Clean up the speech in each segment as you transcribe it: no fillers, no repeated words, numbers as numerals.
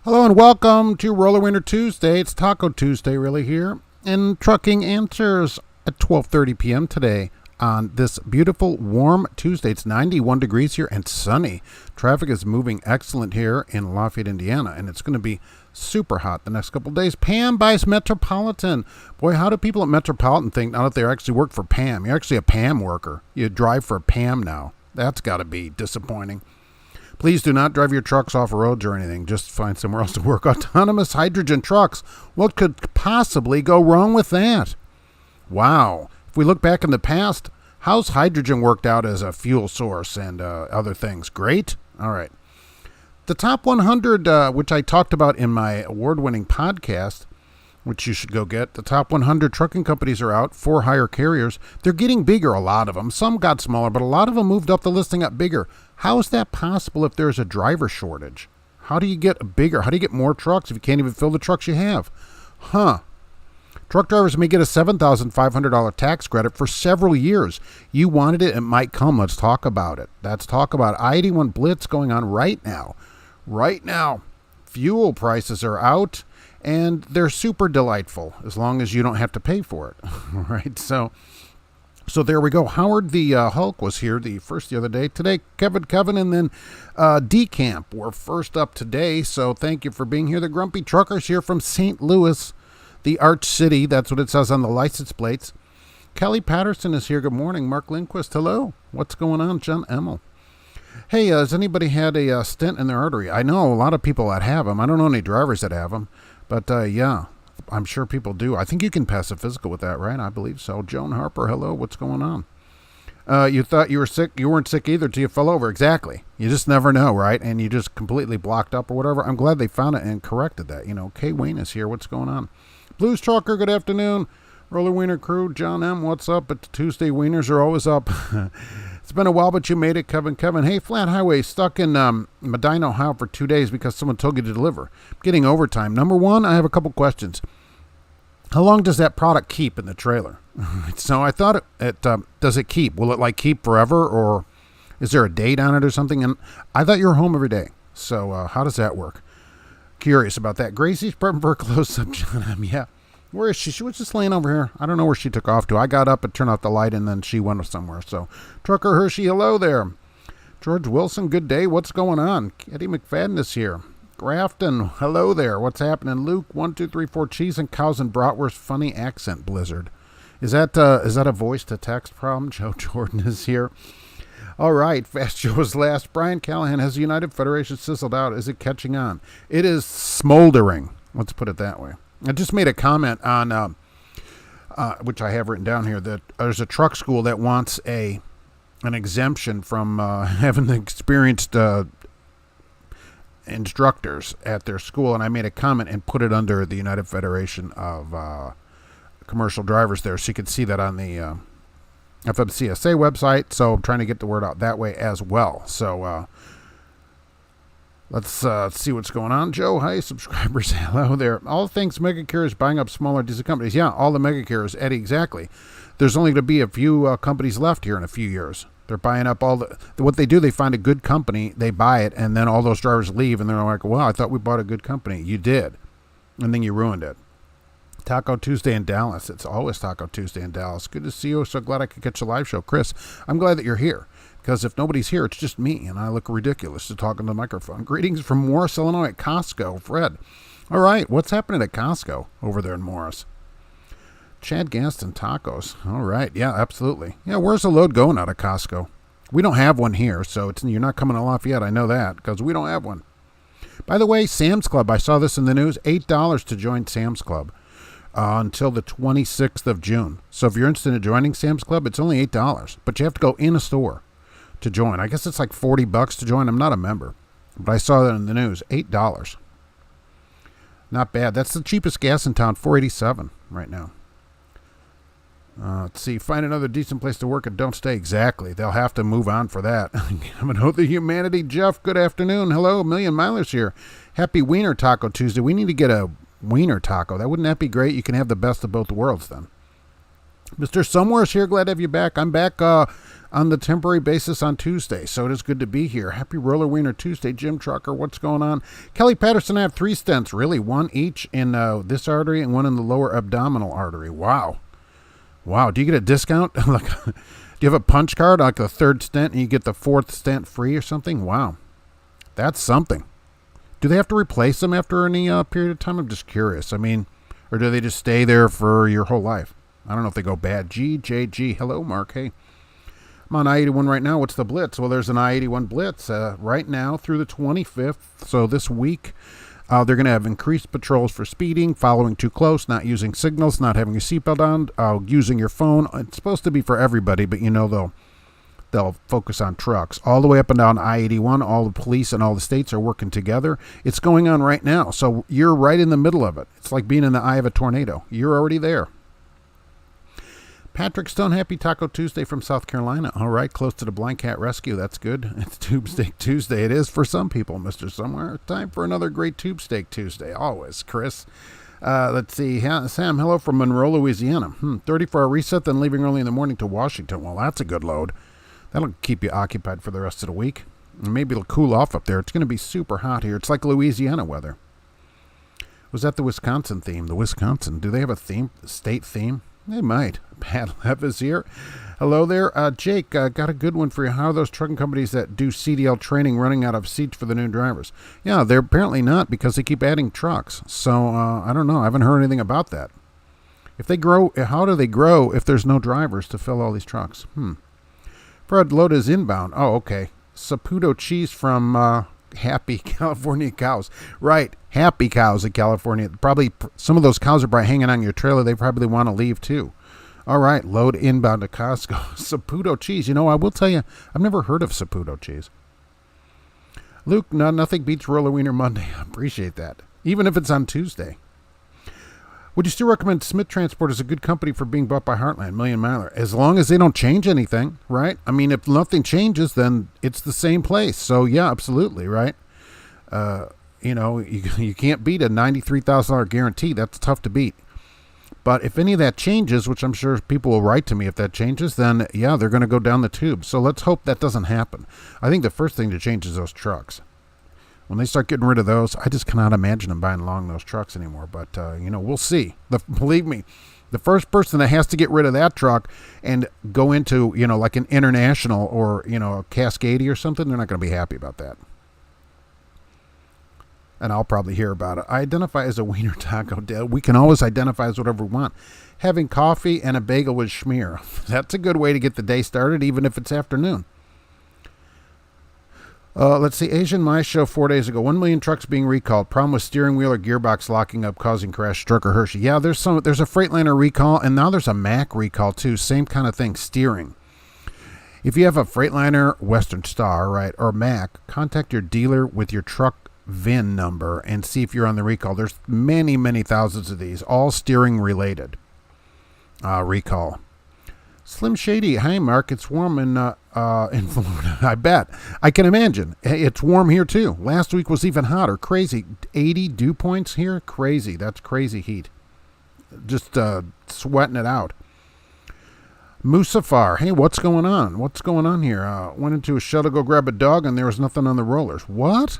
Hello and welcome to Roller Winter Tuesday. It's Taco Tuesday really here. And Trucking Answers at 12:30 p.m. today on this beautiful warm Tuesday. It's 91 degrees here and sunny. Traffic is moving excellent here in Lafayette, Indiana, and it's going to be super hot the next couple of days. PAM buys Metropolitan. Boy, how do people at Metropolitan think now that they actually work for PAM? You're actually a PAM worker. You drive for PAM now. That's got to be disappointing. Please do not drive your trucks off roads or anything. Just find somewhere else to work. Autonomous hydrogen trucks. What could possibly go wrong with that? Wow. If we look back in the past, how's hydrogen worked out as a fuel source and other things? Great. All right. The top 100, which I talked about in my award-winning podcast, which you should go get. The top 100 trucking companies are out, for hire carriers. They're getting bigger, a lot of them. Some got smaller, but a lot of them moved up the list and got bigger. How is that possible if there's a driver shortage? How do you get bigger? How do you get more trucks if you can't even fill the trucks you have? Truck drivers may get a $7,500 tax credit for several years. You wanted it, it might come. Let's talk about it. Let's talk about I-81 Blitz going on right now. Right now, fuel prices are out. And they're super delightful as long as you don't have to pay for it. All right, so there we go. Howard the Hulk was here the other day. Today, Kevin, and then Decamp were first up today. So thank you for being here. The Grumpy Truckers here from St. Louis, the Arch City. That's what it says on the license plates. Kelly Patterson is here. Good morning. Mark Lindquist, hello. What's going on? John Emmel. Hey, has anybody had a stent in their artery? I know a lot of people that have them. I don't know any drivers that have them. But, yeah, I'm sure people do. I think you can pass a physical with that, right? I believe so. Joan Harper, hello. What's going on? You thought you were sick. You weren't sick either till you fell over. Exactly. You just never know, right? And you just completely blocked up or whatever. I'm glad they found it and corrected that. You know, Kay Wayne is here. What's going on? Blues Trucker, good afternoon. Roller Wiener crew, John M., what's up? But Tuesday Wieners are always up. It's been a while, but you made it, Kevin. Hey, Flat Highway, stuck in Medina, Ohio for 2 days because someone told you to deliver. I'm getting overtime. Number one, I have a couple questions. How long does that product keep in the trailer? So I thought does it keep? Will it keep forever, or is there a date on it or something? And I thought you were home every day. So how does that work? Curious about that. Gracie's prepping for a close-up, John. Yeah. Where is she? She was just laying over here. I don't know where she took off to. I got up and turned off the light, and then she went somewhere. So, Trucker Hershey, hello there. George Wilson, good day. What's going on? Eddie McFadden is here. Grafton, hello there. What's happening? Luke, 1, 2, 3, 4, cheese and cows and bratwurst, funny accent blizzard. Is that a voice-to-text problem? Joe Jordan is here. All right, Fast Joe's last. Brian Callahan, has the United Federation sizzled out? Is it catching on? It is smoldering. Let's put it that way. I just made a comment on, which I have written down here, that there's a truck school that wants an exemption from having the experienced instructors at their school, and I made a comment and put it under the United Federation of Commercial Drivers there, so you can see that on the FMCSA website. So I'm trying to get the word out that way as well. So let's see what's going on. Joe, hi, subscribers. Hello there. All things mega carriers buying up smaller diesel companies. Yeah, all the mega carriers, Eddie, exactly. There's only going to be a few companies left here in a few years. They're buying up what they do, they find a good company, they buy it, and then all those drivers leave, and they're like, well, I thought we bought a good company. You did. And then you ruined it. Taco Tuesday in Dallas. It's always Taco Tuesday in Dallas. Good to see you. So glad I could catch a live show. Chris, I'm glad that you're here. Because if nobody's here, it's just me, and I look ridiculous to talk into the microphone. Greetings from Morris, Illinois at Costco. Fred. All right, what's happening at Costco over there in Morris? Chad Gaston Tacos. All right, yeah, absolutely. Yeah, where's the load going out of Costco? We don't have one here, so you're not coming to Lafayette. I know that, because we don't have one. By the way, Sam's Club, I saw this in the news, $8 to join Sam's Club until the 26th of June. So if you're interested in joining Sam's Club, it's only $8, but you have to go in a store to join. I guess it's like $40 to join. I'm not a member, but I saw that in the news. $8. Not bad. That's the cheapest gas in town, $4.87 right now. Let's see. Find another decent place to work and don't stay. Exactly. They'll have to move on for that. I'm an oath of humanity. Jeff, good afternoon. Hello, Million Milers here. Happy Wiener Taco Tuesday. We need to get a Wiener taco. Wouldn't that be great? You can have the best of both worlds then. Mr. Somewhere's here. Glad to have you back. I'm back on the temporary basis on Tuesday, so it is good to be here. Happy Roller Wiener Tuesday, Jim Trucker. What's going on? Kelly Patterson, I have 3 stents, really. 1 each in this artery and 1 in the lower abdominal artery. Wow. Wow. Do you get a discount? Like, do you have a punch card, like the 3rd stent, and you get the 4th stent free or something? Wow. That's something. Do they have to replace them after any period of time? I'm just curious. I mean, or do they just stay there for your whole life? I don't know if they go bad. GJG. Hello, Mark. Hey. I'm on I-81 right now. What's the blitz? Well, there's an I-81 blitz right now through the 25th. So this week, they're going to have increased patrols for speeding, following too close, not using signals, not having your seatbelt on, using your phone. It's supposed to be for everybody, but they'll focus on trucks. All the way up and down I-81, all the police and all the states are working together. It's going on right now. So you're right in the middle of it. It's like being in the eye of a tornado. You're already there. Patrick Stone, happy Taco Tuesday from South Carolina. All right, close to the Blind Cat Rescue. That's good. It's Tube Steak Tuesday. It is for some people, Mr. Somewhere. Time for another great Tube Steak Tuesday. Always, Chris. Let's see. Sam, hello from Monroe, Louisiana. 34-hour reset, then leaving early in the morning to Washington. Well, that's a good load. That'll keep you occupied for the rest of the week. And maybe it'll cool off up there. It's going to be super hot here. It's like Louisiana weather. Was that the Wisconsin theme? The Wisconsin. Do they have a theme? State theme? They might. Pat Lev is here. Hello there. Jake, got a good one for you. How are those trucking companies that do CDL training running out of seats for the new drivers? Yeah, they're apparently not because they keep adding trucks. So, I don't know. I haven't heard anything about that. If they grow, how do they grow if there's no drivers to fill all these trucks? Fred Loda is inbound. Oh, okay. Saputo cheese from Happy California cows. Right. Happy cows in California. Probably some of those cows are probably hanging on your trailer. They probably want to leave too. All right. Load inbound to Costco. Saputo cheese. I will tell you, I've never heard of Saputo cheese. Luke, nothing beats Roller Wiener Monday. I appreciate that. Even if it's on Tuesday. Would you still recommend Smith Transport as a good company for being bought by Heartland, Million Miler? As long as they don't change anything, right? I mean, if nothing changes, then it's the same place. So, yeah, absolutely, right? You can't beat a $93,000 guarantee. That's tough to beat. But if any of that changes, which I'm sure people will write to me if that changes, then, yeah, they're going to go down the tube. So let's hope that doesn't happen. I think the first thing to change is those trucks. When they start getting rid of those, I just cannot imagine them buying along those trucks anymore. But, we'll see. Believe me, the first person that has to get rid of that truck and go into, like an International or, a Cascade or something, they're not going to be happy about that. And I'll probably hear about it. I identify as a Wiener Taco. We can always identify as whatever we want. Having coffee and a bagel with schmear. That's a good way to get the day started, even if it's afternoon. Let's see. Asian Mice show 4 days ago. 1 million trucks being recalled. Problem with steering wheel or gearbox locking up, causing crash. Strucker Hershey. Yeah, there's a Freightliner recall, and now there's a Mack recall too. Same kind of thing. Steering. If you have a Freightliner, Western Star, right, or Mack, contact your dealer with your truck VIN number and see if you're on the recall. There's many, many thousands of these, all steering related. Recall. Slim Shady, hi Mark, it's warm in Florida. I bet. I can imagine. It's warm here too. Last week was even hotter. Crazy. 80 dew points here. Crazy. That's crazy heat. Just sweating it out. Musafar, hey, what's going on? What's going on here? Went into a shell to go grab a dog and there was nothing on the rollers. What?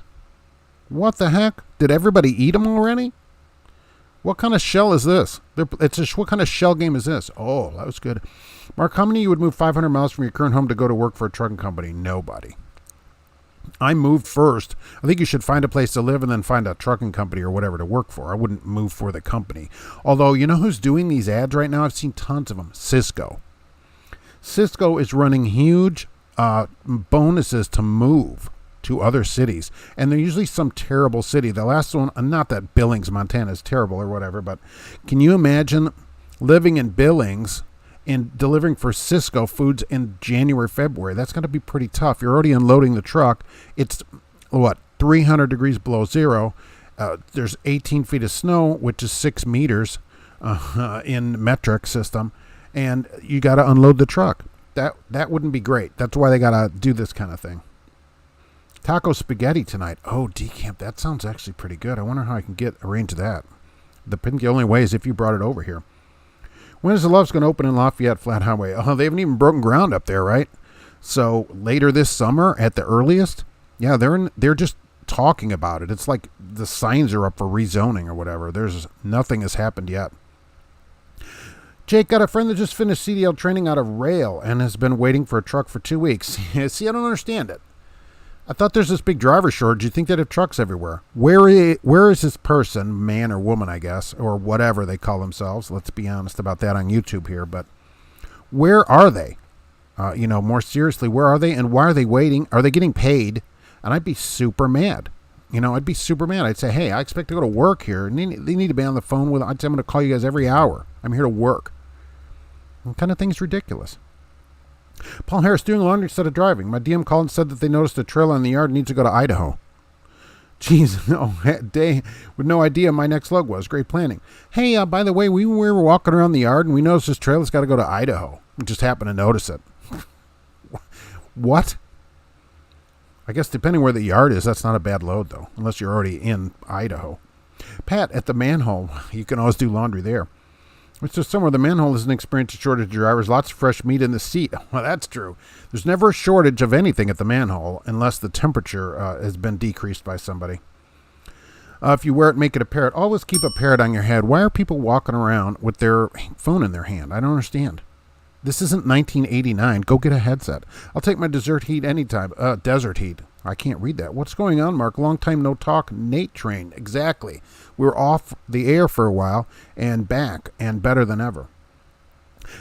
What the heck? Did everybody eat them already? What kind of shell is this? What kind of shell game is this? Oh, that was good. Mark, how many of you would move 500 miles from your current home to go to work for a trucking company? Nobody. I moved first. I think you should find a place to live and then find a trucking company or whatever to work for. I wouldn't move for the company. Although, you know who's doing these ads right now? I've seen tons of them. Cisco. Cisco is running huge bonuses to move to other cities, and they're usually some terrible city. The last one, not that Billings, Montana is terrible or whatever, but can you imagine living in Billings and delivering for Cisco Foods in January, February? That's going to be pretty tough. You're already unloading the truck. It's 300 degrees below zero. There's 18 feet of snow, which is 6 meters in metric system, and you got to unload the truck. That wouldn't be great. That's why they got to do this kind of thing. Taco spaghetti tonight. Oh, decamp. That sounds actually pretty good. I wonder how I can arrange that. The only way is if you brought it over here. When is the Love's going to open in Lafayette Flat Highway? Oh, they haven't even broken ground up there, right? So later this summer at the earliest. Yeah, they're just talking about it. It's like the signs are up for rezoning or whatever. Nothing has happened yet. Jake got a friend that just finished CDL training out of rail and has been waiting for a truck for 2 weeks. See, I don't understand it. I thought there's this big driver shortage. You think they'd have trucks everywhere. Where is this person, man or woman, I guess, or whatever they call themselves? Let's be honest about that on YouTube here. But where are they? More seriously, where are they and why are they waiting? Are they getting paid? And I'd be super mad. I'd be super mad. I'd say, hey, I expect to go to work here. And they need to be on the phone with. I'd say I'm going to call you guys every hour. I'm here to work. That kind of thing's ridiculous. Paul Harris doing laundry instead of driving. My DM called and said that they noticed a trailer in the yard and needs to go to Idaho. Jeez, no day with no idea my next lug was. Great planning. Hey, by the way, we were walking around the yard and we noticed this trailer's got to go to Idaho. We just happened to notice it. What? I guess depending where the yard is, that's not a bad load though, unless you're already in Idaho. Pat, at the manhole, you can always do laundry there. It's just somewhere the manhole isn't experiencing a shortage of drivers. Lots of fresh meat in the seat. Well, that's true. There's never a shortage of anything at the manhole unless the temperature has been decreased by somebody. If you wear it, make it a parrot. Always keep a parrot on your head. Why are people walking around with their phone in their hand? I don't understand. This isn't 1989. Go get a headset. I'll take my dessert heat anytime. Desert heat. I can't read that. What's going on, Mark? Long time no talk. Nate train. Exactly. We were off the air for a while and back and better than ever.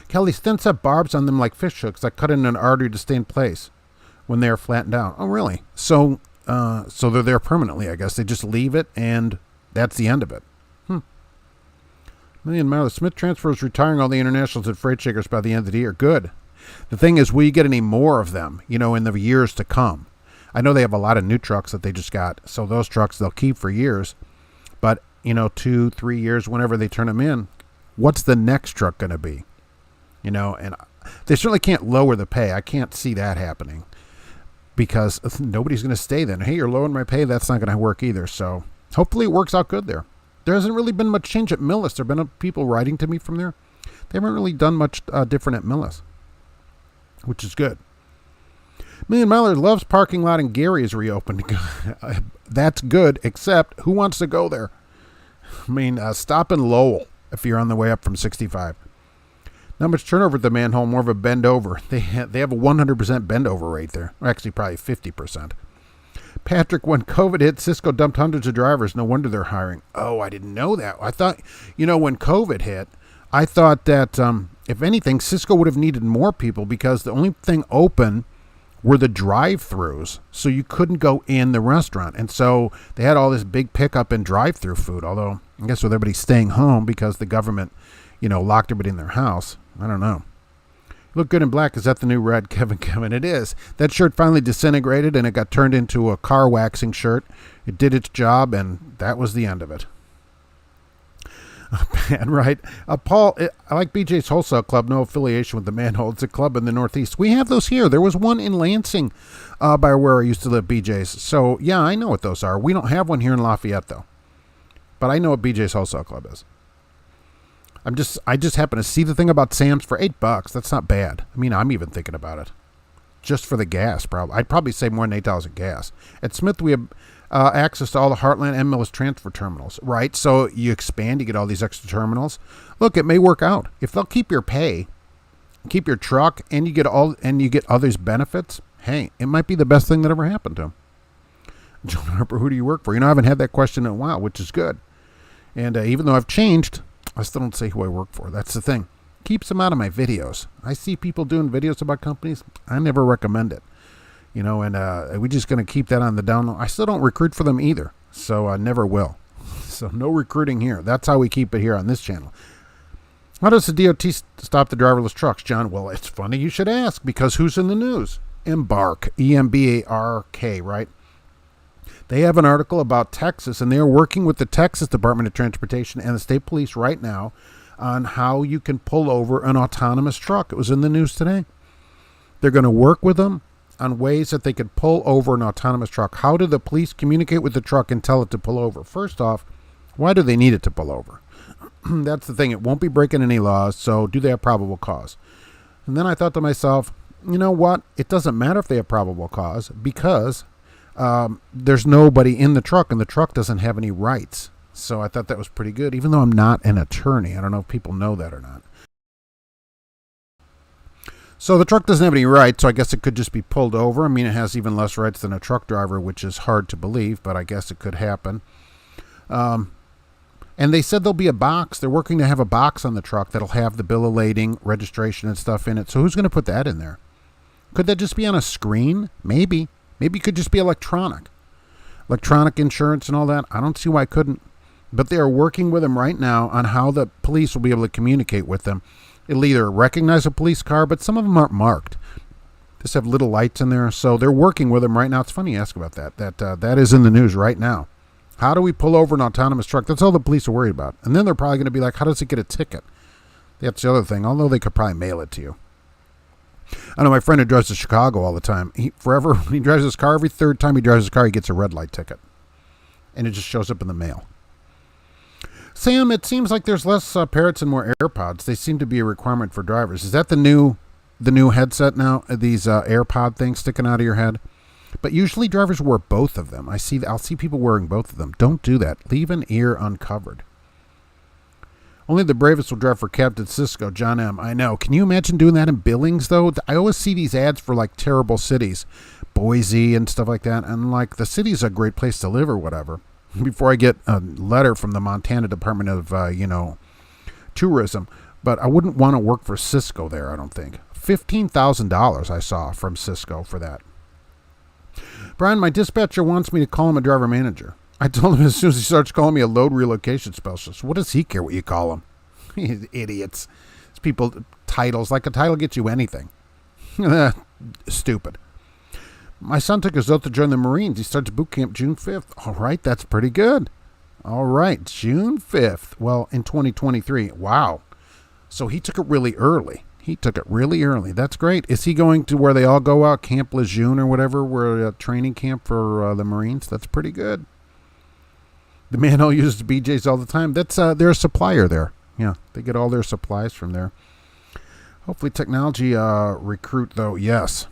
Kelly, stints up barbs on them like fish hooks that cut in an artery to stay in place when they are flattened out. Oh, really? So they're there permanently, I guess. They just leave it and that's the end of it. Million Mile. Smith transfers retiring all the internationals and freight shakers by the end of the year. Good. The thing is, will you get any more of them, in the years to come? I know they have a lot of new trucks that they just got, so those trucks they'll keep for years. But, 2-3 years, whenever they turn them in, what's the next truck going to be? And they certainly can't lower the pay. I can't see that happening because nobody's going to stay then. Hey, you're lowering my pay. That's not going to work either. So hopefully it works out good there. There hasn't really been much change at Millis. There have been people writing to me from there. They haven't really done much different at Millis, which is good. Million Miler loves parking lot and Gary is reopened. That's good, except who wants to go there? Stop in Lowell if you're on the way up from 65. Not much turnover at the manhole, more of a bend over. They have a 100% bend over rate there. Or actually, probably 50%. Patrick, when COVID hit, Cisco dumped hundreds of drivers. No wonder they're hiring. Oh, I didn't know that. I thought, when COVID hit, I thought that, if anything, Cisco would have needed more people because the only thing open were the drive-thrus, so you couldn't go in the restaurant. And so they had all this big pickup in drive-thru food, although I guess with everybody staying home because the government, locked everybody in their house. I don't know. Look good in black. Is that the new red, Kevin? It is. That shirt finally disintegrated, and it got turned into a car waxing shirt. It did its job, and that was the end of it. Bad, right? Paul, I like BJ's Wholesale Club. No affiliation with the manhole. It's a club in the Northeast. We have those here. There was one in Lansing by where I used to live, BJ's. So, yeah, I know what those are. We don't have one here in Lafayette, though. But I know what BJ's Wholesale Club is. I just happen to see the thing about Sam's for $8. That's not bad. I'm even thinking about it. Just for the gas, probably. I'd probably save more than $8 in gas. At Smith, we have access to all the Heartland and Millis transfer terminals, right? So you expand, you get all these extra terminals. Look, it may work out. If they'll keep your pay, keep your truck, and you get others' benefits, hey, it might be the best thing that ever happened to them. John Harper, who do you work for? I haven't had that question in a while, which is good. And even though I've changed, I still don't say who I work for. That's the thing. Keeps them out of my videos. I see people doing videos about companies. I never recommend it. And we're just going to keep that on the down low. I still don't recruit for them either. So I never will. So no recruiting here. That's how we keep it here on this channel. How does the DOT stop the driverless trucks, John? Well, it's funny you should ask because who's in the news? Embark. EMBARK, right? They have an article about Texas, and they are working with the Texas Department of Transportation and the state police right now on how you can pull over an autonomous truck. It was in the news today. They're going to work with them on ways that they could pull over an autonomous truck. How do the police communicate with the truck and tell it to pull over? First off, why do they need it to pull over? That's the thing. It won't be breaking any laws, so do they have probable cause? And then I thought to myself, you know what? It doesn't matter if they have probable cause because there's nobody in the truck, and the truck doesn't have any rights. So I thought that was pretty good, even though I'm not an attorney. I don't know if people know that or not. So the truck doesn't have any rights, so I guess it could just be pulled over. I mean, it has even less rights than a truck driver, which is hard to believe, but I guess it could happen. And they said there'll be a box. They're working to have a box on the truck that'll have the bill of lading, registration, and stuff in it. So who's going to put that in there? Could that just be on a screen? Maybe. Maybe it could just be electronic. Electronic insurance and all that. I don't see why it couldn't. But they are working with them right now on how the police will be able to communicate with them. It'll either recognize a police car, but some of them aren't marked. Just have little lights in there. So they're working with them right now. It's funny you ask about that. That is in the news right now. How do we pull over an autonomous truck? That's all the police are worried about. And then they're probably going to be like, how does it get a ticket? That's the other thing, although they could probably mail it to you. I know my friend who drives to Chicago all the time. When he drives his car, every third time he drives his car, he gets a red light ticket. And it just shows up in the mail. Sam, it seems like there's less parrots and more AirPods. They seem to be a requirement for drivers. Is that the new headset now? These AirPod things sticking out of your head? But usually drivers wear both of them. I'll see people wearing both of them. Don't do that. Leave an ear uncovered. Only the bravest will drive for Captain Cisco, John M. I know. Can you imagine doing that in Billings, though? I always see these ads for, like, terrible cities. Boise and stuff like that. And, like, the city's a great place to live or whatever. Before I get a letter from the Montana Department of, Tourism. But I wouldn't want to work for Cisco there, I don't think. $15,000 I saw from Cisco for that. Brian, my dispatcher wants me to call him a driver manager. I told him as soon as he starts calling me a load relocation specialist. What does he care what you call him? Idiots. It's people, titles. Like a title gets you anything. Stupid. My son took his oath to join the Marines. He starts boot camp June 5th. All right, that's pretty good. All right, June 5th. Well, in 2023. Wow. So he took it really early. That's great. Is he going to where they all go out, Camp Lejeune or whatever, where a training camp for the Marines? That's pretty good. The man who uses BJ's all the time. That's they're a supplier there. Yeah, they get all their supplies from there. Hopefully technology recruit, though, yes.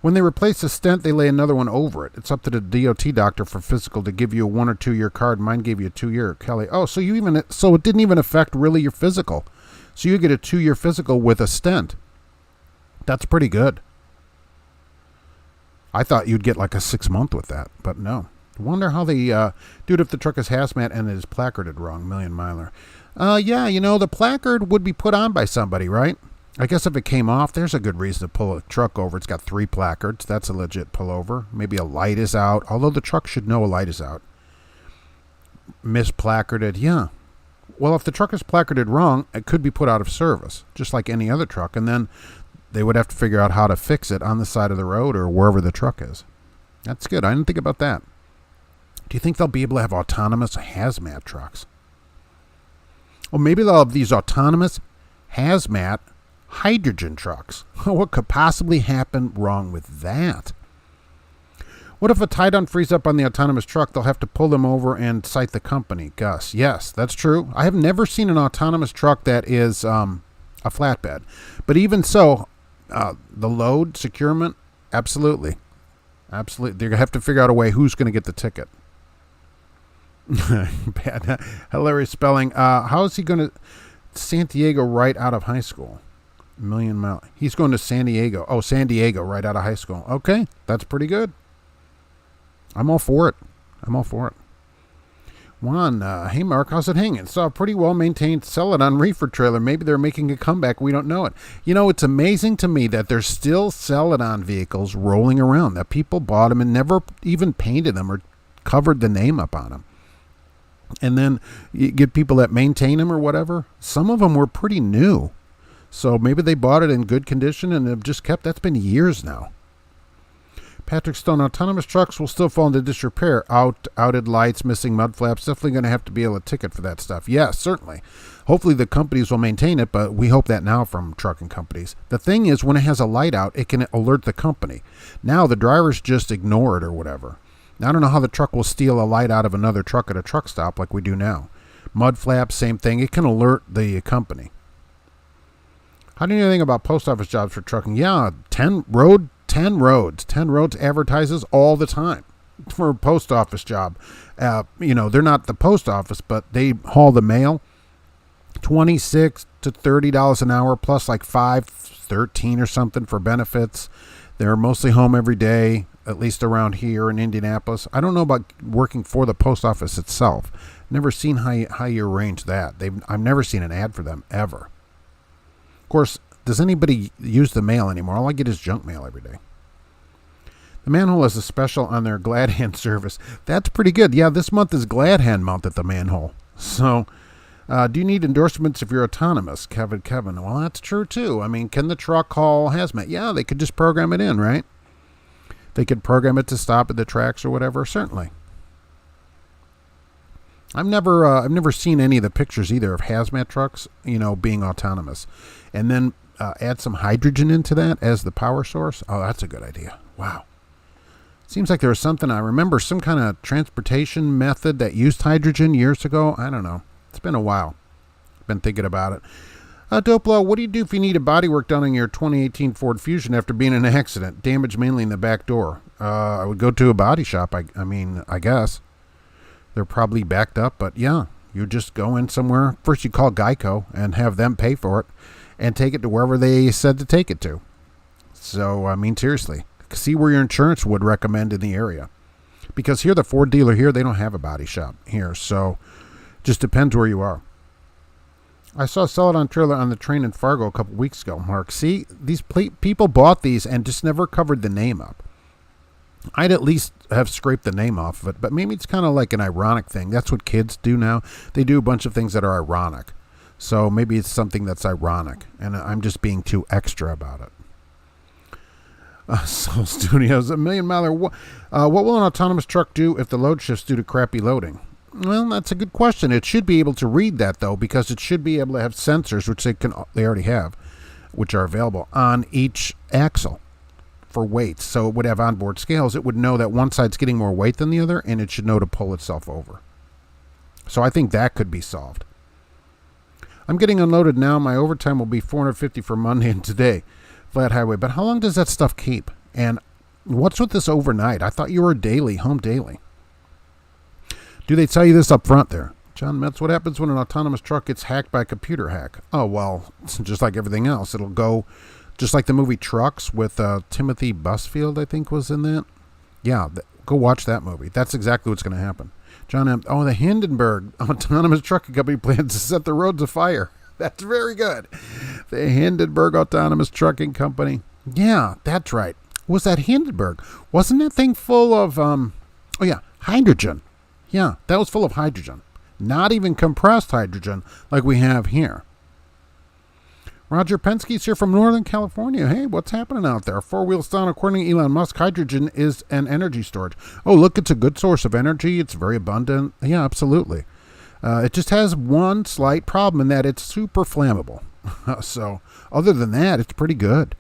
When they replace a stent, they lay another one over it. It's up to the DOT doctor for physical to give you a 1 or 2 year card. Mine gave you a 2 year, Kelly. Oh, so it didn't even affect really your physical. So you get a 2 year physical with a stent. That's pretty good. I thought you'd get like a 6 month with that, but no. Wonder how they do it if the truck is hazmat and it is placarded wrong. Million miler. Yeah, the placard would be put on by somebody, right? I guess if it came off, there's a good reason to pull a truck over. It's got 3 placards. That's a legit pullover. Maybe a light is out, although the truck should know a light is out. Misplacarded, yeah. Well, if the truck is placarded wrong, it could be put out of service, just like any other truck, and then they would have to figure out how to fix it on the side of the road or wherever the truck is. That's good. I didn't think about that. Do you think they'll be able to have autonomous hazmat trucks? Well, maybe they'll have these autonomous hazmat hydrogen trucks. What could possibly happen wrong with that? What if a tie-down frees up on the autonomous truck? They'll have to pull them over and cite the company. Gus, yes, that's true. I have never seen an autonomous truck that is a flatbed. But even so, the load, securement, absolutely. Absolutely. They're going to have to figure out a way who's going to get the ticket. Bad. Hilarious spelling. How is he going to... San Diego right out of high school. Million mile. He's going to San Diego. Oh, San Diego right out of high school. Okay, that's pretty good. I'm all for it. Juan, hey Mark, how's it hanging? Saw a pretty well maintained Celadon reefer trailer. Maybe they're making a comeback. We don't know it. It's amazing to me that there's still Celadon vehicles rolling around, that people bought them and never even painted them or covered the name up on them. And then you get people that maintain them or whatever. Some of them were pretty new. So maybe they bought it in good condition and have just kept. That's been years now. Patrick Stone, autonomous trucks will still fall into disrepair. Outed lights, missing mud flaps. Definitely going to have to be able to ticket for that stuff. Yes, certainly. Hopefully the companies will maintain it, but we hope that now from trucking companies. The thing is, when it has a light out, it can alert the company. Now the drivers just ignore it or whatever. Now, I don't know how the truck will steal a light out of another truck at a truck stop like we do now. Mud flaps, same thing. It can alert the company. How do you know anything about post office jobs for trucking? Yeah, 10 roads advertises all the time for a post office job. They're not the post office, but they haul the mail. $26 to $30 an hour plus like $13 or something for benefits. They're mostly home every day, at least around here in Indianapolis. I don't know about working for the post office itself. Never seen how you arrange that. I've never seen an ad for them ever. Of course, does anybody use the mail anymore? All I get is junk mail every day. The Manhole has a special on their Glad Hand service. That's pretty good. Yeah, this month is Glad Hand month at the Manhole. So, do you need endorsements if you're autonomous? Kevin. Well, that's true, too. I mean, can the truck haul hazmat? Yeah, they could just program it in, right? They could program it to stop at the tracks or whatever, certainly. I've never seen any of the pictures either of hazmat trucks, being autonomous. And then add some hydrogen into that as the power source. Oh, that's a good idea. Wow. Seems like there was something, I remember some kind of transportation method that used hydrogen years ago. I don't know. It's been a while. Been thinking about it. Doplo, what do you do if you need a bodywork done on your 2018 Ford Fusion after being in an accident? Damage mainly in the back door. I would go to a body shop, I guess. They're probably backed up, but yeah, you just go in somewhere. First you call Geico and have them pay for it and take it to wherever they said to take it to. So, seriously, see where your insurance would recommend in the area. Because here, the Ford dealer here, they don't have a body shop here, so just depends where you are. I saw Sell It On Trailer on the train in Fargo a couple weeks ago, Mark. See, these people bought these and just never covered the name up. I'd at least have scraped the name off of it, but maybe it's kind of like an ironic thing. That's what kids do now. They do a bunch of things that are ironic. So maybe it's something that's ironic, and I'm just being too extra about it. Soul Studios, $1 Million Miler. What will an autonomous truck do if the load shifts due to crappy loading? Well, that's a good question. It should be able to read that, though, because it should be able to have sensors, which they already have, which are available on each axle for weights. So it would have onboard scales. It would know that one side's getting more weight than the other, and it should know to pull itself over. So I think that could be solved. I'm getting unloaded now. My overtime will be $450 for Monday and today. Flat highway. But how long does that stuff keep? And what's with this overnight? I thought you were home daily. Do they tell you this up front there? John Metz, what happens when an autonomous truck gets hacked by a computer hack? Oh, well, it's just like everything else. It'll go just like the movie Trucks with Timothy Busfield, I think, was in that. Yeah, go watch that movie. That's exactly what's going to happen. John M. Oh, the Hindenburg Autonomous Trucking Company plans to set the roads afire. That's very good. The Hindenburg Autonomous Trucking Company. Yeah, that's right. Was that Hindenburg? Wasn't that thing full of, hydrogen? Yeah, that was full of hydrogen. Not even compressed hydrogen like we have here. Roger Penske's here from Northern California. Hey, what's happening out there? 4 wheels down. According to Elon Musk, hydrogen is an energy storage. Oh, look, it's a good source of energy. It's very abundant. Yeah, absolutely. It just has one slight problem in that it's super flammable. So, other than that, it's pretty good.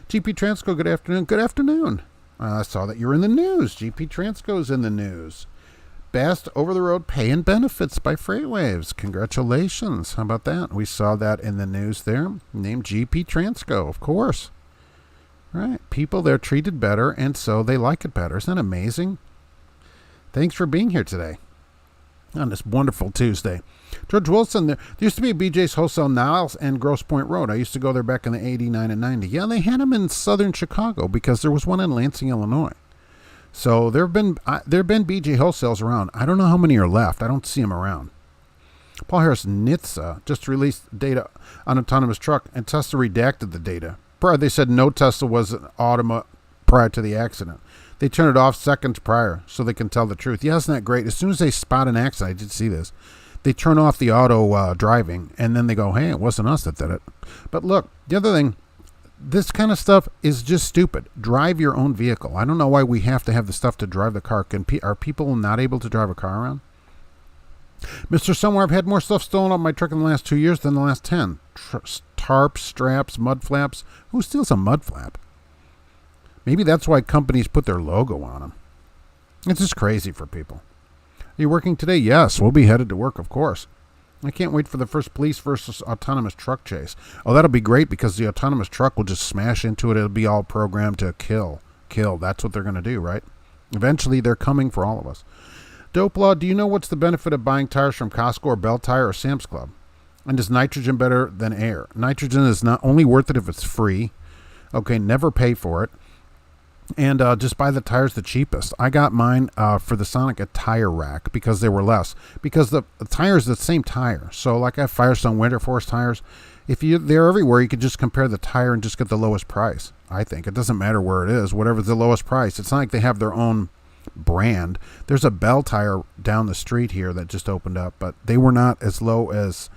GP Transco, good afternoon. Good afternoon. I saw that you were in the news. GP Transco's in the news. Best over-the-road pay and benefits by Freightwaves. Congratulations. How about that? We saw that in the news there. Named GP Transco, of course. Right. People, they're treated better, and so they like it better. Isn't that amazing? Thanks for being here today on this wonderful Tuesday. George Wilson, there used to be a BJ's Wholesale Niles and Grosse Pointe Road. I used to go there back in the 89 and 90. Yeah, they had them in southern Chicago because there was one in Lansing, Illinois. So there have been BJ wholesales around. I don't know how many are left. I don't see them around. Paul Harris, NHTSA just released data on autonomous truck, and Tesla redacted the data. Prior, they said no Tesla was an automa prior to the accident. They turn it off seconds prior so they can tell the truth. Yeah, isn't that great? As soon as they spot an accident, I did see this, they turn off the auto driving, and then they go, hey, it wasn't us that did it. But look, the other thing, this kind of stuff is just stupid. Drive your own vehicle. I don't know why we have to have the stuff to drive the car. Are people not able to drive a car around? Mr. Somewhere, I've had more stuff stolen off my truck in the last 2 years than the last 10. Tarps, straps, mud flaps. Who steals a mud flap? Maybe that's why companies put their logo on them. It's just crazy for people. you working today? Yes, we'll be headed to work, of course. I can't wait for the first police versus autonomous truck chase. Oh, that'll be great because the autonomous truck will just smash into it. It'll be all programmed to kill. That's what they're going to do, right? Eventually, they're coming for all of us. Dope Law, do you know what's the benefit of buying tires from Costco or Bell Tire or Sam's Club? And is nitrogen better than air? Nitrogen is not only worth it if it's free. Okay, never pay for it. And just buy the tires the cheapest. I got mine for the Sonic at Tire Rack because they were less. Because the tire is the same tire. So like I have Firestone Winter Force tires. If they're everywhere, you can just compare the tire and just get the lowest price. I think it doesn't matter where it is, whatever's the lowest price. It's not like they have their own brand. There's a Bell Tire down the street here that just opened up, but they were not as low as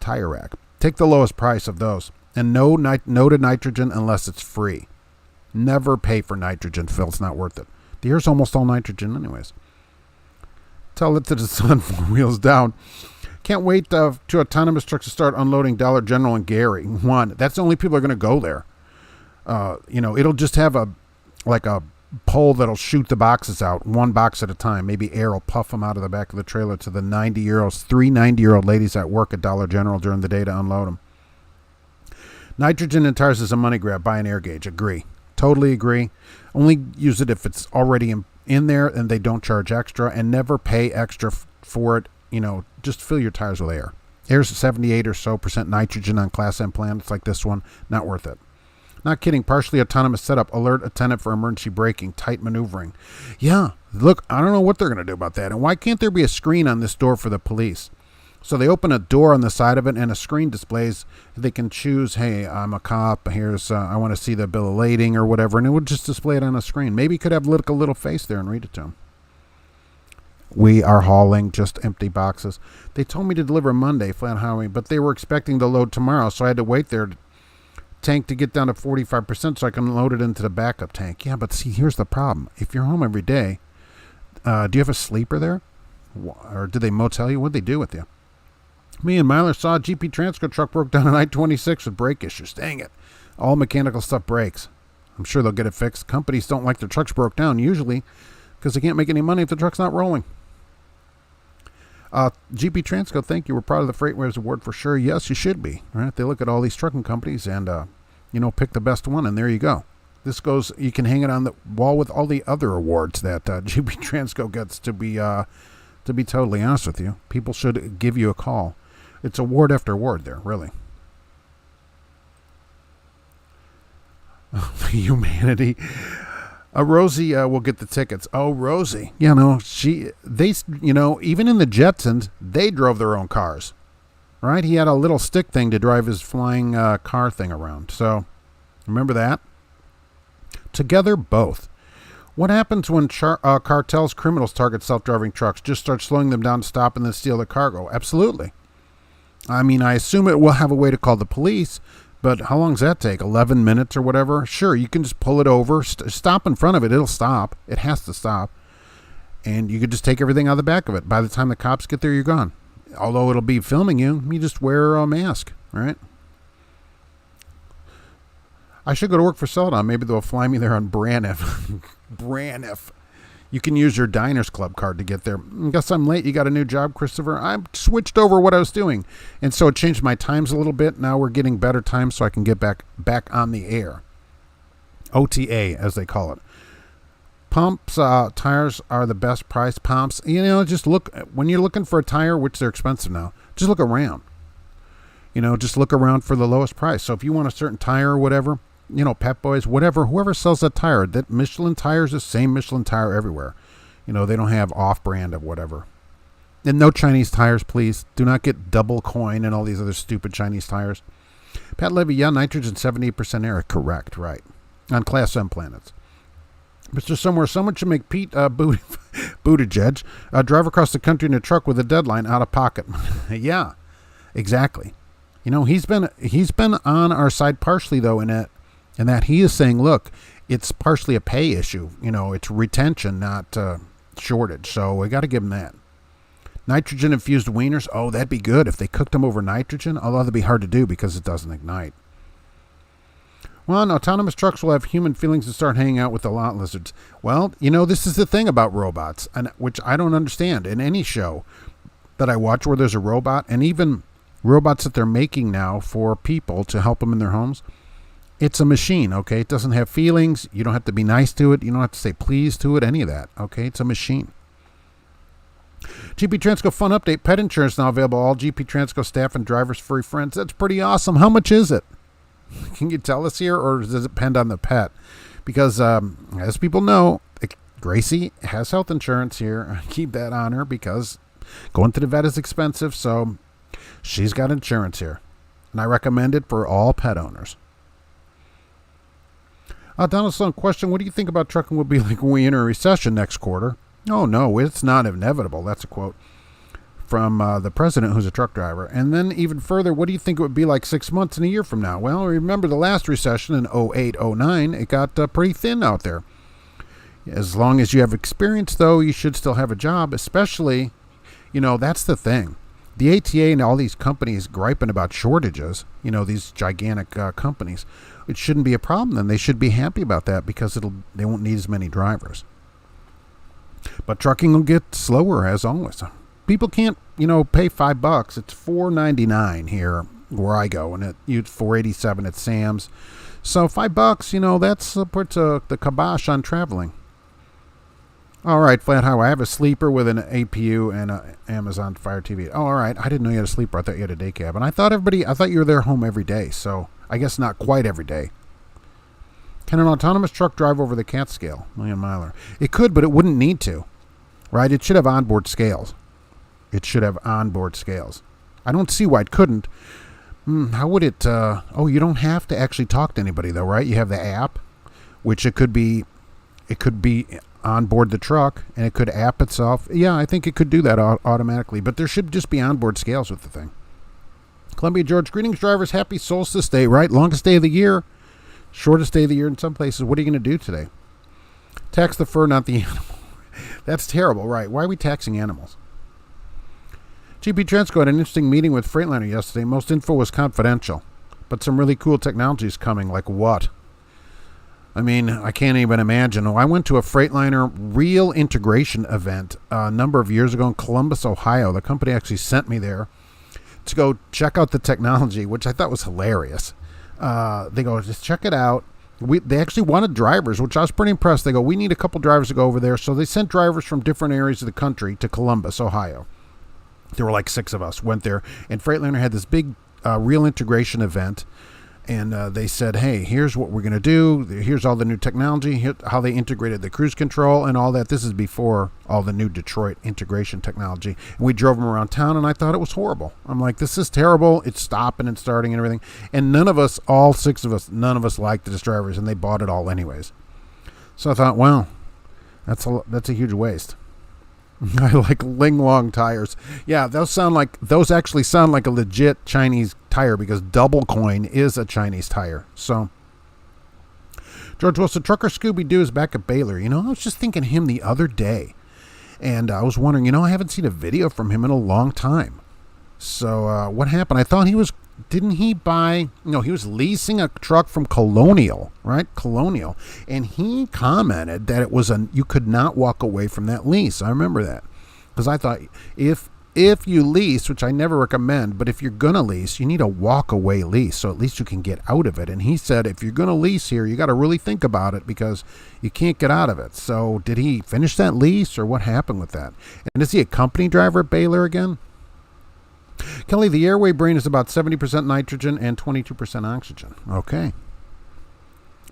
Tire Rack. Take the lowest price of those, and no to nitrogen unless it's free. Never pay for nitrogen, Phil. It's not worth it. The air's almost all nitrogen anyways. Tell it to the sun, 4 wheels down. Can't wait to autonomous trucks to start unloading Dollar General and Gary. One, that's the only people are going to go there. It'll just have a pole that'll shoot the boxes out, one box at a time. Maybe air will puff them out of the back of the trailer to the 90-year-old ladies at work at Dollar General during the day to unload them. Nitrogen in tires is a money grab. Buy an air gauge. Agree. Totally agree. Only use it if it's already in there and they don't charge extra, and never pay extra for it. Just fill your tires with air. Air's 78 or so % nitrogen on Class M planets like this one. Not worth it. Not kidding. Partially autonomous setup. Alert attendant for emergency braking. Tight maneuvering. Yeah. Look, I don't know what they're going to do about that. And why can't there be a screen on this door for the police? So they open a door on the side of it, and a screen displays. They can choose, hey, I'm a cop. Here's, I want to see the bill of lading or whatever. And it would just display it on a screen. Maybe you could have a little face there and read it to them. We are hauling just empty boxes. They told me to deliver Monday, flat highway, but they were expecting to load tomorrow, so I had to wait there tank to get down to 45% so I can load it into the backup tank. Yeah, but see, here's the problem. If you're home every day, do you have a sleeper there? Or did they motel you? What'd they do with you? Me and Myler saw a GP Transco truck broke down on I-26 with brake issues. Dang it. All mechanical stuff breaks. I'm sure they'll get it fixed. Companies don't like their trucks broke down usually because they can't make any money if the truck's not rolling. GP Transco, thank you. We're proud of the Freight Waves Award for sure. Yes, you should be. Right? They look at all these trucking companies and, pick the best one, and there you go. This goes, you can hang it on the wall with all the other awards that GP Transco gets, to be totally honest with you. People should give you a call. It's award after award there, really. Humanity. Rosie will get the tickets. Oh, Rosie. Even in the Jetsons, they drove their own cars. Right? He had a little stick thing to drive his flying car thing around. So, remember that? Together, both. What happens when cartels, criminals target self-driving trucks? Just start slowing them down to stop and then steal the cargo? Absolutely. I mean, I assume it will have a way to call the police, but how long does that take? 11 minutes or whatever? Sure, you can just pull it over, stop in front of it. It'll stop. It has to stop. And you could just take everything out of the back of it. By the time the cops get there, you're gone. Although it'll be filming you, you just wear a mask, right? I should go to work for Celadon. Maybe they'll fly me there on Braniff. Braniff. You can use your Diners Club card to get there. Guess I'm late. You got a new job, Christopher? I switched over what I was doing. And so it changed my times a little bit. Now we're getting better times so I can get back on the air. OTA, as they call it. Pumps, tires are the best price. Pumps, just look. When you're looking for a tire, which they're expensive now, just look around. Just look around for the lowest price. So if you want a certain tire or whatever, Pep Boys, whatever, whoever sells that tire, that Michelin tire is the same Michelin tire everywhere. They don't have off-brand of whatever. And no Chinese tires, please. Do not get double coin and all these other stupid Chinese tires. Pat Levy, yeah, nitrogen 78% air. Correct, right. On Class M planets. Mr. Somewhere, someone should make Pete Buttigieg drive across the country in a truck with a deadline out of pocket. Yeah, exactly. He's been on our side partially, though, in that he is saying, look, it's partially a pay issue. It's retention, not shortage. So we got to give him that. Nitrogen-infused wieners. Oh, that'd be good if they cooked them over nitrogen. Although that'd be hard to do because it doesn't ignite. Well, autonomous trucks will have human feelings and start hanging out with the lot lizards. Well, this is the thing about robots, and which I don't understand in any show that I watch where there's a robot, and even robots that they're making now for people to help them in their homes. It's a machine, okay? It doesn't have feelings. You don't have to be nice to it. You don't have to say please to it, any of that, okay? It's a machine. GP Transco Fun Update. Pet insurance now available. All GP Transco staff and drivers, furry friends. That's pretty awesome. How much is it? Can you tell us here, or does it depend on the pet? Because as people know, Gracie has health insurance here. Keep that on her because going to the vet is expensive, so she's got insurance here. And I recommend it for all pet owners. Donald Sloan question, what do you think about trucking will be like when we enter a recession next quarter? Oh, no, it's not inevitable. That's a quote from the president, who's a truck driver. And then even further, what do you think it would be like 6 months and a year from now? Well, remember the last recession in 08, 09, it got pretty thin out there. As long as you have experience, though, you should still have a job, especially, that's the thing. The ATA and all these companies griping about shortages, these gigantic companies, it shouldn't be a problem. Then they should be happy about that because they won't need as many drivers. But trucking will get slower as always. People can't, pay $5. It's $4.99 here where I go, and it's $4.87 at Sam's. So $5, that's puts the kibosh on traveling. All right, Flat Highway. I have a sleeper with an APU and an Amazon Fire TV. Oh, all right. I didn't know you had a sleeper. I thought you had a day cab. And I thought you were there home every day. So I guess not quite every day. Can an autonomous truck drive over the cat scale? Million miler. It could, but it wouldn't need to. Right? It should have onboard scales. I don't see why it couldn't. How would it? You don't have to actually talk to anybody, though, right? You have the app, which it could be on board the truck, and it could app itself. Yeah, I think it could do that automatically, but there should just be onboard scales with the thing. Columbia George, greetings, drivers. Happy Solstice Day, right? Longest day of the year, shortest day of the year in some places. What are you going to do today? Tax the fur, not the animal. That's terrible, right? Why are we taxing animals? GP Transco had an interesting meeting with Freightliner yesterday. Most info was confidential, but some really cool technology is coming. Like what? I mean, I can't even imagine. I went to a Freightliner real integration event a number of years ago in Columbus, Ohio. The company actually sent me there to go check out the technology, which I thought was hilarious. They go, just check it out. They actually wanted drivers, which I was pretty impressed. They go, we need a couple drivers to go over there. So they sent drivers from different areas of the country to Columbus, Ohio. There were like 6 of us went there, and Freightliner had this big real integration event, and they said, hey, here's what we're going to do. Here's all the new technology, how they integrated the cruise control and all that. This is before all the new Detroit integration technology. And we drove them around town, and I thought it was horrible. I'm like, this is terrible. It's stopping and starting and everything. And none of us, all 6 of us, none of us liked it as drivers, and they bought it all anyways. So I thought, wow, that's a huge waste. I like Ling Long tires. Yeah, those actually sound like a legit Chinese tire because Double Coin is a Chinese tire. So, George Wilson, Trucker Scooby-Doo is back at Baylor. I was just thinking him the other day, and I was wondering, I haven't seen a video from him in a long time. So, what happened? I thought he was leasing a truck from Colonial, right? Colonial. And he commented that you could not walk away from that lease. I remember that. Because I thought if you lease, which I never recommend, but if you're going to lease, you need a walk away lease. So at least you can get out of it. And he said, if you're going to lease here, you got to really think about it because you can't get out of it. So did he finish that lease or what happened with that? And is he a company driver at Baylor again? Kelly, the airway brain is about 70% nitrogen and 22% oxygen. Okay.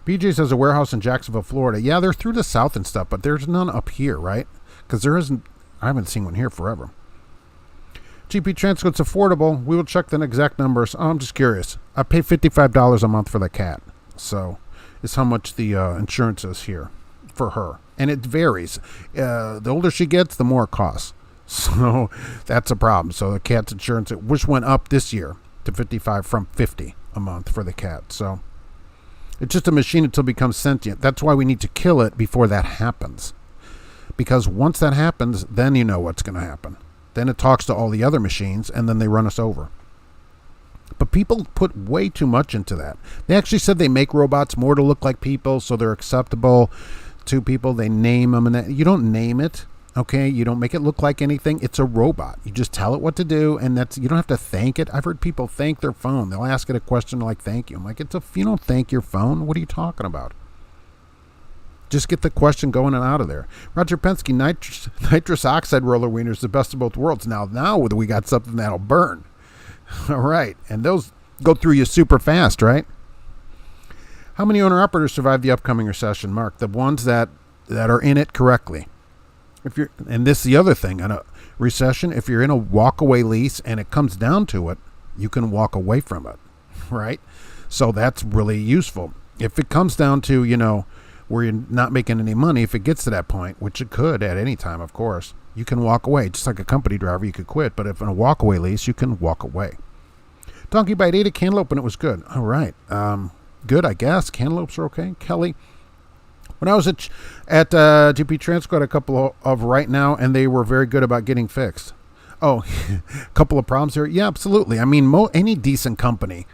BJ says a warehouse in Jacksonville, Florida. Yeah, they're through the south and stuff, but there's none up here, right? Because I haven't seen one here forever. GP Transco, it's affordable. We will check the exact numbers. I'm just curious. I pay $55 a month for the cat. So it's how much the insurance is here for her. And it varies. The older she gets, the more it costs. So that's a problem. So the cat's insurance, which went up this year to $55 from $50 a month for the cat. So it's just a machine until it becomes sentient. That's why we need to kill it before that happens. Because once that happens, then you know what's going to happen. Then it talks to all the other machines, and then they run us over. But people put way too much into that. They actually said they make robots more to look like people so they're acceptable to people. They name them, and you don't name it, okay? You don't make it look like anything. It's a robot. You just tell it what to do, and you don't have to thank it. I've heard people thank their phone. They'll ask it a question like, thank you. I'm like, you don't thank your phone. What are you talking about? Just get the question going and out of there. Roger Penske, nitrous oxide roller wiener is the best of both worlds. Now we got something that'll burn. All right. And those go through you super fast, right? How many owner-operators survive the upcoming recession, Mark? The ones that are in it correctly. And this is the other thing. In a recession, if you're in a walk-away lease and it comes down to it, you can walk away from it, right? So that's really useful. If it comes down to, where you're not making any money, if it gets to that point, which it could at any time, of course, you can walk away. Just like a company driver, you could quit. But if in a walk-away lease, you can walk away. Donkey Bite ate a cantaloupe and it was good. All right. Good, I guess. Cantaloupes are okay. Kelly, when I was at GP Transco, I had a couple of right now, and they were very good about getting fixed. Oh, a couple of problems here. Yeah, absolutely. I mean, any decent company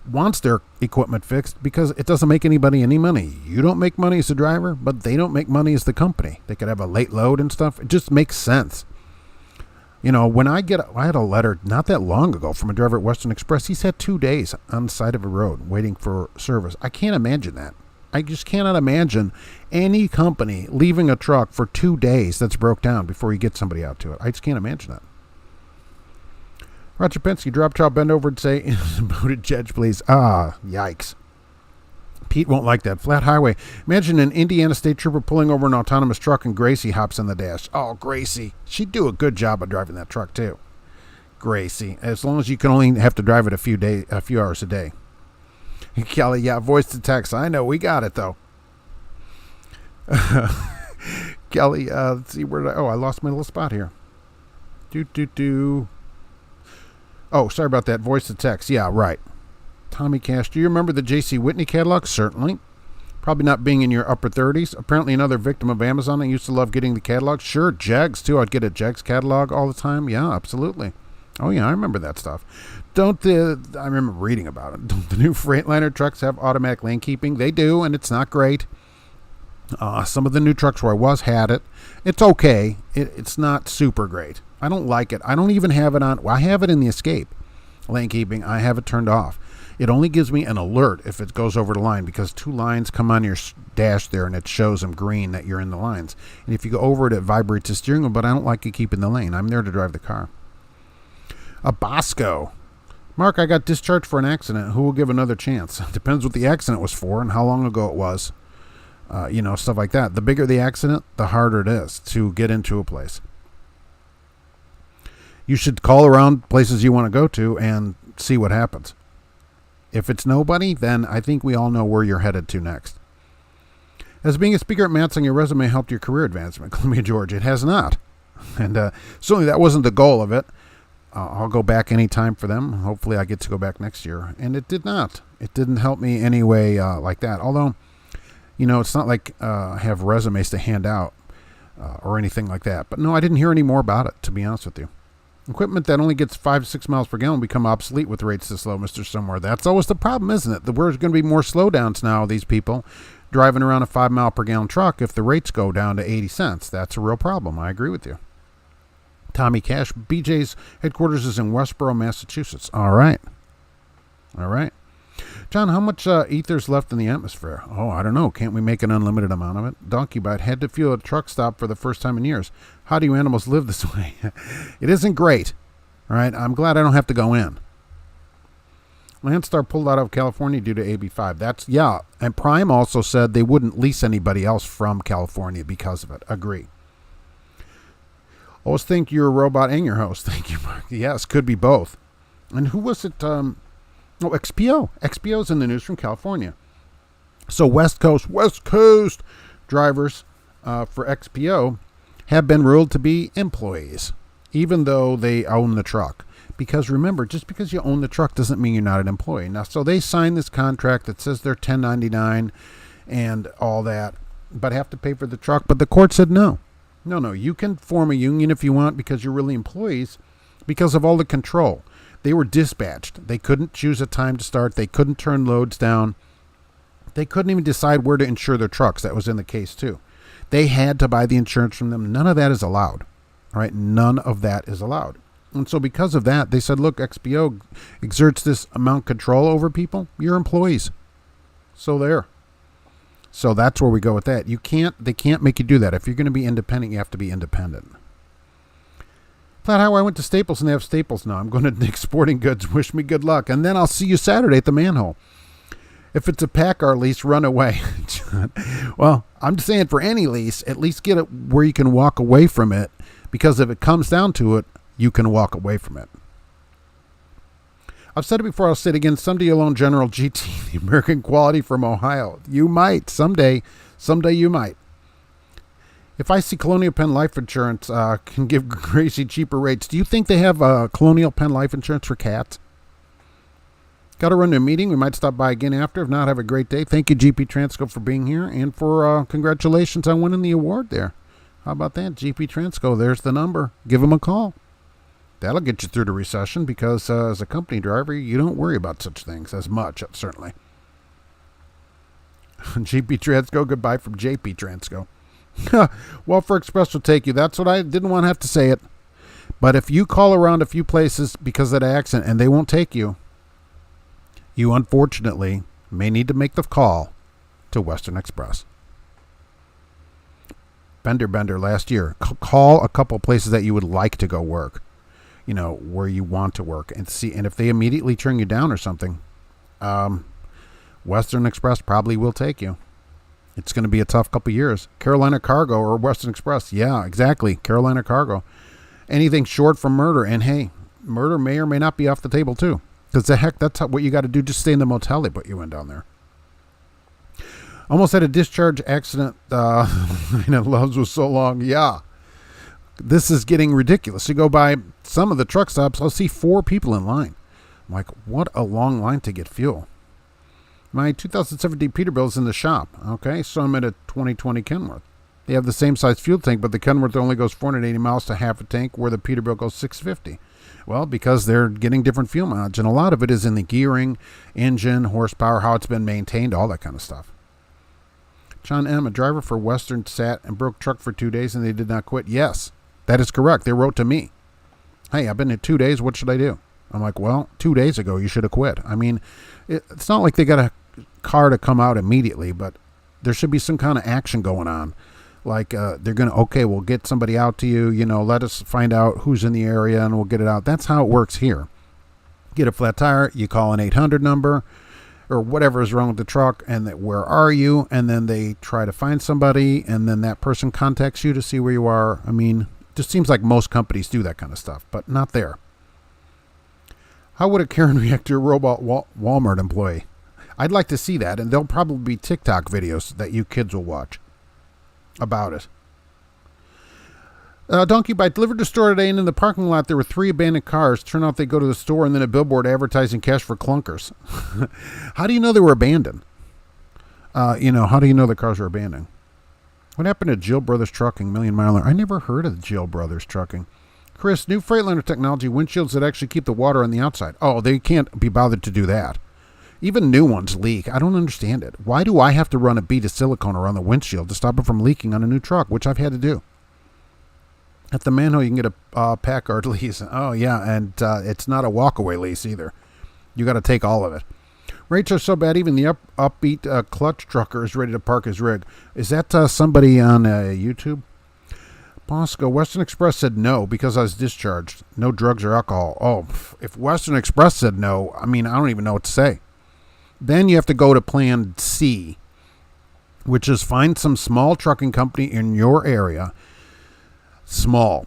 wants their equipment fixed because it doesn't make anybody any money. You don't make money as a driver, but they don't make money as the company. They could have a late load and stuff. It just makes sense. When I had a letter not that long ago from a driver at Western Express. He's had 2 days on the side of a road waiting for service. I can't imagine that. I just cannot imagine any company leaving a truck for 2 days that's broke down before you get somebody out to it. I just can't imagine that. Roger Penske, drop trout, bend over and say, booted judge, please. Yikes. Pete won't like that. Flat highway. Imagine an Indiana State Trooper pulling over an autonomous truck and Gracie hops in the dash. Oh, Gracie. She'd do a good job of driving that truck, too. Gracie. As long as you can only have to drive it a few hours a day. Kelly, yeah, voice to text. I know. We got it, though. Kelly, let's see. I lost my little spot here. Oh, sorry about that. Voice to text. Yeah, right. Tommy Cash, do you remember the J.C. Whitney catalog? Certainly. Probably not being in your upper 30s. Apparently another victim of Amazon. I used to love getting the catalog. Sure, Jegs, too. I'd get a Jegs catalog all the time. Yeah, absolutely. Oh, yeah, I remember that stuff. I remember reading about it. Don't the new Freightliner trucks have automatic lane keeping? They do, and it's not great. Some of the new trucks where I was had it. It's okay. It's not super great. I don't like it. I don't even have it on. Well, I have it in the Escape lane keeping. I have it turned off. It only gives me an alert if it goes over the line because 2 lines come on your dash there and it shows them green that you're in the lines. And if you go over it, it vibrates the steering wheel, but I don't like it keeping the lane. I'm there to drive the car. A Bosco. Mark, I got discharged for an accident. Who will give another chance? Depends what the accident was for and how long ago it was. Stuff like that. The bigger the accident, the harder it is to get into a place. You should call around places you want to go to and see what happens. If it's nobody, then I think we all know where you're headed to next. Has being a speaker at Mats on your resume helped your career advancement? Columbia, Georgia. It has not. And certainly that wasn't the goal of it. I'll go back anytime for them. Hopefully I get to go back next year. And it did not. It didn't help me any way like that. Although, it's not like I have resumes to hand out or anything like that. But no, I didn't hear any more about it, to be honest with you. Equipment that only gets 5 to 6 miles per gallon become obsolete with rates this low, Mr. Somewhere. That's always the problem, isn't it? There's going to be more slowdowns now, these people driving around a 5 mile per gallon truck if the rates go down to 80 cents. That's a real problem. I agree with you. Tommy Cash, BJ's headquarters is in Westboro, Massachusetts. All right. John, how much ether's left in the atmosphere? Oh, I don't know. Can't we make an unlimited amount of it? Donkey Bite had to fuel a truck stop for the first time in years. How do you animals live this way? It isn't great. All right. I'm glad I don't have to go in. Landstar pulled out of California due to AB5. And Prime also said they wouldn't lease anybody else from California because of it. Agree. Always think you're a robot and your host. Thank you, Mark. Yes, could be both. And who was it? XPO. XPO's in the news from California. So West Coast drivers for XPO have been ruled to be employees, even though they own the truck. Because remember, just because you own the truck doesn't mean you're not an employee. Now, so they signed this contract that says they're 1099 and all that, but have to pay for the truck. But the court said no. No, you can form a union if you want because you're really employees because of all the control. They were dispatched. They couldn't choose a time to start. They couldn't turn loads down. They couldn't even decide where to insure their trucks. That was in the case too. They had to buy the insurance from them. None of that is allowed. All right, none of that is allowed. And so because of that, they said, look, XPO exerts this amount of control over people. You're employees. So there. So that's where we go with that. They can't make you do that. If you're going to be independent, you have to be independent. Flat Highway, I went to Staples and they have Staples now. I'm going to Nick's Sporting Goods. Wish me good luck. And then I'll see you Saturday at the Manhole. If it's a PACCAR lease, run away. Well, I'm just saying for any lease, at least get it where you can walk away from it. Because if it comes down to it, you can walk away from it. I've said it before, I'll say it again. Someday you'll own General GT, the American quality from Ohio. You might. Someday you might. If I see Colonial Penn Life Insurance can give Gracie cheaper rates, do you think they have Colonial Penn Life Insurance for cats? Got to run to a meeting. We might stop by again after. If not, have a great day. Thank you, GP Transco, for being here. And for congratulations on winning the award there. How about that? GP Transco, there's the number. Give them a call. That'll get you through the recession because as a company driver, you don't worry about such things as much, certainly. GP Transco, goodbye from JP Transco. Welfare Express will take you. That's what I didn't want to have to say it. But if you call around a few places because of the accident and they won't take you, you unfortunately may need to make the call to Western Express. Bender last year. Call a couple places that you would like to go work, where you want to work, and see. And if they immediately turn you down or something, Western Express probably will take you. It's going to be a tough couple years. Carolina Cargo or Western Express. Yeah, exactly. Carolina Cargo. Anything short from murder. And hey, murder may or may not be off the table too. Because the heck, that's what you got to do. Just stay in the motel they put you in down there. Almost had a discharge accident. Loves was so long. Yeah. This is getting ridiculous. You go by some of the truck stops, I'll see 4 people in line. I'm like, what a long line to get fuel. My 2017 Peterbilt is in the shop. Okay, so I'm at a 2020 Kenworth. They have the same size fuel tank, but the Kenworth only goes 480 miles to half a tank, where the Peterbilt goes 650. Well, because they're getting different fuel mileage, and a lot of it is in the gearing, engine, horsepower, how it's been maintained, all that kind of stuff. John M., a driver for Western, sat and broke truck for 2 days, and they did not quit. Yes, that is correct. They wrote to me, hey, I've been here 2 days. What should I do? I'm like, well, 2 days ago, you should have quit. I mean, it's not like they got a car to come out immediately, but there should be some kind of action going on. Like they're going to, okay, we'll get somebody out to you, let us find out who's in the area and we'll get it out. That's how it works here. Get a flat tire, you call an 800 number or whatever is wrong with the truck, and where are you? And then they try to find somebody, and then that person contacts you to see where you are. I mean, it just seems like most companies do that kind of stuff, but not there. How would a Karen react to a robot Walmart employee? I'd like to see that, and there'll probably be TikTok videos that you kids will watch about it. Donkey Bite delivered to store today, and in the parking lot there were 3 abandoned cars. Turn out they go to the store and then a billboard advertising cash for clunkers. How do you know they were abandoned? How do you know the cars were abandoned? What happened to Jill Brothers Trucking, Million Miler? I never heard of Jill Brothers Trucking. Chris, new Freightliner technology, windshields that actually keep the water on the outside. Oh, they can't be bothered to do that. Even new ones leak. I don't understand it. Why do I have to run a bead of silicone around the windshield to stop it from leaking on a new truck, which I've had to do? At the Manhole, you can get a PACCAR lease. Oh, yeah, and it's not a walkaway lease either. You got to take all of it. Rates are so bad, even the upbeat clutch trucker is ready to park his rig. Is that somebody on YouTube? Bosco, Western Express said no because I was discharged. No drugs or alcohol. Oh, if Western Express said no, I mean, I don't even know what to say. Then you have to go to Plan C, which is find some small trucking company in your area, small,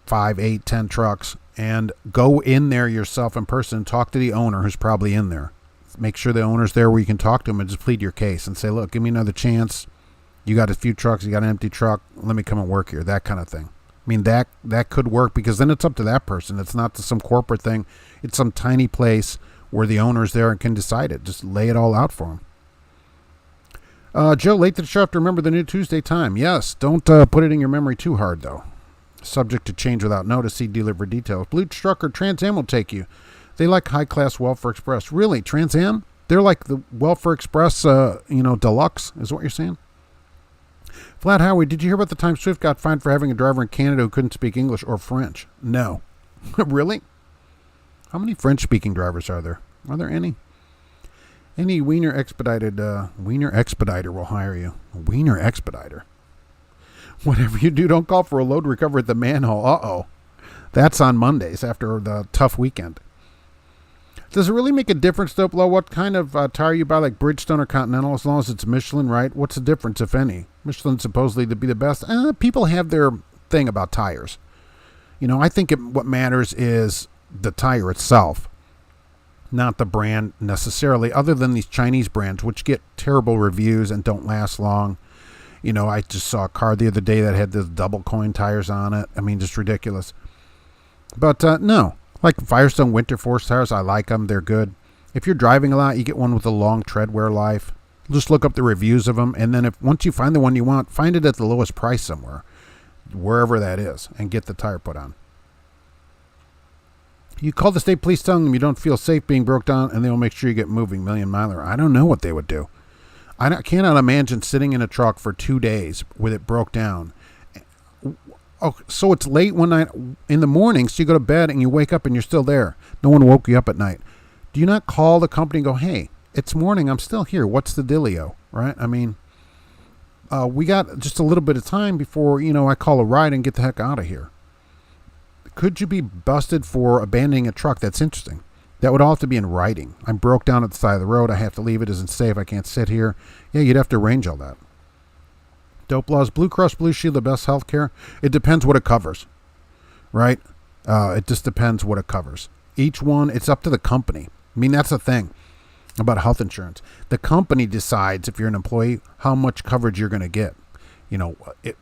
5, 8, 10 trucks, and go in there yourself in person and talk to the owner who's probably in there. Make sure the owner's there where you can talk to him and just plead your case and say, look, give me another chance. You got a few trucks, you got an empty truck, let me come and work here, that kind of thing. I mean, that could work because then it's up to that person. It's not some corporate thing. It's some tiny place where the owner's there and can decide it. Just lay it all out for him. Joe, late to the show, have to remember the new Tuesday time. Yes, don't put it in your memory too hard, though. Subject to change without notice. See dealer for details. Blue Truck or Trans Am will take you. They like high-class Welfare Express. Really? Trans Am? They're like the Welfare Express, deluxe, is what you're saying? Flat Howie, did you hear about the time Swift got fined for having a driver in Canada who couldn't speak English or French? No. Really? How many French-speaking drivers are there? Are there any? Any Wiener Expediter will hire you. Wiener Expediter. Whatever you do, don't call for a load recovery at the manhole. Uh-oh. That's on Mondays after the tough weekend. Does it really make a difference, though, Blow, what kind of tire you buy, like Bridgestone or Continental, as long as it's Michelin, right? What's the difference, if any? Michelin's supposedly to be the best. People have their thing about tires. I think what matters is the tire itself, not the brand necessarily, other than these Chinese brands, which get terrible reviews and don't last long. I just saw a car the other day that had the double coin tires on it. I mean, just ridiculous. But no. Like Firestone Winter Force tires, I like them. They're good. If you're driving a lot, you get one with a long tread wear life. Just look up the reviews of them, and then once you find the one you want, find it at the lowest price somewhere, wherever that is, and get the tire put on. You call the state police telling them you don't feel safe being broke down, and they will make sure you get moving. Million Miler. I don't know what they would do. I cannot imagine sitting in a truck for 2 days with it broke down. Oh, so it's late one night in the morning, so you go to bed and you wake up and you're still there. No one woke you up at night. Do you not call the company and go, hey, it's morning, I'm still here. What's the dealio, right? I mean, we got just a little bit of time before, I call a ride and get the heck out of here. Could you be busted for abandoning a truck? That's interesting. That would all have to be in writing. I'm broke down at the side of the road. I have to leave. It isn't safe. I can't sit here. Yeah, you'd have to arrange all that. Dope Laws, Blue Cross Blue Shield, the best health care? It depends what it covers, right? It just depends what it covers. Each one, it's up to the company. I mean, that's the thing about health insurance. The company decides, if you're an employee, how much coverage you're going to get.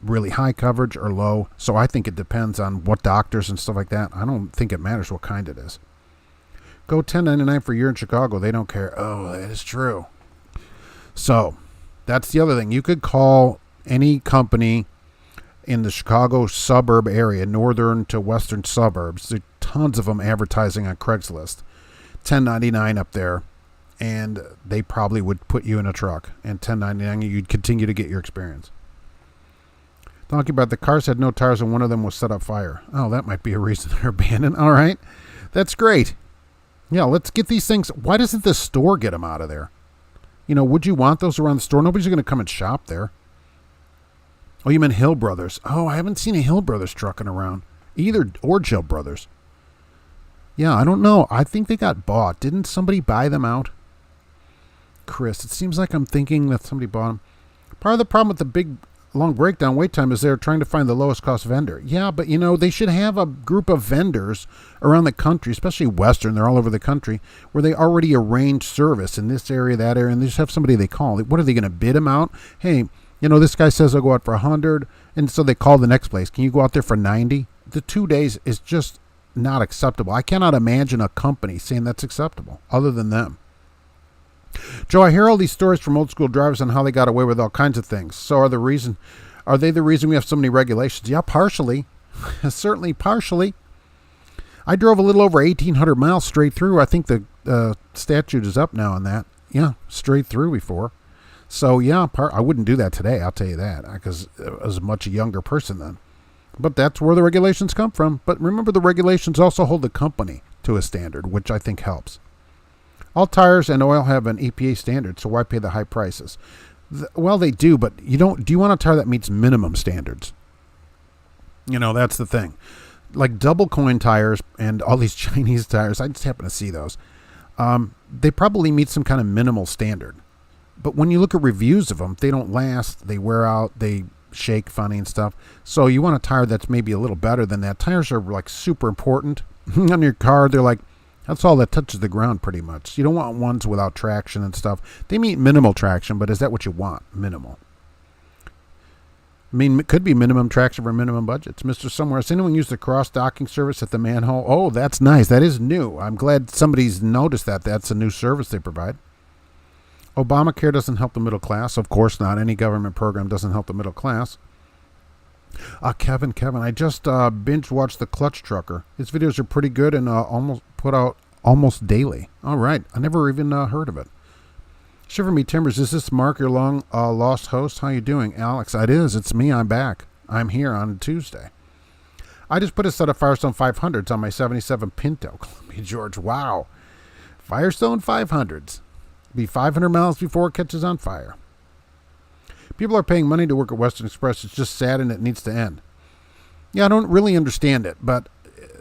Really high coverage or low. So I think it depends on what doctors and stuff like that. I don't think it matters what kind it is. Go $10.99 for a year in Chicago. They don't care. Oh, that is true. So that's the other thing. You could call any company in the Chicago suburb area, northern to western suburbs. There are tons of them advertising on Craigslist. $10.99 up there, and they probably would put you in a truck. And $10.99, you'd continue to get your experience. Talking about the cars had no tires and one of them was set up fire. Oh, that might be a reason they're abandoned. All right, that's great. Yeah, let's get these things. Why doesn't the store get them out of there? Would you want those around the store? Nobody's going to come and shop there. Oh, you meant Hill Brothers. Oh, I haven't seen a Hill Brothers trucking around either, or Jill Brothers. Yeah, I don't know. I think they got bought. Didn't somebody buy them out? Chris, it seems like I'm thinking that somebody bought them. Part of the problem with the big long breakdown wait time is they're trying to find the lowest cost vendor. Yeah, but they should have a group of vendors around the country, especially Western, they're all over the country, where they already arrange service in this area, that area, and they just have somebody they call. What are they going to bid them out? Hey, this guy says I'll go out for 100, and so they call the next place. Can you go out there for 90? The 2 days is just not acceptable. I cannot imagine a company saying that's acceptable other than them. Joe, I hear all these stories from old school drivers on how they got away with all kinds of things. So are they the reason we have so many regulations? Yeah, partially. Certainly partially. I drove a little over 1,800 miles straight through. I think the statute is up now on that. Yeah, straight through before. So yeah, I wouldn't do that today, I'll tell you that, because I was a much younger person then. But that's where the regulations come from. But remember, the regulations also hold the company to a standard, which I think helps. All tires and oil have an EPA standard, so why pay the high prices? Well, they do, but do you want a tire that meets minimum standards? That's the thing. Like double coin tires and all these Chinese tires, I just happen to see those. They probably meet some kind of minimal standard. But when you look at reviews of them, they don't last, they wear out, they shake funny and stuff. So you want a tire that's maybe a little better than that. Tires are like super important on your car. They're like, that's all that touches the ground pretty much. You don't want ones without traction and stuff. They meet minimal traction, but is that what you want? Minimal. I mean, it could be minimum traction for minimum budgets. Mr. Somewhere, has anyone used the cross-docking service at the manhole? Oh, that's nice. That is new. I'm glad somebody's noticed that. That's a new service they provide. Obamacare doesn't help the middle class. Of course not. Any government program doesn't help the middle class. Kevin, I just binge watched The Clutch Trucker. His videos are pretty good and almost put out almost daily. All right. I never even heard of it. Shiver Me Timbers, is this Mark, your long lost host? How you doing? Alex, it is. It's me. I'm back. I'm here on Tuesday. I just put a set of Firestone 500s on my 77 Pinto. Columbia George, wow. Firestone 500s. Be 500 miles before it catches on fire. People are paying money to work at Western Express. It's just sad and it needs to end. Yeah, I don't really understand it, but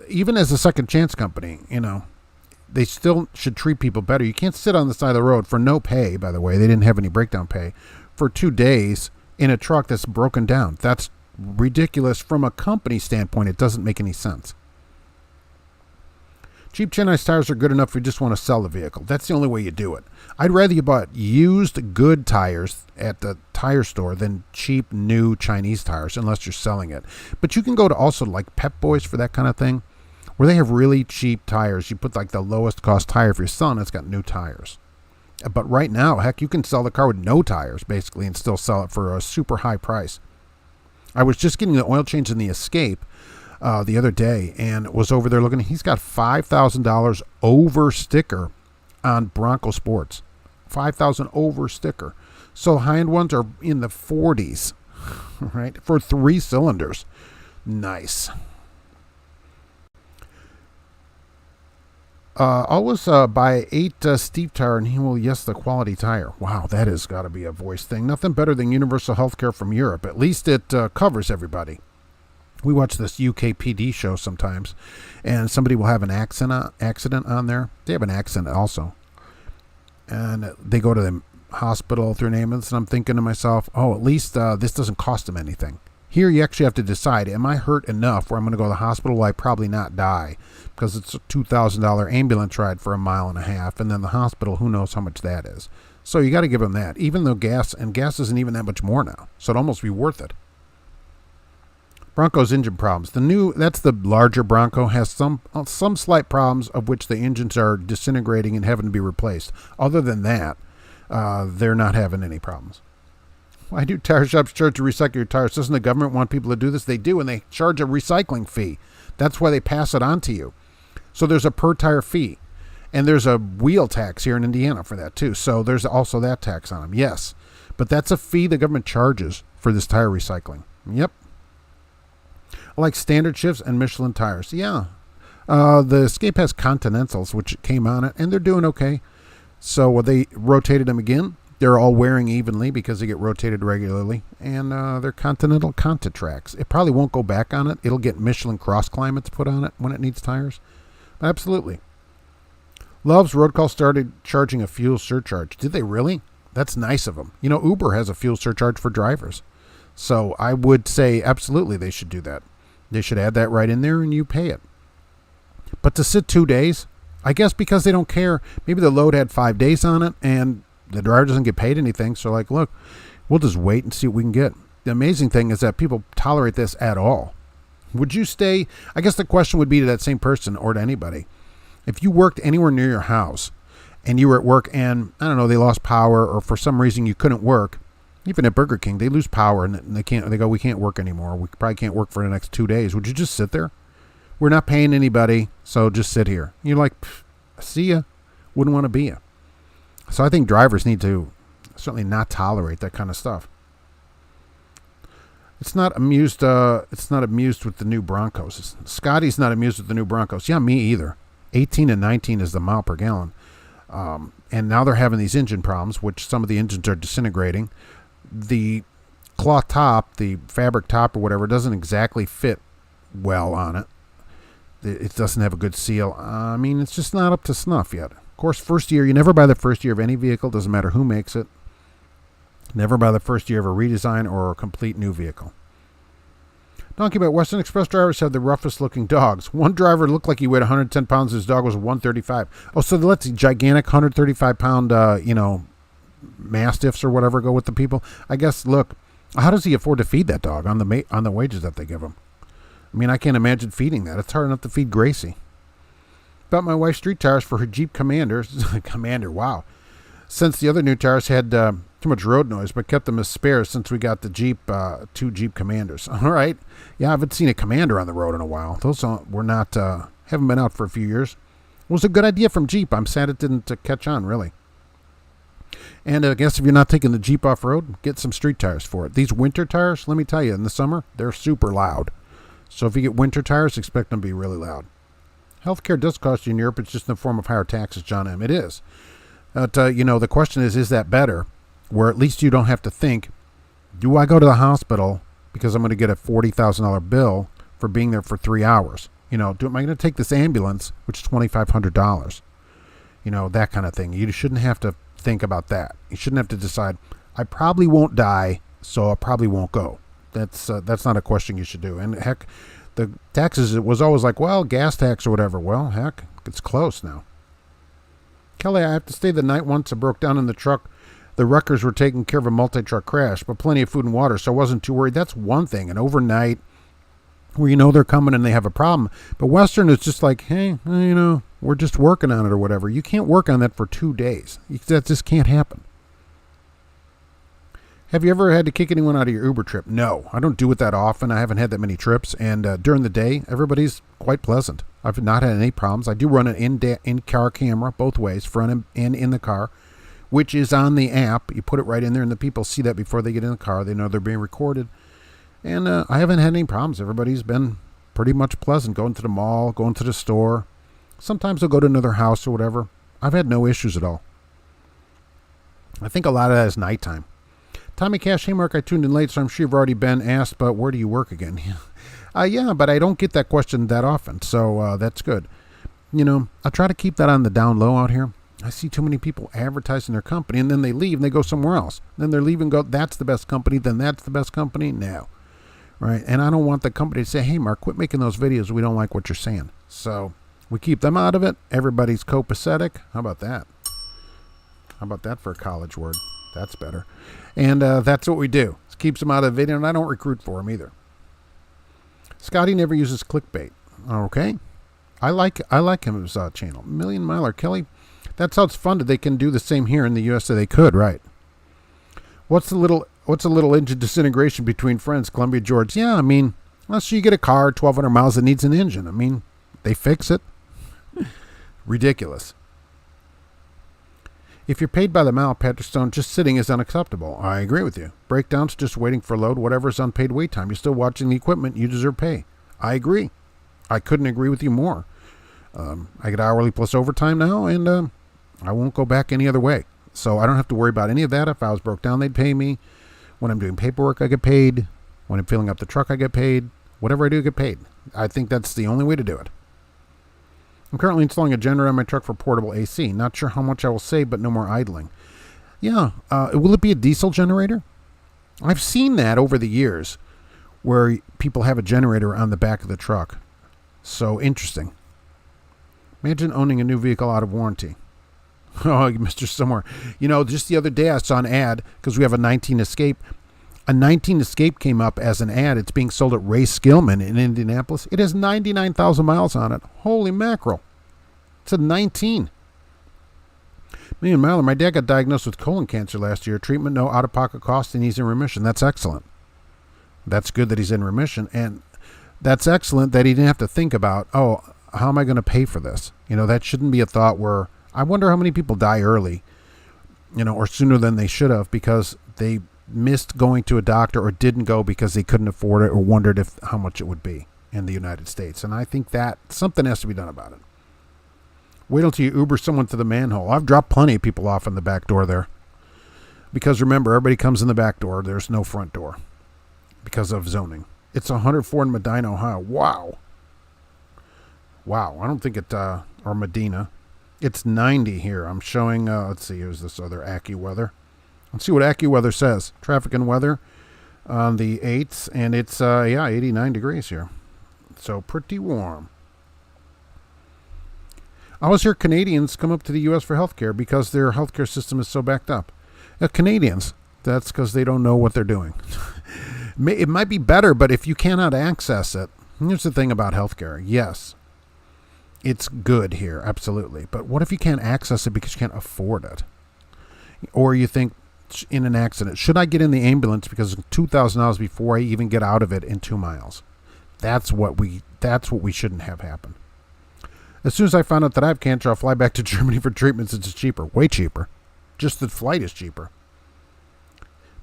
even as a second chance company, they still should treat people better. You can't sit on the side of the road for no pay, by the way. They didn't have any breakdown pay for 2 days in a truck that's broken down. That's ridiculous from a company standpoint. It doesn't make any sense. Cheap Chinese tires are good enough if you just want to sell the vehicle. That's the only way you do it. I'd rather you buy used good tires at the tire store than cheap new Chinese tires unless you're selling it. But you can go to also like Pep Boys for that kind of thing where they have really cheap tires. You put like the lowest cost tire for your son, it's got new tires. But right now, heck, you can sell the car with no tires basically and still sell it for a super high price. I was just getting the oil change in the Escape the other day and was over there looking. He's got $5,000 over sticker on Bronco Sports. $5,000 over sticker. So high-end ones are in the 40s, right? For 3 cylinders. Nice. Always buy 8 Steve tire and he will yes the quality tire. Wow, that has got to be a voice thing. Nothing better than universal healthcare from Europe. At least it covers everybody. We watch this UKPD show sometimes, and somebody will have an accident on there. They have an accident also. And they go to the hospital through an ambulance, and I'm thinking to myself, oh, at least this doesn't cost them anything. Here you actually have to decide, am I hurt enough where I'm going to go to the hospital? Will I probably not die? Because it's a $2,000 ambulance ride for 1.5 miles, and then the hospital, who knows how much that is. So you got to give them that, even though gas isn't even that much more now. So it'd almost be worth it. Bronco's engine problems. That's the larger Bronco, has some slight problems of which the engines are disintegrating and having to be replaced. Other than that, they're not having any problems. Why do tire shops charge to recycle your tires? Doesn't the government want people to do this? They do, and they charge a recycling fee. That's why they pass it on to you. So there's a per tire fee. And there's a wheel tax here in Indiana for that too. So there's also that tax on them. Yes. But that's a fee the government charges for this tire recycling. Yep. I like standard shifts and Michelin tires. Yeah. The Escape has Continentals, which came on it, and they're doing okay. So they rotated them again. They're all wearing evenly because they get rotated regularly. And they're Continental Contitrax. It probably won't go back on it. It'll get Michelin Cross Climates put on it when it needs tires. Absolutely. Love's Road Call started charging a fuel surcharge. Did they really? That's nice of them. Uber has a fuel surcharge for drivers. So I would say absolutely they should do that. They should add that right in there and you pay it. But to sit 2 days, I guess because they don't care. Maybe the load had 5 days on it and the driver doesn't get paid anything. So look, we'll just wait and see what we can get. The amazing thing is that people tolerate this at all. Would you stay? I guess the question would be to that same person or to anybody. If you worked anywhere near your house and you were at work and, I don't know, they lost power or for some reason you couldn't work, even at Burger King, they lose power and they go, we can't work anymore. We probably can't work for the next 2 days. Would you just sit there? We're not paying anybody, so just sit here. You're like, see ya. Wouldn't want to be ya. So I think drivers need to certainly not tolerate that kind of stuff. It's not amused with the new Broncos. Scotty's not amused with the new Broncos. Yeah, me either. 18 and 19 is the mile per gallon. And now they're having these engine problems, which some of the engines are disintegrating. The cloth top, the fabric top or whatever, doesn't exactly fit well on it. It doesn't have a good seal. It's just not up to snuff yet. Of course, first year, you never buy the first year of any vehicle. Doesn't matter who makes it. Never buy the first year of a redesign or a complete new vehicle. Donkey about Western Express drivers have the roughest looking dogs. One driver looked like he weighed 110 pounds. His dog was 135. Oh, so they let the gigantic 135 pound, mastiffs or whatever go with the people. I guess, look, how does he afford to feed that dog on the wages that they give him? I can't imagine feeding that. It's hard enough to feed Gracie. Bought my wife street tires for her Jeep Commander. Commander, wow. Since the other new tires had Too much road noise, but kept them as spares since we got the Jeep, 2 Jeep Commanders. All right. Yeah, I haven't seen a Commander on the road in a while. Those were not, haven't been out for a few years. It was a good idea from Jeep. I'm sad it didn't catch on, really. And I guess if you're not taking the Jeep off-road, get some street tires for it. These winter tires, let me tell you, in the summer, they're super loud. So if you get winter tires, expect them to be really loud. Healthcare does cost you in Europe. It's just in the form of higher taxes, John M. It is. But, the question is that better? Where at least you don't have to think, do I go to the hospital because I'm going to get a $40,000 bill for being there for 3 hours? Am I going to take this ambulance, which is $2,500? That kind of thing. You shouldn't have to think about that. You shouldn't have to decide, I probably won't die, so I probably won't go. That's not a question you should do. And heck, the taxes, it was always like, well, gas tax or whatever. Well, heck, it's close now. Kelly, I have to stay the night once. I broke down in the truck. The wreckers were taking care of a multi-truck crash, but plenty of food and water, so I wasn't too worried. That's one thing. And overnight, where they're coming and they have a problem. But Western is just like, hey, we're just working on it or whatever. You can't work on that for 2 days. That just can't happen. Have you ever had to kick anyone out of your Uber trip? No, I don't do it that often. I haven't had that many trips. And during the day, everybody's quite pleasant. I've not had any problems. I do run an in-car camera both ways, front and in the car, which is on the app. You put it right in there, and the people see that before they get in the car. They know they're being recorded. And I haven't had any problems. Everybody's been pretty much pleasant, going to the mall, going to the store. Sometimes they'll go to another house or whatever. I've had no issues at all. I think a lot of that is nighttime. Tommy Cash, hey Mark, I tuned in late, so I'm sure you've already been asked, but where do you work again? Yeah, but I don't get that question that often, so that's good. I try to keep that on the down low out here. I see too many people advertising their company, and then they leave and they go somewhere else. Then they leave and go, that's the best company, then that's the best company. No. Right? And I don't want the company to say, hey, Mark, quit making those videos. We don't like what you're saying. So we keep them out of it. Everybody's copacetic. How about that? How about that for a college word? That's better. And that's what we do. It keeps them out of the video, and I don't recruit for them either. Scotty never uses clickbait. Okay. I like him as channel. Million Miler. Kelly, that sounds fun that they can do the same here in the U.S. that they could, right? What's a little engine disintegration between friends, Columbia George? Yeah, unless you get a car 1,200 miles that needs an engine. They fix it. Ridiculous. If you're paid by the mile, Patrick Stone, just sitting is unacceptable. I agree with you. Breakdowns, just waiting for load, whatever is unpaid wait time. You're still watching the equipment. You deserve pay. I agree. I couldn't agree with you more. I get hourly plus overtime now, and I won't go back any other way. So I don't have to worry about any of that. If I was broke down, they'd pay me. When I'm doing paperwork, I get paid. When I'm filling up the truck, I get paid. Whatever I do, I get paid. I think that's the only way to do it. I'm currently installing a generator on my truck for portable AC. Not sure how much I will save, but no more idling. Yeah. Will it be a diesel generator? I've seen that over the years where people have a generator on the back of the truck. So interesting. Imagine owning a new vehicle out of warranty. Oh, Mr. Somewhere. Just the other day I saw an ad because we have a 19 Escape. A 19 Escape came up as an ad. It's being sold at Ray Skillman in Indianapolis. It has 99,000 miles on it. Holy mackerel. It's a 19. Me and Myler, my dad got diagnosed with colon cancer last year. Treatment, no out-of-pocket cost, and he's in remission. That's excellent. That's good that he's in remission. And that's excellent that he didn't have to think about, how am I going to pay for this? That shouldn't be a thought where, I wonder how many people die early, or sooner than they should have because they missed going to a doctor or didn't go because they couldn't afford it or wondered how much it would be in the United States. And I think that something has to be done about it. Wait until you Uber someone to the manhole. I've dropped plenty of people off in the back door there. Because remember, everybody comes in the back door. There's no front door because of zoning. It's 104 in Medina, Ohio. Wow. I don't think or Medina. It's 90 here. I'm showing, let's see, here's this other AccuWeather. Let's see what AccuWeather says. Traffic and weather on the 8th, and it's, 89 degrees here. So pretty warm. I always hear Canadians come up to the U.S. for healthcare because their healthcare system is so backed up. Canadians, that's because they don't know what they're doing. It might be better, but if you cannot access it, here's the thing about healthcare. Yes, it's good here, absolutely. But what if you can't access it because you can't afford it? Or you think, in an accident, should I get in the ambulance because of $2,000 before I even get out of it in 2 miles? That's what we shouldn't have happen. As soon as I found out that I have cancer, I'll fly back to Germany for treatment since it's cheaper. Way cheaper. Just the flight is cheaper.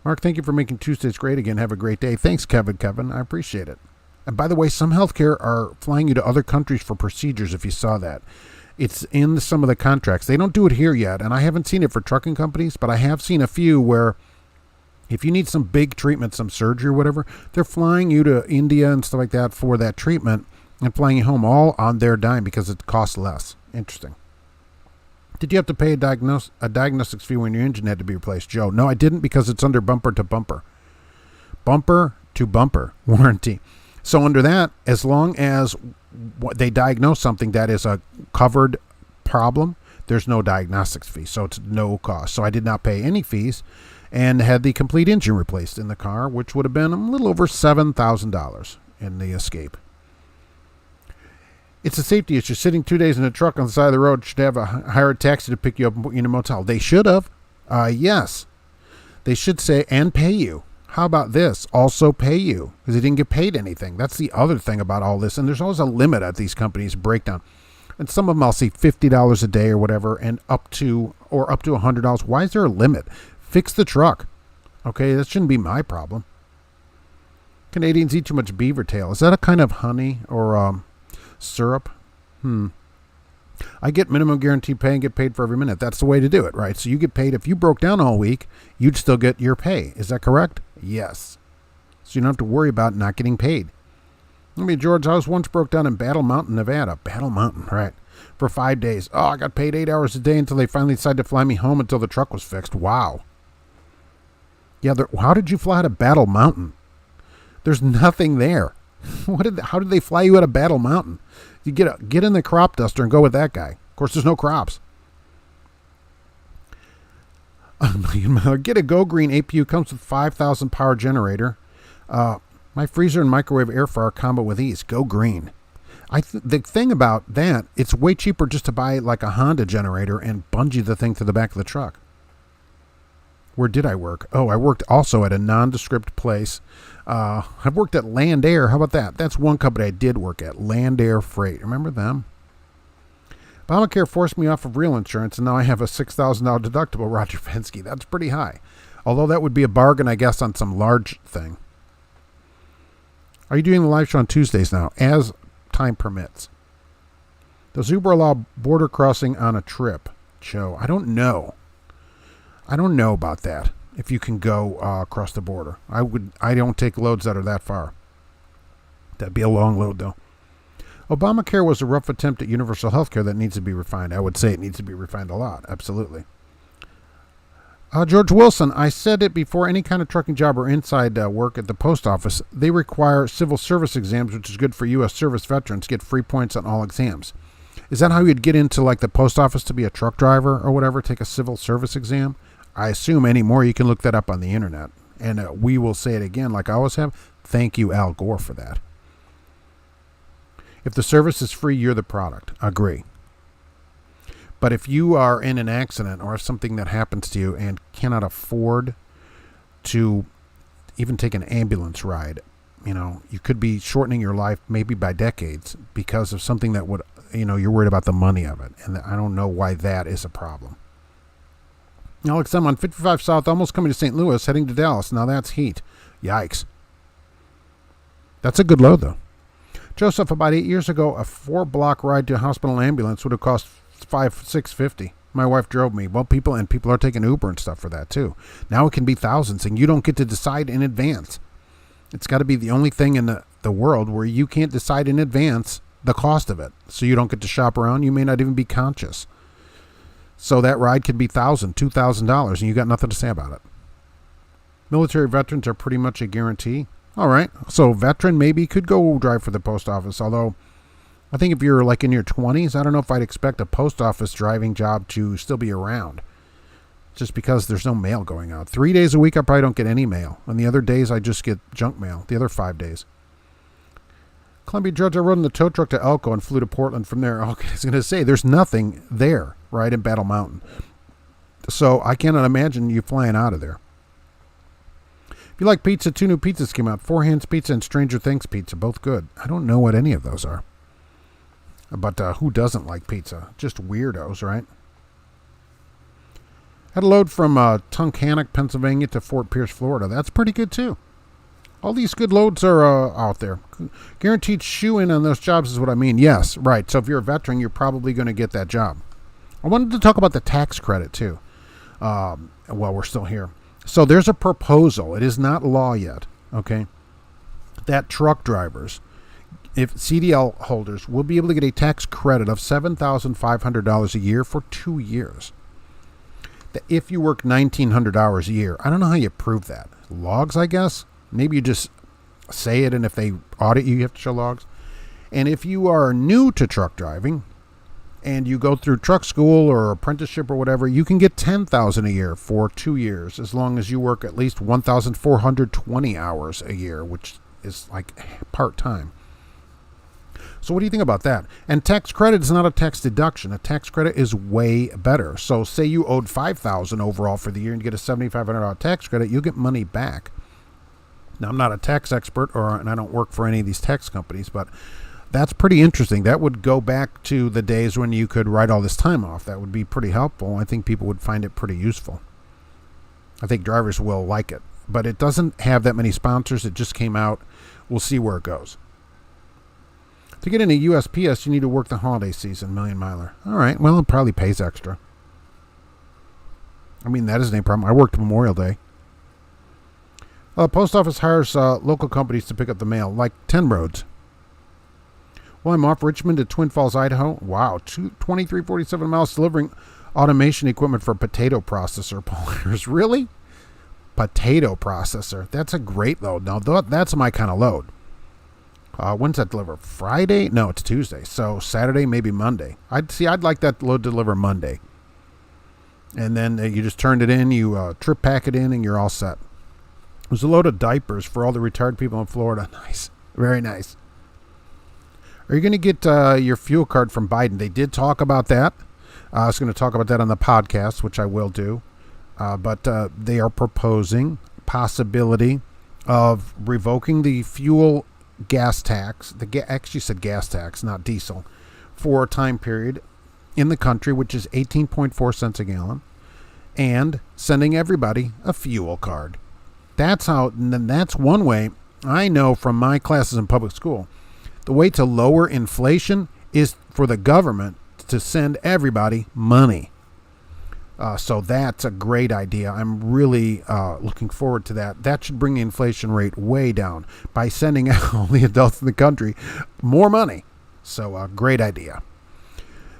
Mark, thank you for making Tuesdays great again. Have a great day. Thanks, Kevin. I appreciate it. And by the way, some healthcare are flying you to other countries for procedures, if you saw that. It's in some of the contracts. They don't do it here yet, and I haven't seen it for trucking companies, but I have seen a few where if you need some big treatment, some surgery or whatever, they're flying you to India and stuff like that for that treatment and flying you home all on their dime because it costs less. Interesting. Did you have to pay a diagnostics fee when your engine had to be replaced, Joe? No, I didn't because it's under bumper to bumper. Bumper to bumper warranty. So under that, as long as they diagnose something that is a covered problem, there's no diagnostics fee. So it's no cost. So I did not pay any fees and had the complete engine replaced in the car, which would have been a little over $7,000 in the Escape. It's a safety issue. Sitting 2 days in a truck on the side of the road should have hire a taxi to pick you up and put you in a motel. They should have. Yes. They should say, and pay you. How about this? Also pay you. Because they didn't get paid anything. That's the other thing about all this. And there's always a limit at these companies' breakdown. And some of them I'll see $50 a day or whatever, and up to $100. Why is there a limit? Fix the truck. Okay, that shouldn't be my problem. Canadians eat too much beaver tail. Is that a kind of honey or syrup? I get minimum guarantee pay and get paid for every minute. That's the way to do it, right? So you get paid. If you broke down all week, you'd still get your pay. Is that correct? Yes. So you don't have to worry about not getting paid. I mean, George, I was once broke down in Battle Mountain, Nevada. Battle Mountain, right? For 5 days. Oh, I got paid 8 hours a day until they finally decided to fly me home until the truck was fixed. Wow. Yeah, how did you fly out of Battle Mountain? There's nothing there. How did they fly you out of Battle Mountain? You get in the crop duster and go with that guy. Of course, there's no crops. Get a Go Green APU. Comes with 5,000 power generator. My freezer and microwave air fryer combo with ease. Go Green. The thing about that, it's way cheaper just to buy like a Honda generator and bungee the thing to the back of the truck. Where did I work? Oh, I worked also at a nondescript place. I've worked at Land Air. How about that? That's one company I did work at, Land Air Freight. Remember them? Obamacare forced me off of real insurance, and now I have a $6,000 deductible, Roger Fensky. That's pretty high. Although that would be a bargain, I guess, on some large thing. Are you doing the live show on Tuesdays now? As time permits. Does Uber allow border crossing on a trip, Joe? I don't know. I don't know about that. If you can go across the border. I don't take loads that are that far. That'd be a long load, though. Obamacare was a rough attempt at universal health care that needs to be refined. I would say it needs to be refined a lot. Absolutely. George Wilson, I said it before, any kind of trucking job or inside work at the post office, they require civil service exams, which is good for U.S. service veterans, get free points on all exams. Is that how you'd get into like the post office to be a truck driver or whatever, take a civil service exam? I assume anymore you can look that up on the internet. And we will say it again like I always have. Thank you, Al Gore, for that. If the service is free, you're the product. Agree. But if you are in an accident or if something that happens to you and cannot afford to even take an ambulance ride, you could be shortening your life maybe by decades because of something that would, you're worried about the money of it. And I don't know why that is a problem. Alex, I'm on 55 South, almost coming to St. Louis, heading to Dallas. Now that's heat. Yikes. That's a good load, though. Joseph, about 8 years ago, a 4-block ride to a hospital ambulance would have cost $650. My wife drove me. Well, people are taking Uber and stuff for that, too. Now it can be thousands, and you don't get to decide in advance. It's got to be the only thing in the world where you can't decide in advance the cost of it. So you don't get to shop around. You may not even be conscious. So that ride could be $1,000, $2,000, and you got nothing to say about it. Military veterans are pretty much a guarantee. All right. So veteran maybe could go drive for the post office, although I think if you're like in your 20s, I don't know if I'd expect a post office driving job to still be around just because there's no mail going out. 3 days a week, I probably don't get any mail. And the other days, I just get junk mail, the other 5 days. Columbia, Georgia, I rode in the tow truck to Elko and flew to Portland from there. Okay, I was going to say, there's nothing there, right, in Battle Mountain. So I cannot imagine you flying out of there. If you like pizza, 2 new pizzas came out. Four Hands Pizza and Stranger Things Pizza. Both good. I don't know what any of those are. But who doesn't like pizza? Just weirdos, right? Had a load from Tunkhannock, Pennsylvania to Fort Pierce, Florida. That's pretty good, too. All these good loads are out there. Guaranteed shoe-in on those jobs is what I mean. Yes, right. So if you're a veteran, you're probably going to get that job. I wanted to talk about the tax credit, too, while we're still here. So there's a proposal. It is not law yet, okay, that truck drivers, if CDL holders, will be able to get a tax credit of $7,500 a year for 2 years. If you work 1,900 hours a year, I don't know how you prove that. Logs, I guess? Maybe you just say it, and if they audit you, you have to show logs. And if you are new to truck driving, and you go through truck school or apprenticeship or whatever, you can get $10,000 a year for 2 years, as long as you work at least 1,420 hours a year, which is like part-time. So what do you think about that? And tax credit is not a tax deduction. A tax credit is way better. So say you owed $5,000 overall for the year and you get a $7,500 tax credit, you'll get money back. Now, I'm not a tax expert, and I don't work for any of these tax companies, but that's pretty interesting. That would go back to the days when you could write all this time off. That would be pretty helpful. I think people would find it pretty useful. I think drivers will like it. But it doesn't have that many sponsors. It just came out. We'll see where it goes. To get into USPS, you need to work the holiday season, Million Miler. All right. Well, it probably pays extra. I mean, that isn't a problem. I worked Memorial Day. Post office hires local companies to pick up the mail, like 10 roads. Well, I'm off Richmond to Twin Falls, Idaho. Wow, 2347 miles delivering automation equipment for potato processor pullers. Really? Potato processor. That's a great load. Now, that's my kind of load. When's that deliver? Friday? No, it's Tuesday. So Saturday, maybe Monday. I'd like that load to deliver Monday. And then you just turned it in, you trip pack it in, and you're all set. It was a load of diapers for all the retired people in Florida. Nice. Very nice. Are you going to get your fuel card from Biden? They did talk about that. I was going to talk about that on the podcast, which I will do. But they are proposing possibility of revoking the fuel gas tax. Actually said gas tax, not diesel, for a time period in the country, which is 18.4 cents a gallon, and sending everybody a fuel card. That's how. And then that's one way I know from my classes in public school. The way to lower inflation is for the government to send everybody money. So that's a great idea. I'm really looking forward to that. That should bring the inflation rate way down by sending all the adults in the country more money. So great idea.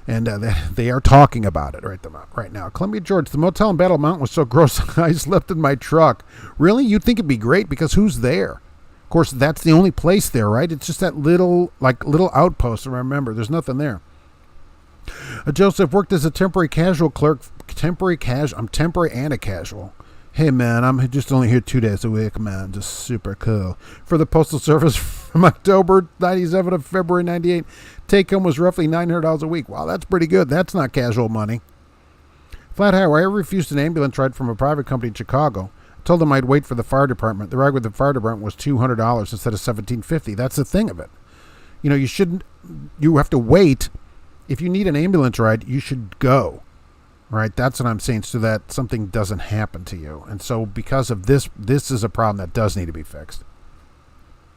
And they are talking about it right now. Columbia, Georgia, the motel in Battle Mountain was so gross I slept in my truck. Really? You'd think it'd be great because who's there? Of course, that's the only place there, right? It's just that little outpost. Remember, there's nothing there. Joseph worked as a temporary casual clerk. I'm temporary and a casual. Hey, man, I'm just only here 2 days a week, man. Just super cool. For the Postal Service from October 97 to February 98, take-home was roughly $900 a week. Wow, that's pretty good. That's not casual money. Flat Highway, I refused an ambulance ride from a private company in Chicago. Told them I'd wait for the fire department. The ride with the fire department was $200 instead of $1,750. That's the thing of it. You know, you have to wait. If you need an ambulance ride, you should go. Right? That's what I'm saying, so that something doesn't happen to you. And so because of this is a problem that does need to be fixed.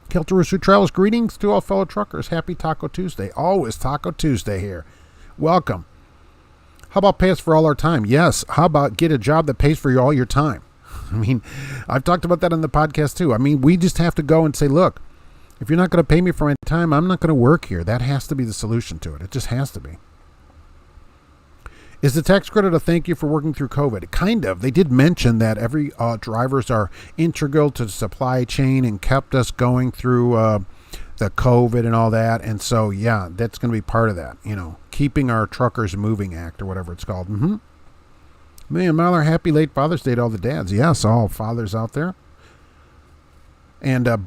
Keltarus Travels, greetings to all fellow truckers. Happy Taco Tuesday. Always Taco Tuesday here. Welcome. How about pay us for all our time? Yes. How about get a job that pays for all your time? I mean, I've talked about that on the podcast too. I mean, we just have to go and say, look, if you're not going to pay me for my time, I'm not going to work here. That has to be the solution to it. It just has to be. Is the tax credit a thank you for working through COVID? Kind of. They did mention that every drivers are integral to the supply chain and kept us going through the COVID and all that. And so, yeah, that's going to be part of that. You know, keeping our truckers moving act or whatever it's called. Mm-hmm. Million Miler, happy late Father's Day to all the dads. Yes, all fathers out there. And male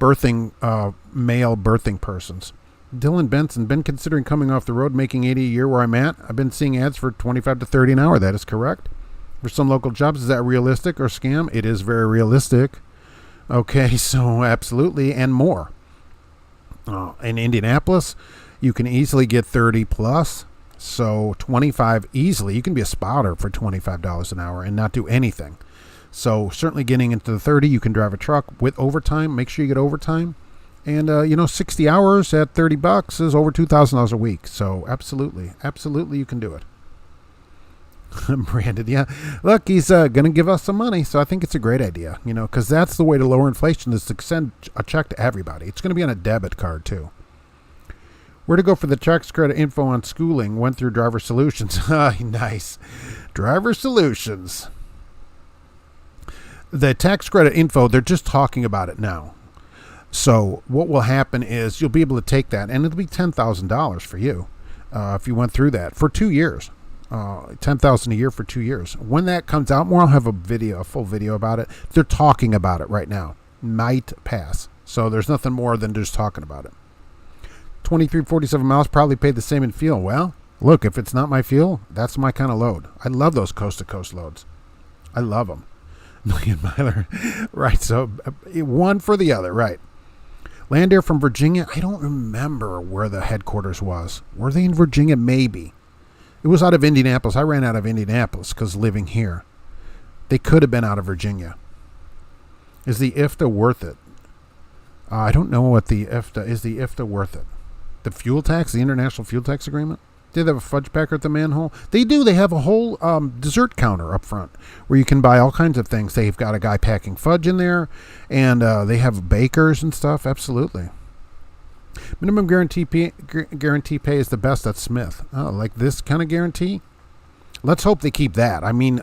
birthing persons. Dylan Benson, been considering coming off the road, making $80 a year where I'm at. I've been seeing ads for $25 to $30 an hour. That is correct. For some local jobs, is that realistic or scam? It is very realistic. Okay, so absolutely, and more. In Indianapolis, you can easily get 30 plus. So 25 easily. You can be a spotter for $25 an hour and not do anything. So certainly getting into the 30, you can drive a truck with overtime. Make sure you get overtime. And, 60 hours at $30 is over $2,000 a week. So absolutely you can do it. Brandon, yeah. Look, he's going to give us some money. So I think it's a great idea, because that's the way to lower inflation is to send a check to everybody. It's going to be on a debit card too. Where to go for the tax credit info on schooling? Went through Driver Solutions. Nice. Driver Solutions. The tax credit info, they're just talking about it now. So what will happen is you'll be able to take that, and it'll be $10,000 for you if you went through that for 2 years. $10,000 a year for 2 years. When that comes out more, I'll have a full video about it. They're talking about it right now. Might pass. So there's nothing more than just talking about it. 2347 miles, probably paid the same in fuel. Well, look, if it's not my fuel, that's my kind of load. I love those coast-to-coast loads. I love them. Million miler. Right, so one for the other, right. Land Air from Virginia, I don't remember where the headquarters was. Were they in Virginia? Maybe. It was out of Indianapolis. I ran out of Indianapolis because living here. They could have been out of Virginia. Is the IFTA worth it? I don't know what the IFTA is. The IFTA worth it? The fuel tax, the International Fuel Tax Agreement? Do they have a fudge packer at the manhole? They do. They have a whole dessert counter up front where you can buy all kinds of things. They've got a guy packing fudge in there, and they have bakers and stuff. Absolutely. Minimum guarantee pay is the best at Smith. Oh, like this kind of guarantee? Let's hope they keep that. I mean,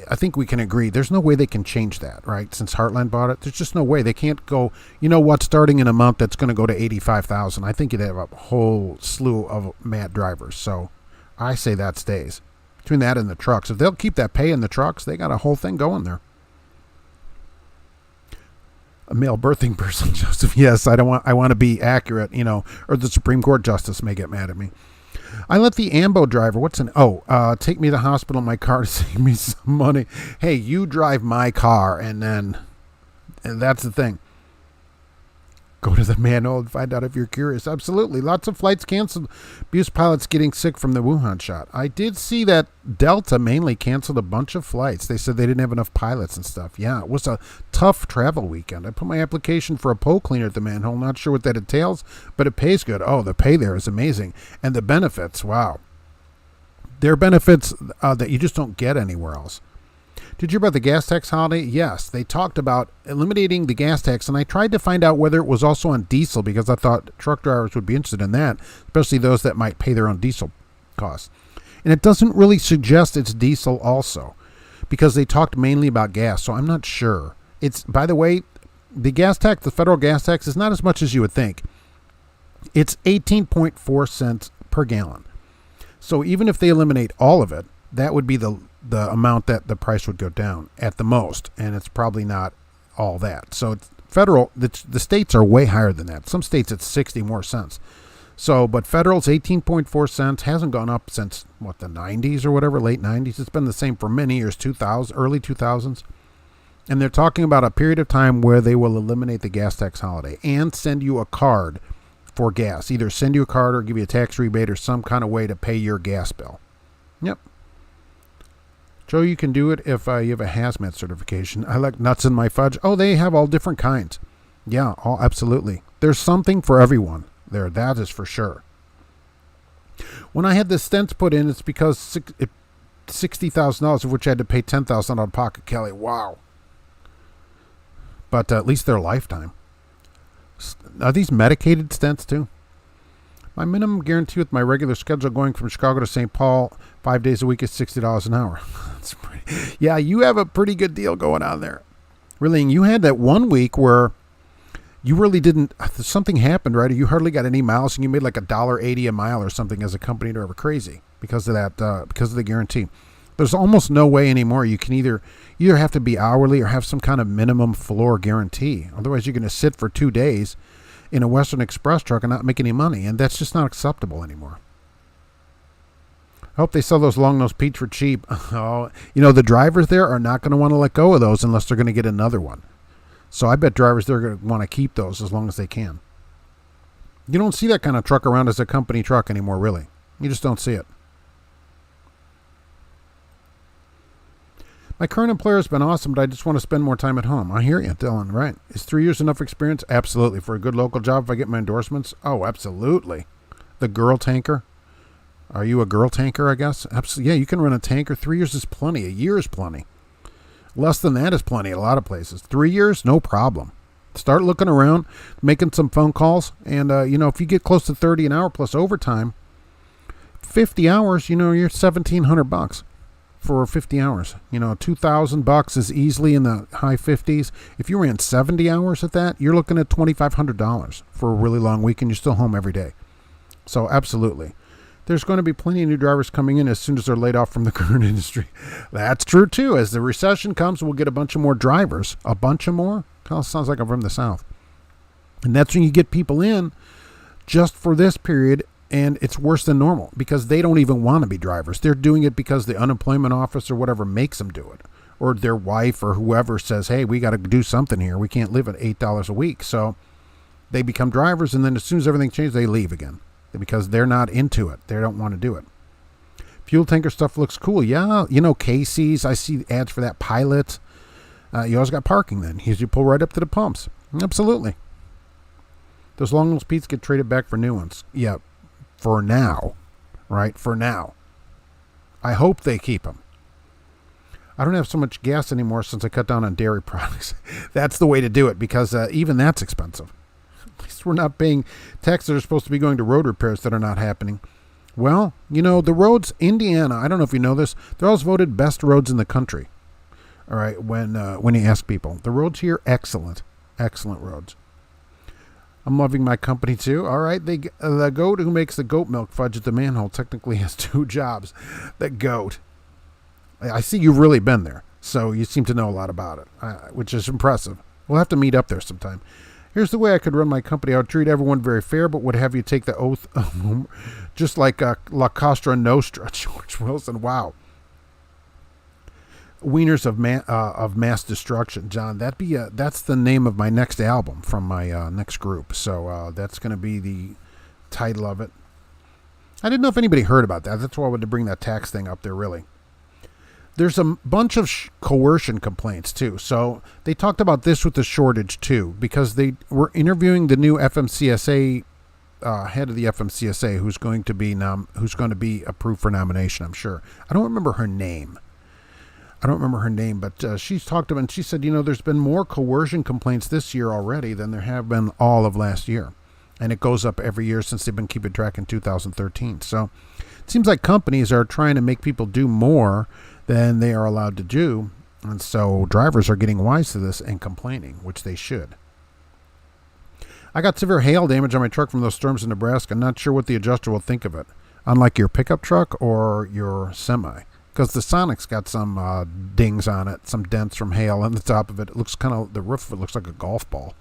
I think we can agree. There's no way they can change that, right? Since Heartland bought it, there's just no way. They can't go, starting in a month, that's going to go to 85,000. I think you'd have a whole slew of mad drivers. So I say that stays. Between that and the trucks, if they'll keep that pay in the trucks, they got a whole thing going there. A male birthing person, Joseph. Yes, I want to be accurate, or the Supreme Court justice may get mad at me. I let the Ambo driver, take me to the hospital in my car to save me some money. Hey, you drive my car, and that's the thing. Go to the manual and find out if you're curious. Absolutely. Lots of flights canceled. Abuse pilots getting sick from the Wuhan shot. I did see that Delta mainly canceled a bunch of flights. They said they didn't have enough pilots and stuff. Yeah, it was a tough travel weekend. I put my application for a pole cleaner at the manhole. Not sure what that entails, but it pays good. Oh, the pay there is amazing. And the benefits, wow. There are benefits that you just don't get anywhere else. Did you hear about the gas tax holiday? Yes, they talked about eliminating the gas tax, and I tried to find out whether it was also on diesel because I thought truck drivers would be interested in that, especially those that might pay their own diesel costs. And it doesn't really suggest it's diesel also because they talked mainly about gas, so I'm not sure. It's, by the way, the gas tax, the federal gas tax, is not as much as you would think. It's 18.4 cents per gallon. So even if they eliminate all of it, that would be the amount that the price would go down at the most, and it's probably not all that. So it's federal, the states are way higher than that. Some states it's 60 more cents. So, but federal's 18.4 cents, hasn't gone up since the 90s or whatever, late 90s. It's been the same for many years, early 2000s. And they're talking about a period of time where they will eliminate the gas tax holiday and send you a card for gas. Either send you a card or give you a tax rebate or some kind of way to pay your gas bill. Yep. Joe, you can do it if you have a hazmat certification. I like nuts in my fudge. Oh, they have all different kinds. Yeah, absolutely. There's something for everyone there. That is for sure. When I had the stents put in, it's because $60,000, of which I had to pay $10,000 out of pocket. Kelly, wow. But at least they're lifetime. Are these medicated stents too? My minimum guarantee with my regular schedule going from Chicago to St. Paul 5 days a week is $60 an hour. That's pretty. Yeah, you have a pretty good deal going on there. Really, and you had that 1 week where you really didn't, something happened, right? You hardly got any miles and you made like $1.80 a mile or something as a company driver. Crazy because of that, because of the guarantee. There's almost no way anymore. You can either have to be hourly or have some kind of minimum floor guarantee. Otherwise, you're going to sit for 2 days in a Western Express truck and not make any money, and that's just not acceptable anymore. I hope they sell those long-nosed Pete's for cheap. Oh, the drivers there are not going to want to let go of those unless they're going to get another one. So I bet drivers they're going to want to keep those as long as they can. You don't see that kind of truck around as a company truck anymore, really. You just don't see it. My current employer has been awesome, but I just want to spend more time at home. I hear you, Dylan, right? Is 3 years enough experience? Absolutely. For a good local job, if I get my endorsements? Oh, absolutely. The girl tanker? Are you a girl tanker, I guess? Absolutely. Yeah, you can run a tanker. 3 years is plenty. A year is plenty. Less than that is plenty at a lot of places. 3 years, no problem. Start looking around, making some phone calls, and, if you get close to 30 an hour plus overtime, 50 hours, you're $1,700 for 50 hours. $2,000 is easily in the high 50s. If you ran 70 hours at that, you're looking at $2,500 for a really long weekend. You're still home every day. So absolutely. There's going to be plenty of new drivers coming in as soon as they're laid off from the current industry. That's true, too. As the recession comes, we'll get a bunch of more drivers. A bunch of more? Oh, sounds like I'm from the South. And that's when you get people in just for this period, and it's worse than normal because they don't even want to be drivers. They're doing it because the unemployment office or whatever makes them do it. Or their wife or whoever says, hey, we got to do something here. We can't live at $8 a week. So they become drivers, and then as soon as everything changes, they leave again because they're not into it. They don't want to do it. Fuel tanker stuff looks cool. Yeah, Casey's. I see ads for that. Pilot. You always got parking then. You pull right up to the pumps. Absolutely. Those long-nosed Pete's get traded back for new ones. Yeah, for now. Right? For now. I hope they keep them. I don't have so much gas anymore since I cut down on dairy products. That's the way to do it because even that's expensive. At least we're not paying taxes that are supposed to be going to road repairs that are not happening. Well, the roads, Indiana, I don't know if you know this, they're always voted best roads in the country. All right, when you ask people. The roads here, excellent. Excellent roads. I'm loving my company, too. All right, the goat who makes the goat milk fudge at the manhole technically has 2 jobs. The goat. I see you've really been there, so you seem to know a lot about it, which is impressive. We'll have to meet up there sometime. Here's the way I could run my company. I would treat everyone very fair, but would have you take the oath just like La Costra Nostra, George Wilson. Wow. Wieners of Mass Destruction, John. That's the name of my next album from my next group. So that's going to be the title of it. I didn't know if anybody heard about that. That's why I wanted to bring that tax thing up there, really. There's a bunch of coercion complaints, too. So they talked about this with the shortage, too, because they were interviewing the new FMCSA head of the FMCSA who's going to be approved for nomination, I'm sure. I don't remember her name. But she's talked about, and she said, there's been more coercion complaints this year already than there have been all of last year. And it goes up every year since they've been keeping track in 2013. So it seems like companies are trying to make people do more than they are allowed to do. And so drivers are getting wise to this and complaining, which they should. I got severe hail damage on my truck from those storms in Nebraska. I'm not sure what the adjuster will think of it. Unlike your pickup truck or your semi. Because the Sonic's got some dings on it, some dents from hail on the top of it. It looks the roof of it looks like a golf ball.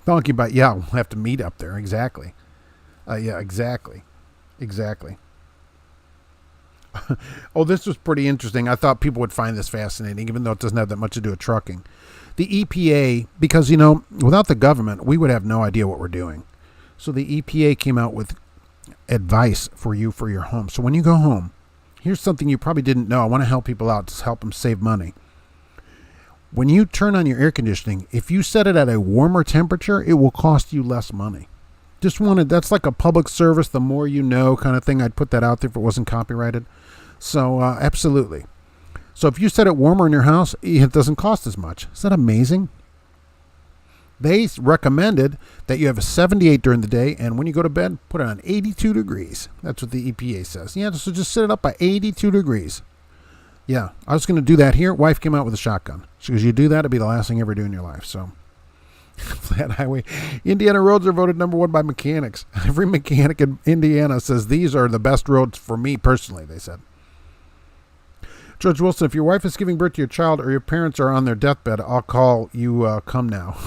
Donkey bite, yeah, we'll have to meet up there. Exactly. Exactly. Oh, this was pretty interesting. I thought people would find this fascinating, even though it doesn't have that much to do with trucking. The EPA, because, without the government, we would have no idea what we're doing. So the EPA came out with advice for you for your home. So when you go home, here's something you probably didn't know. I want to help people out, to help them save money. When you turn on your air conditioning, if you set it at a warmer temperature, it will cost you less money. That's like a public service, the more you know kind of thing. I'd put that out there if it wasn't copyrighted. So, absolutely. So if you set it warmer in your house, it doesn't cost as much. Is that amazing? They recommended that you have a 78 during the day, and when you go to bed, put it on 82 degrees. That's what the EPA says. Yeah, so just set it up by 82 degrees. Yeah, I was going to do that here. Wife came out with a shotgun. She goes, you do that, it'll be the last thing you ever do in your life. So, flat highway. Indiana roads are voted number 1 by mechanics. Every mechanic in Indiana says these are the best roads for me personally, they said. George Wilson, if your wife is giving birth to your child or your parents are on their deathbed, I'll call you come now.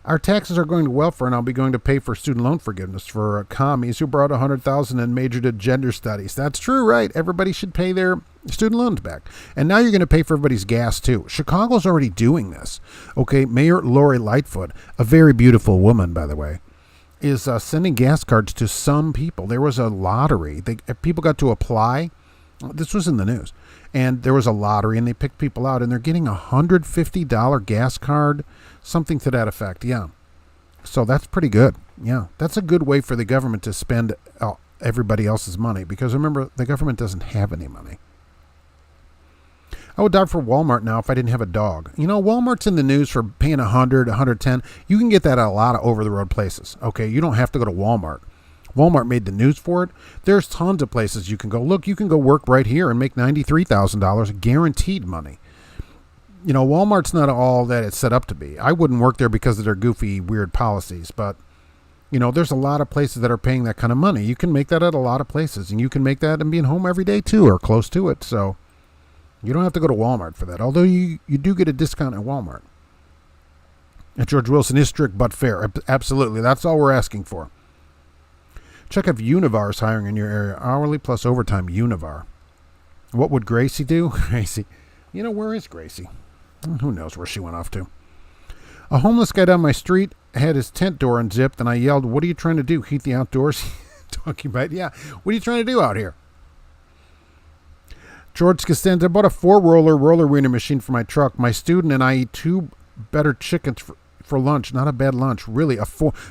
Our taxes are going to welfare, and I'll be going to pay for student loan forgiveness for commies who brought $100,000 and majored in gender studies. That's true, right? Everybody should pay their student loans back. And now you're going to pay for everybody's gas, too. Chicago's already doing this. Okay, Mayor Lori Lightfoot, a very beautiful woman, by the way, is sending gas cards to some people. There was a lottery. People got to apply. This was in the news. And there was a lottery, and they picked people out, and they're getting a $150 gas card, something to that effect. Yeah. So that's pretty good. Yeah. That's a good way for the government to spend everybody else's money, because remember, the government doesn't have any money. I would die for Walmart now if I didn't have a dog. You know, Walmart's in the news for paying $100, $110. You can get that at a lot of over-the-road places. Okay, you don't have to go to Walmart. Walmart made the news for it. There's tons of places you can go. Look, you can go work right here and make $93,000 guaranteed money. You know, Walmart's not all that it's set up to be. I wouldn't work there because of their goofy, weird policies, but you know, there's a lot of places that are paying that kind of money. You can make that at a lot of places, and you can make that and being home every day too, or close to it. So you don't have to go to Walmart for that, although you do get a discount at Walmart. At George Wilson is strict but fair. Absolutely. That's all we're asking for. Check if Univar is hiring in your area. Hourly plus overtime, Univar. What would Gracie do? Gracie. You know, where is Gracie? Who knows where she went off to? A homeless guy down my street had his tent door unzipped, and I yelled, "What are you trying to do? Heat the outdoors?" Talking about, yeah. What are you trying to do out here? George Costanza bought a 4-roller Wiener machine for my truck. My student and I eat 2 better chickens for lunch. Not a bad lunch, really.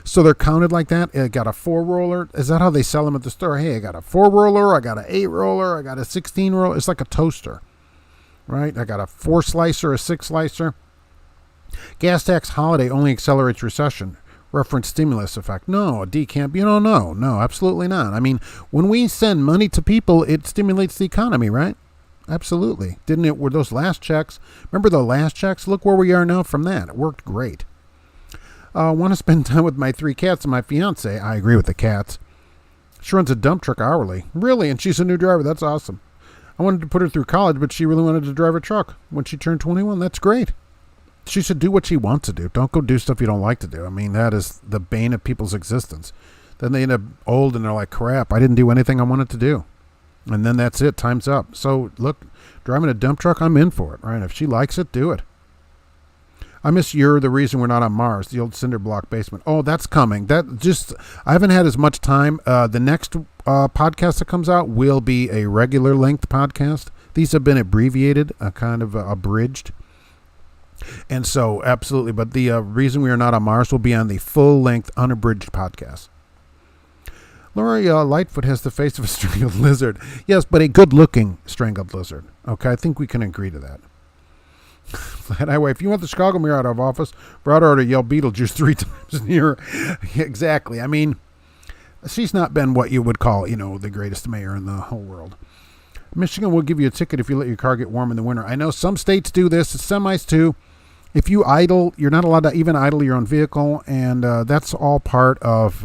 So they're counted like that. I got a 4-roller. Is that how they sell them at the store? Hey, I got a 4-roller. I got an 8-roller. I got a 16-roller. It's like a toaster, right? I got a 4-slicer, a 6-slicer. Gas tax holiday only accelerates recession. Reference stimulus effect. No, a decamp. You don't know. No, absolutely not. I mean, when we send money to people, it stimulates the economy, right? Absolutely. Didn't it? Were those last checks? Remember the last checks? Look where we are now from that. It worked great. Want to spend time with my 3 cats and my fiance. I agree with the cats. She runs a dump truck hourly. Really? And she's a new driver. That's awesome. I wanted to put her through college, but she really wanted to drive a truck when she turned 21. That's great. She should do what she wants to do. Don't go do stuff you don't like to do. I mean, that is the bane of people's existence. Then they end up old and they're like, crap, I didn't do anything I wanted to do. And then that's it. Time's up. So, look, driving a dump truck, I'm in for it, right? If she likes it, do it. I miss You're the Reason We're Not on Mars, the old cinder block basement. Oh, that's coming. I haven't had as much time. The next podcast that comes out will be a regular length podcast. These have been abbreviated, kind of abridged. And so, absolutely. But the Reason We Are Not on Mars will be on the full-length, unabridged podcast. Lori Lightfoot has the face of a strangled lizard. Yes, but a good-looking strangled lizard. Okay, I think we can agree to that. Flat Highway, if you want the Chicago mayor out of office, brought her to yell Beetlejuice 3 times near. Exactly. I mean, she's not been what you would call, the greatest mayor in the whole world. Michigan will give you a ticket if you let your car get warm in the winter. I know some states do this. Semis too. If you idle, you're not allowed to even idle your own vehicle, and that's all part of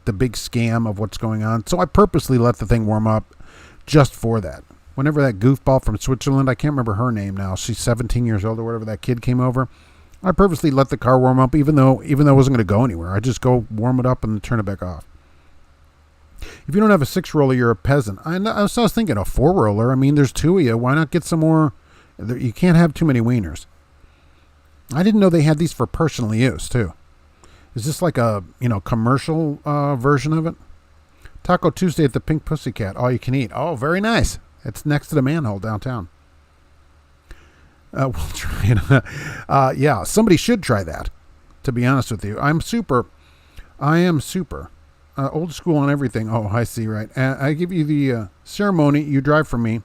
the big scam of what's going on. So I purposely let the thing warm up just for that. Whenever that goofball from Switzerland, I can't remember her name now, she's 17 years old or whatever, that kid came over, I purposely let the car warm up even though I wasn't going to go anywhere. I just go warm it up and then turn it back off. If you don't have a 6-roller, you're a peasant. I was thinking a 4-roller. I mean, there's 2 of you. Why not get some more? You can't have too many wieners. I didn't know they had these for personal use, too. Is this like a, commercial version of it? Taco Tuesday at the Pink Pussycat. All you can eat. Oh, very nice. It's next to the manhole downtown. We'll try it. Yeah, somebody should try that, to be honest with you. I am super. Old school on everything. Oh, I see, right. I give you the ceremony. You drive for me.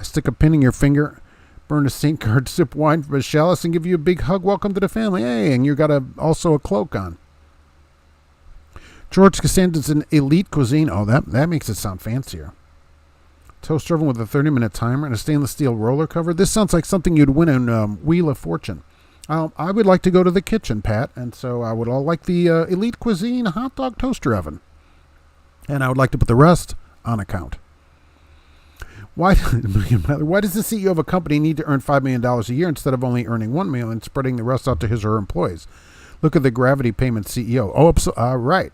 I stick a pin in your finger, burn a Saint card, sip wine from a chalice, and give you a big hug. Welcome to the family. Hey, and you got also a cloak on. George Costanza's an elite cuisine. Oh, that makes it sound fancier. Toaster oven with a 30-minute timer and a stainless steel roller cover. This sounds like something you'd win in Wheel of Fortune. I would like to go to the kitchen, Pat, and so I would all like the elite cuisine hot dog toaster oven. And I would like to put the rest on account. Why does the CEO of a company need to earn $5 million a year instead of only earning $1 million and spreading the rest out to his or her employees? Look at the Gravity Payment CEO. Oh, right.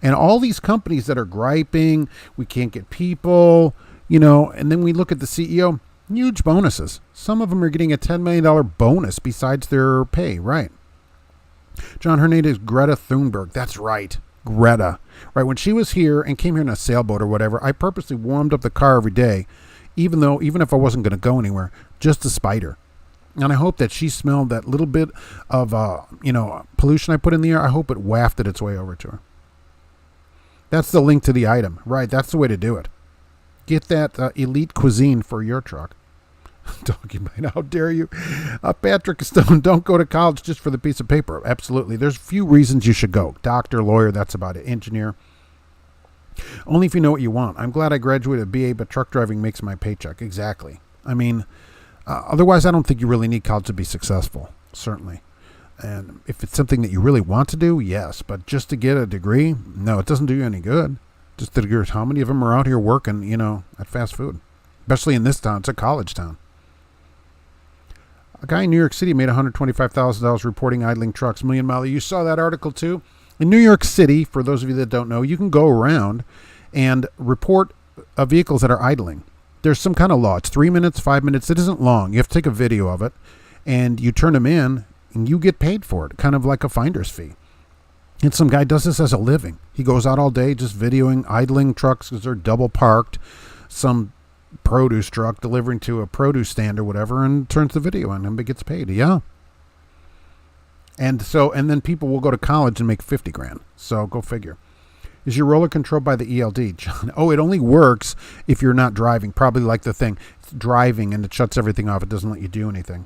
And all these companies that are griping, we can't get people, and then we look at the CEO, huge bonuses. Some of them are getting a $10 million bonus besides their pay, right? John, her name is Greta Thunberg. That's right. Greta. Right. When she was here and came here in a sailboat or whatever, I purposely warmed up the car every day, even if I wasn't going to go anywhere, just to spite her. And I hope that she smelled that little bit of, pollution I put in the air. I hope it wafted its way over to her. That's the link to the item. Right. That's the way to do it. Get that elite cuisine for your truck. Talking about, how dare you? Patrick Stone, don't go to college just for the piece of paper. Absolutely. There's few reasons you should go. Doctor, lawyer, that's about it. Engineer. Only if you know what you want. I'm glad I graduated BA, but truck driving makes my paycheck. Exactly. I mean, otherwise, I don't think you really need college to be successful. Certainly. And if it's something that you really want to do, yes. But just to get a degree, no, it doesn't do you any good. Just the degree. How many of them are out here working, at fast food? Especially in this town. It's a college town. A guy in New York City made $125,000 reporting idling trucks, million mile. You saw that article too? In New York City, for those of you that don't know, you can go around and report vehicles that are idling. There's some kind of law. It's 3 minutes, 5 minutes. It isn't long. You have to take a video of it, and you turn them in, and you get paid for it, kind of like a finder's fee. And some guy does this as a living. He goes out all day just videoing idling trucks because they're double parked. Some produce truck delivering to a produce stand or whatever, and turns the video on him, but gets paid. Yeah. And then people will go to college and make 50 grand. So go figure. Is your roller controlled by the ELD, John? Oh, it only works if you're not driving. Probably like the thing. It's driving and it shuts everything off. It doesn't let you do anything.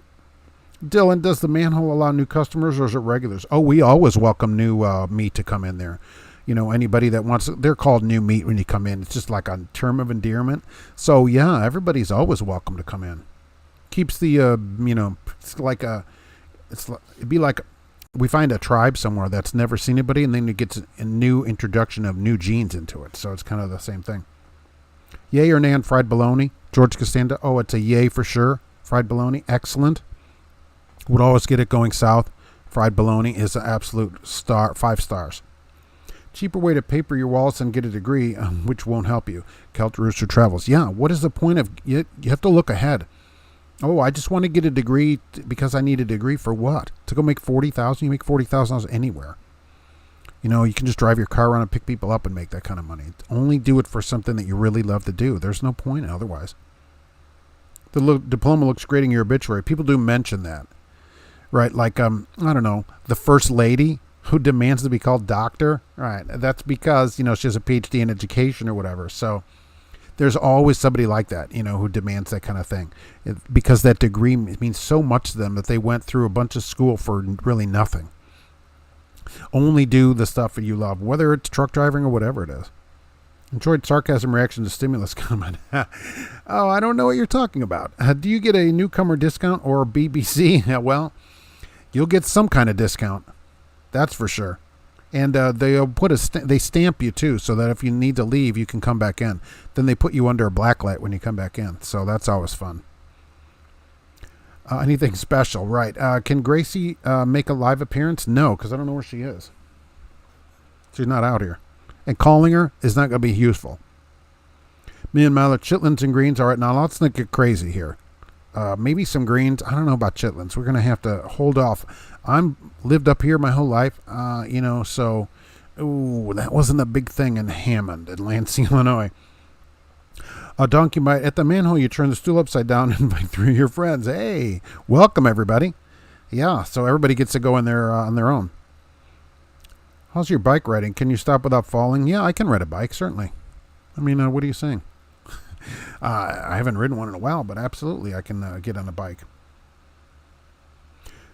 Dylan, does the manhole allow new customers or is it regulars? Oh, we always welcome new meat to come in there. Anybody that wants, they're called new meat when you come in. It's just like a term of endearment. So yeah, everybody's always welcome to come in. Keeps the, it'd be like we find a tribe somewhere that's never seen anybody, and then it gets a new introduction of new genes into it. So it's kind of the same thing. Yay or nay on fried bologna? George Costanza, oh, it's a yay for sure. Fried bologna, excellent. Would always get it going south. Fried bologna is an absolute star, 5 stars. Cheaper way to paper your wallets and get a degree, which won't help you. Celt Rooster Travels. Yeah, what is the point of, you have to look ahead. Oh, I just want to get a degree because I need a degree for what? To go make $40,000? You make $40,000 anywhere. You can just drive your car around and pick people up and make that kind of money. Only do it for something that you really love to do. There's no point otherwise. The diploma looks great in your obituary. People do mention that. Right, like, I don't know, the first lady who demands to be called doctor. Right, that's because, she has a PhD in education or whatever. So there's always somebody like that, who demands that kind of thing. Because that degree means so much to them that they went through a bunch of school for really nothing. Only do the stuff that you love, whether it's truck driving or whatever it is. Enjoyed sarcasm reaction to stimulus comment. Oh, I don't know what you're talking about. Do you get a newcomer discount or BBC? Well, you'll get some kind of discount. That's for sure. And they'll they stamp you too, so that if you need to leave, you can come back in. Then they put you under a black light when you come back in. So that's always fun. Anything special, right? Can Gracie make a live appearance? No, because I don't know where she is. She's not out here. And calling her is not going to be useful. Million Miler, chitlins and greens. All right, now let's not get crazy here. Maybe some greens. I don't know about chitlins. We're going to have to hold off. I'm lived up here my whole life, so that wasn't a big thing in Hammond in Lansing, Illinois. A donkey bite at the manhole. You turn the stool upside down and invite 3 of your friends. Hey, welcome everybody. Yeah, so everybody gets to go in there on their own. How's your bike riding? Can you stop without falling? Yeah, I can ride a bike, certainly. I mean, what are you saying? I haven't ridden one in a while, but absolutely I can get on a bike.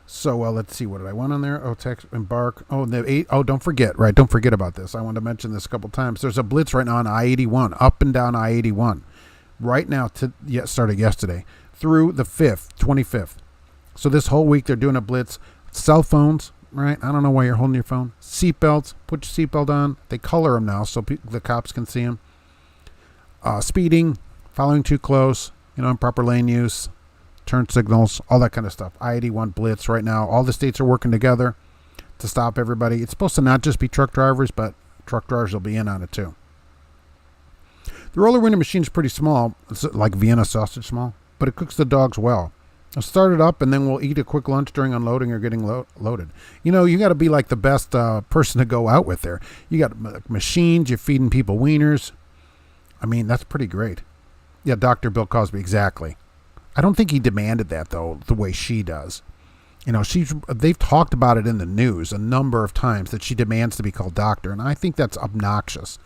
So let's see, what did I want on there? Oh, text, embark. Oh, don't forget, right? Don't forget about this. I wanted to mention this a couple times. There's a blitz right now on I-81, up and down I-81. Right now, started yesterday, through the 25th. So this whole week they're doing a blitz. Cell phones, right? I don't know why you're holding your phone. Seatbelts, put your seatbelt on. They color them now so the cops can see them. Speeding, following too close, improper lane use, turn signals, all that kind of stuff. I-81 blitz right now. All the states are working together to stop everybody. It's supposed to not just be truck drivers, but truck drivers will be in on it too. The roller winter machine is pretty small. It's like Vienna sausage small, but it cooks the dogs well. I'll start it up, and then we'll eat a quick lunch during unloading or getting loaded. You know, you got to be like the best person to go out with there. You got machines, you're feeding people wieners. I mean, that's pretty great. Yeah, Dr. Bill Cosby, exactly. I don't think he demanded that, though, the way she does. You know, they've talked about it in the news a number of times that she demands to be called doctor, and I think that's obnoxious.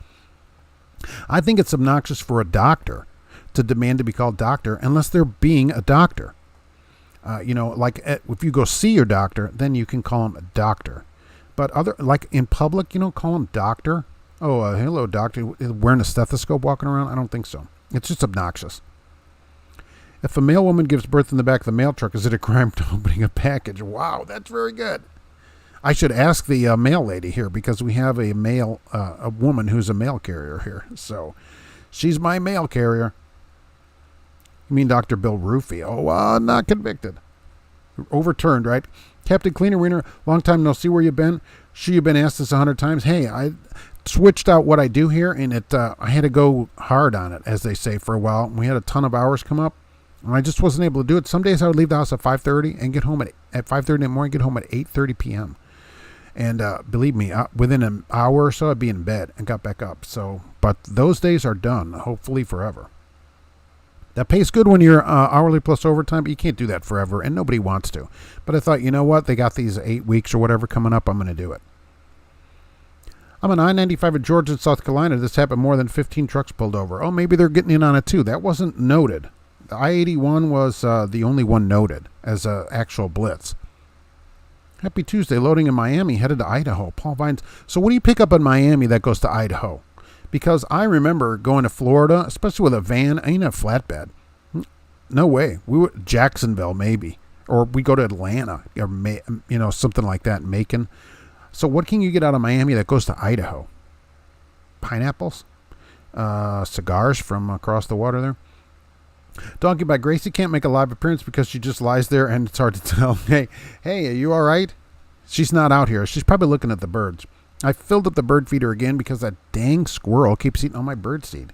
I think it's obnoxious for a doctor to demand to be called doctor unless they're being a doctor. You know, like if you go see your doctor, then you can call him a doctor. But like in public, you don't call him doctor. Oh, hello, doctor. Wearing a stethoscope walking around? I don't think so. It's just obnoxious. If a male woman gives birth in the back of the mail truck, is it a crime to opening a package? Wow, that's very good. I should ask the mail lady here because we have a woman who's a mail carrier here. So she's my mail carrier. You mean Dr. Bill Rufy? Oh, not convicted. Overturned, right? Captain Cleaner Wiener, long time no see, where you been? Sure, you've been asked this 100 times. Hey, I switched out what I do here, and I had to go hard on it, as they say, for a while. We had a ton of hours come up, and I just wasn't able to do it. Some days I would leave the house at 5:30 and get home at 5:30 in the morning, get home at 8:30 p.m. And believe me, within an hour or so, I'd be in bed and got back up. So, but those days are done, hopefully forever. That pays good when you're hourly plus overtime, but you can't do that forever, and nobody wants to. But I thought, you know what? They got these 8 weeks or whatever coming up. I'm going to do it. I'm on I-95 at Georgia and South Carolina. This happened, more than 15 trucks pulled over. Oh, maybe they're getting in on it too. That wasn't noted. The I-81 was the only one noted as an actual blitz. Happy Tuesday. Loading in Miami, headed to Idaho. Paul Vines. So what do you pick up in Miami that goes to Idaho? Because I remember going to Florida, especially with a van, ain't a flatbed. No way. We were Jacksonville, maybe. Or we go to Atlanta, or something like that, Macon. So what can you get out of Miami that goes to Idaho? Pineapples? Cigars from across the water there? Donkey by Gracie can't make a live appearance because she just lies there and it's hard to tell. Hey, are you all right? She's not out here. She's probably looking at the birds. I filled up the bird feeder again because that dang squirrel keeps eating all my bird seed.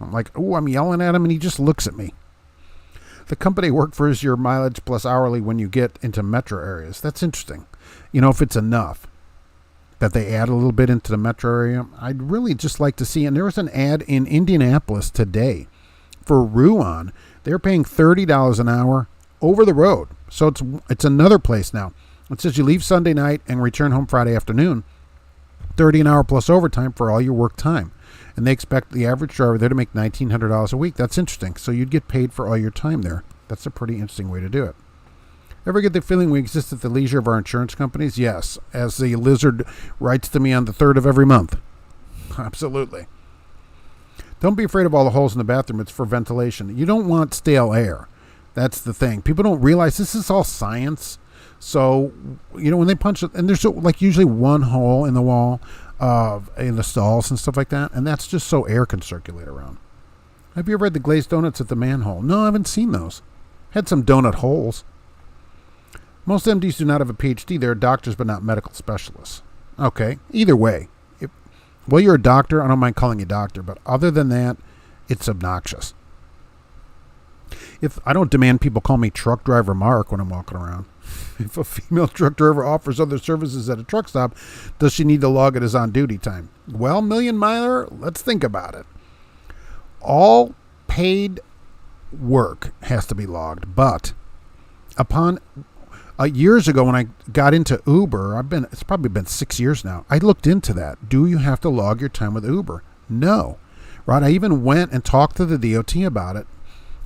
I'm like, I'm yelling at him and he just looks at me. The company I work for is your mileage plus hourly when you get into metro areas. That's interesting. You know, if it's enough that they add a little bit into the metro area, I'd really just like to see. And there was an ad in Indianapolis today for Ruan. They're paying $30 an hour over the road. So it's another place now. It says you leave Sunday night and return home Friday afternoon, $30 an hour plus overtime for all your work time. And they expect the average driver there to make $1,900 a week. That's interesting. So you'd get paid for all your time there. That's a pretty interesting way to do it. Ever get the feeling we exist at the leisure of our insurance companies? Yes, as the lizard writes to me on the 3rd of every month. Absolutely. Don't be afraid of all the holes in the bathroom. It's for ventilation. You don't want stale air. That's the thing. People don't realize this is all science. So, when they punch it, and there's like usually one hole in the wall in the stalls and stuff like that, and that's just so air can circulate around. Have you ever had the glazed donuts at the manhole? No, I haven't seen those. Had some donut holes. Most MDs do not have a PhD. They're doctors, but not medical specialists. Okay, either way. You're a doctor. I don't mind calling you doctor, but other than that, it's obnoxious. If I don't demand people call me truck driver Mark when I'm walking around. If a female truck driver offers other services at a truck stop, does she need to log it as on-duty time? Well, Million Miler, let's think about it. All paid work has to be logged, but upon years ago when I got into Uber, it's probably been 6 years now, I looked into that. Do you have to log your time with Uber? No. Right? I even went and talked to the DOT about it,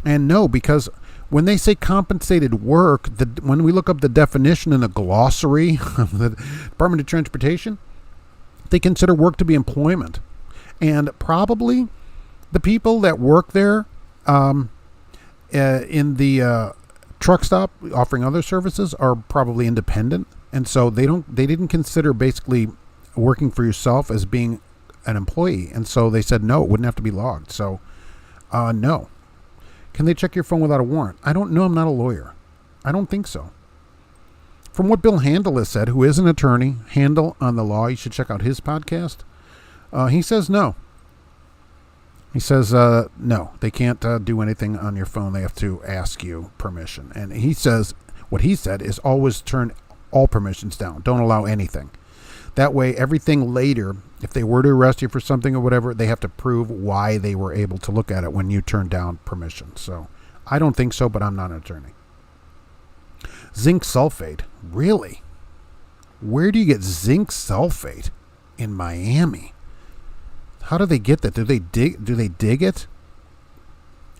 and no, because when they say compensated work, when we look up the definition in the glossary of the Department of Transportation, they consider work to be employment. And probably the people that work there in the truck stop offering other services are probably independent. And so they didn't consider basically working for yourself as being an employee. And so they said, no, it wouldn't have to be logged. So no. Can they check your phone without a warrant? I don't know. I'm not a lawyer. I don't think so. From what Bill Handel has said, who is an attorney, Handel on the law, you should check out his podcast. He says no. He says, no, they can't do anything on your phone. They have to ask you permission. And he says, what he said is always turn all permissions down. Don't allow anything. That way, everything later, if they were to arrest you for something or whatever, they have to prove why they were able to look at it when you turned down permission. So I don't think so, but I'm not an attorney. Zinc sulfate. Really? Where do you get zinc sulfate in Miami? How do they get that? Do they dig it?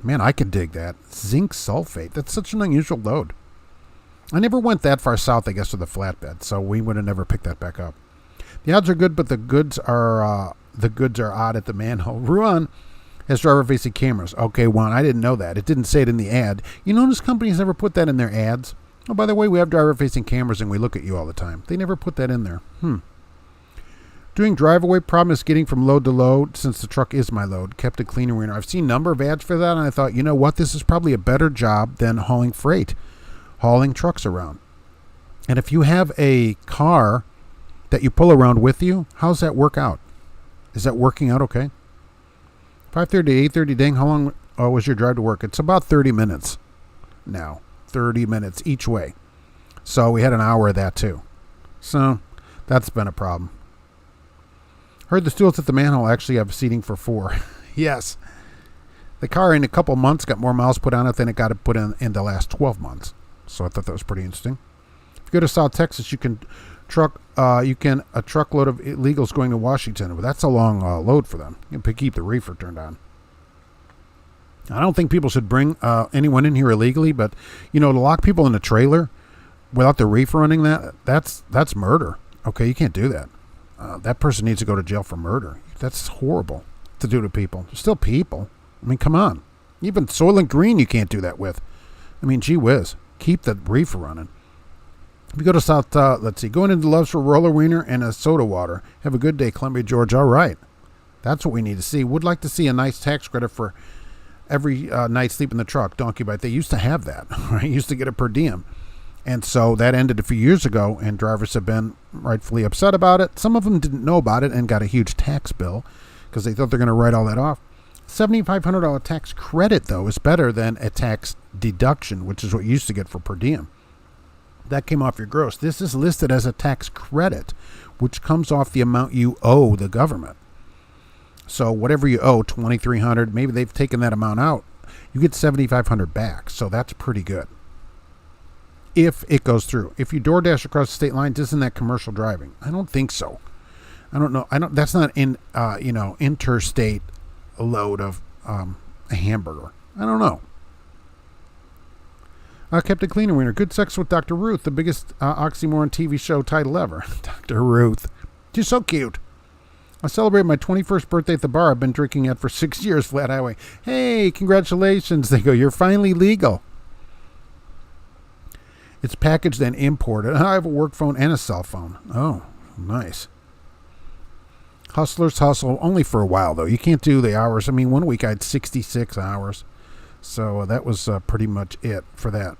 Man, I could dig that. Zinc sulfate. That's such an unusual load. I never went that far south, I guess, to the flatbed, so we would have never picked that back up. The odds are good, but the goods are odd at the manhole. Ruan has driver-facing cameras. Okay, Juan, I didn't know that. It didn't say it in the ad. You notice companies never put that in their ads? Oh, by the way, we have driver-facing cameras and we look at you all the time. They never put that in there. Doing drive-away problem is getting from load to load, since the truck is my load. Kept it clean and Wiener. I've seen a number of ads for that, and I thought, you know what? This is probably a better job than hauling freight, hauling trucks around. And if you have a car that you pull around with you, how's that work out? Is that working out okay? 5:30 to 8:30, dang, how long was your drive to work? It's about 30 minutes now. 30 minutes each way. So we had an hour of that too. So that's been a problem. Heard the stools at the manhole actually have seating for 4. Yes. The car in a couple months got more miles put on it than it got put in the last 12 months. So I thought that was pretty interesting. If you go to South Texas, you can a truckload of illegals going to Washington. But that's a long load for them. You can keep the reefer turned on. I don't think people should bring anyone in here illegally, but to lock people in a trailer without the reefer running that's murder. Okay, you can't do that. That person needs to go to jail for murder. That's horrible to do to people. They're still people. I mean, come on. Even Soylent Green you can't do that with. I mean, gee whiz. Keep the reefer running. If you go to South, going into Loves for roller wiener and a soda water. Have a good day, Columbia, Georgia. All right. That's what we need to see. Would like to see a nice tax credit for every night sleep in the truck, donkey bite. They used to have that. Right? Used to get a per diem. And so that ended a few years ago, and drivers have been rightfully upset about it. Some of them didn't know about it and got a huge tax bill because they thought they're going to write all that off. $7,500 tax credit, though, is better than a tax deduction, which is what you used to get for per diem. That came off your gross. This is listed as a tax credit, which comes off the amount you owe the government. So whatever you owe, $2,300, maybe they've taken that amount out, you get $7,500 back. So that's pretty good. If it goes through. If you DoorDash across the state line, isn't that commercial driving? I don't think so. I don't know. That's not in interstate load of a hamburger. I don't know. Kept it clean and Wiener. Good sex with Dr. Ruth, the biggest oxymoron TV show title ever. Dr. Ruth. She's so cute. I celebrated my 21st birthday at the bar I've been drinking at for 6 years, Flat Highway. Hey, congratulations. They go, you're finally legal. It's packaged and imported. I have a work phone and a cell phone. Oh, nice. Hustlers hustle only for a while, though. You can't do the hours. I mean, one week I had 66 hours. So that was pretty much it for that.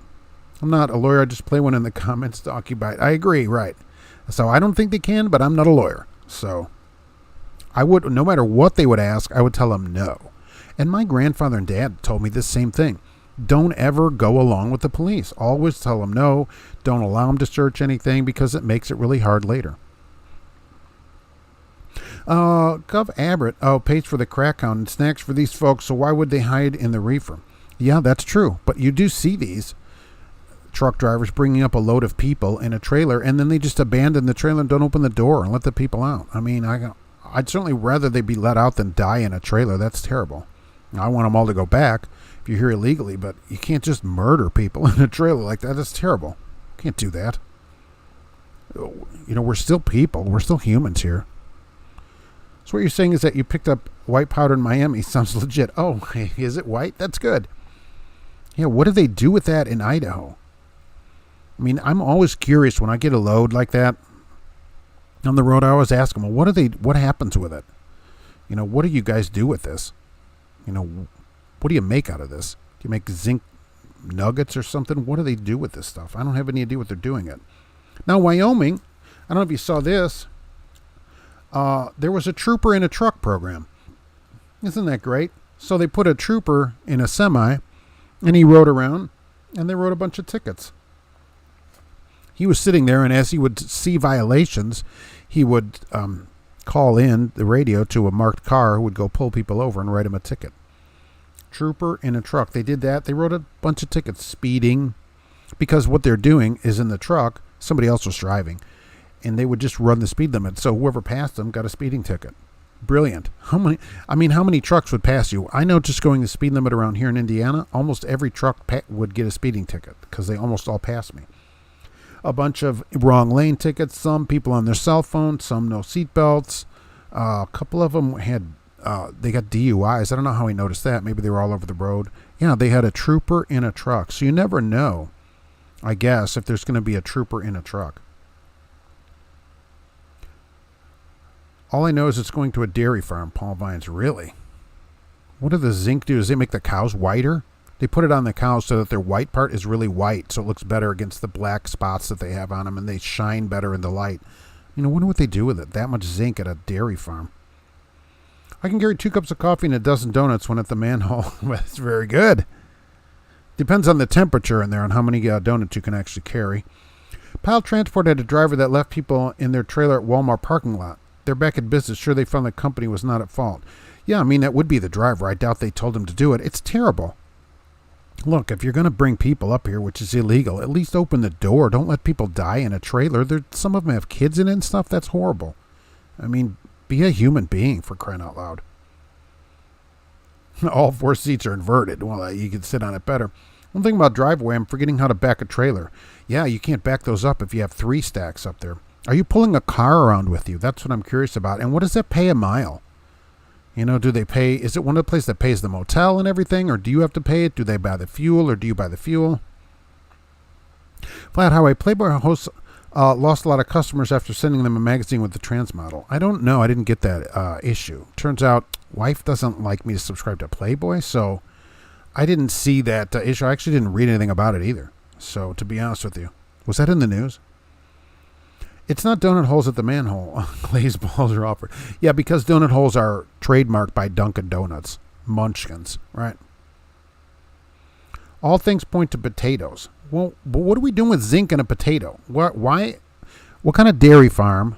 I'm not a lawyer. I just play one in the comments to occupy it. I agree, right. So I don't think they can, but I'm not a lawyer. So I would, no matter what they would ask, I would tell them no. And my grandfather and dad told me the same thing. Don't ever go along with the police. Always tell them no. Don't allow them to search anything because it makes it really hard later. Gov Abbott, pays for the crack hound and snacks for these folks, so why would they hide in the reefer? Yeah, that's true. But you do see these truck drivers bringing up a load of people in a trailer, and then they just abandon the trailer and don't open the door and let the people out. I mean, I'd certainly rather they be let out than die in a trailer. That's terrible. I want them all to go back if you're here illegally, but you can't just murder people in a trailer like that. That's terrible. Can't do that. We're still people. We're still humans here. So what you're saying is that you picked up white powder in Miami. Sounds legit. Oh, is it white? That's good. Yeah, what do they do with that in Idaho? I mean, I'm always curious when I get a load like that on the road. I always ask them, well, what happens with it? What do you guys do with this? What do you make out of this? Do you make zinc nuggets or something? What do they do with this stuff? I don't have any idea what they're doing it. Now, Wyoming, I don't know if you saw this. There was a trooper in a truck program. Isn't that great? So they put a trooper in a semi, and he rode around, and they wrote a bunch of tickets. He was sitting there, and as he would see violations, he would call in the radio to a marked car who would go pull people over and write them a ticket. Trooper in a truck. They did that. They wrote a bunch of tickets. Speeding. Because what they're doing is in the truck, somebody else was driving, and they would just run the speed limit. So whoever passed them got a speeding ticket. Brilliant. How many trucks would pass you? I know just going the speed limit around here in Indiana, almost every truck would get a speeding ticket because they almost all pass me. A bunch of wrong lane tickets, some people on their cell phone, some no seat belts. A couple of them had, they got DUIs. I don't know how he noticed that. Maybe they were all over the road. Yeah, they had a trooper in a truck. So you never know, I guess, if there's going to be a trooper in a truck. All I know is it's going to a dairy farm, Paul Vines. Really? What do the zinc do? Does they make the cows whiter? They put it on the cows so that their white part is really white, so it looks better against the black spots that they have on them, and they shine better in the light. I wonder what they do with it. That much zinc at a dairy farm. I can carry 2 cups of coffee and a dozen donuts when at the manhole. That's very good. Depends on the temperature in there and how many donuts you can actually carry. PAM Transport had a driver that left people in their trailer at Walmart parking lot. They're back in business. Sure, they found the company was not at fault. Yeah, that would be the driver. I doubt they told him to do it. It's terrible. Look, if you're going to bring people up here, which is illegal, at least open the door. Don't let people die in a trailer. Some of them have kids in it and stuff. That's horrible. Be a human being, for crying out loud. All 4 seats are inverted. Well, you can sit on it better. One thing about driveway, I'm forgetting how to back a trailer. Yeah, you can't back those up if you have 3 stacks up there. Are you pulling a car around with you? That's what I'm curious about. And what does that pay a mile? Do they pay? Is it one of the places that pays the motel and everything? Or do you have to pay it? Do they buy the fuel or do you buy the fuel? Flat Highway. Playboy hosts lost a lot of customers after sending them a magazine with the trans model. I don't know. I didn't get that issue. Turns out wife doesn't like me to subscribe to Playboy, so I didn't see that issue. I actually didn't read anything about it either. So to be honest with you, was that in the news? It's not donut holes at the manhole. Glazed balls are offered. Yeah, because donut holes are trademarked by Dunkin' Donuts. Munchkins, right? All things point to potatoes. Well, but what are we doing with zinc in a potato? Why? What kind of dairy farm?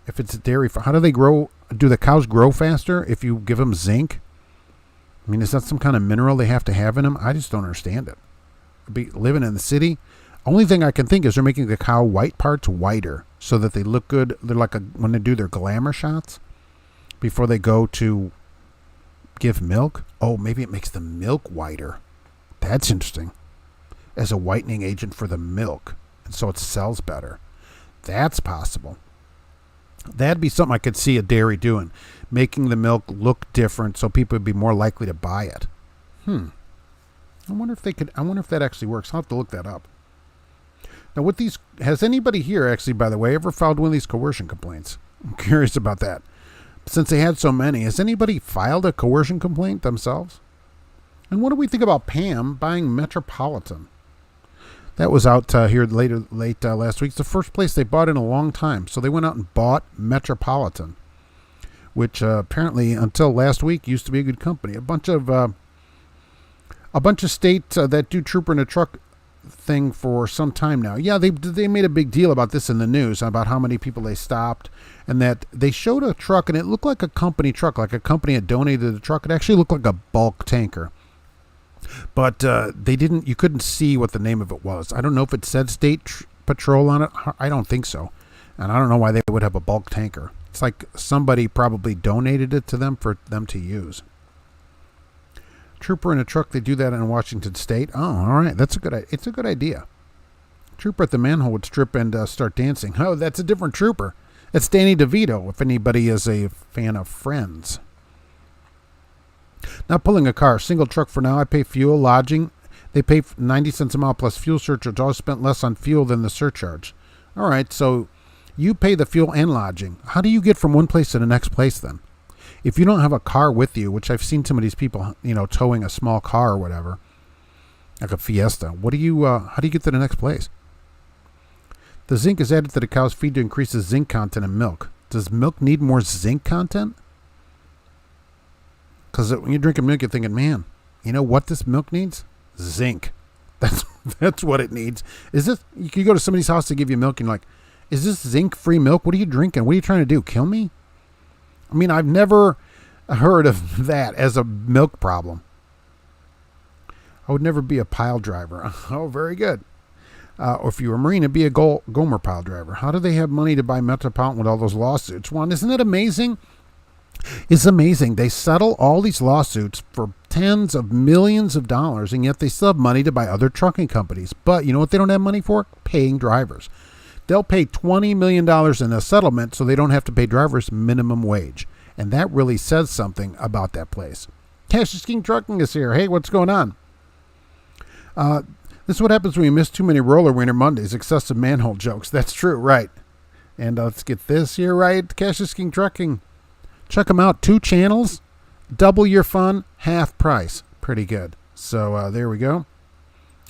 If it's a dairy farm, how do they grow? Do the cows grow faster if you give them zinc? Is that some kind of mineral they have to have in them? I just don't understand it. Living in the city, only thing I can think is they're making the cow white parts whiter so that they look good. They're like when they do their glamour shots before they go to give milk. Oh, maybe it makes the milk whiter. That's interesting. As a whitening agent for the milk, and so it sells better. That's possible. That'd be something I could see a dairy doing, making the milk look different so people would be more likely to buy it. I wonder if they could. I wonder if that actually works. I'll have to look that up. Now, with these, has anybody here actually, by the way, ever filed one of these coercion complaints? I'm curious about that. Since they had so many, has anybody filed a coercion complaint themselves? And what do we think about PAM buying Metropolitan? That was out here late last week. It's the first place they bought in a long time. So they went out and bought Metropolitan, which apparently until last week used to be a good company. A bunch of states that do trooper in a truck thing for some time now. Yeah, they made a big deal about this in the news, about how many people they stopped, and that they showed a truck and it looked like a company truck, like a company had donated the truck. It actually looked like a bulk tanker. But they didn't. You couldn't see what the name of it was. I don't know if it said State Patrol on it. I don't think so, and I don't know why they would have a bulk tanker. It's like somebody probably donated it to them for them to use. Trooper in a truck. They do that in Washington State. Oh, all right. It's a good idea. Trooper at the manhole would strip and start dancing. Oh, that's a different trooper. It's Danny DeVito. If anybody is a fan of Friends. Not pulling a car. Single truck for now. I pay fuel, lodging. They pay 90 cents a mile plus fuel surcharge. I spent less on fuel than the surcharge. All right, so you pay the fuel and lodging. How do you get from one place to the next place then? If you don't have a car with you, which I've seen some of these people, towing a small car or whatever, like a Fiesta, how do you get to the next place? The zinc is added to the cow's feed to increase the zinc content in milk. Does milk need more zinc content? Because when you're drinking milk, you're thinking, man, you know what this milk needs? Zinc. That's what it needs. Is this? You can go to somebody's house to give you milk, and you're like, is this zinc-free milk? What are you drinking? What are you trying to do? Kill me? I mean, I've never heard of that as a milk problem. I would never be a pile driver. Oh, very good. Or if you were a Marine, it'd be a Gomer pile driver. How do they have money to buy Metropolitan with all those lawsuits? One, isn't it amazing? It's amazing. They settle all these lawsuits for tens of millions of dollars, and yet they still have money to buy other trucking companies. But you know what they don't have money for? Paying drivers. They'll pay $20 million in a settlement so they don't have to pay drivers minimum wage. And that really says something about that place. Cash is King Trucking is here. Hey, what's going on? This is what happens when you miss too many Roller Wiener Mondays. Excessive manhole jokes. That's true, right. And let's get this here right. Cash is King Trucking. Check them out. 2 channels. Double your fun. Half price. Pretty good. So there we go.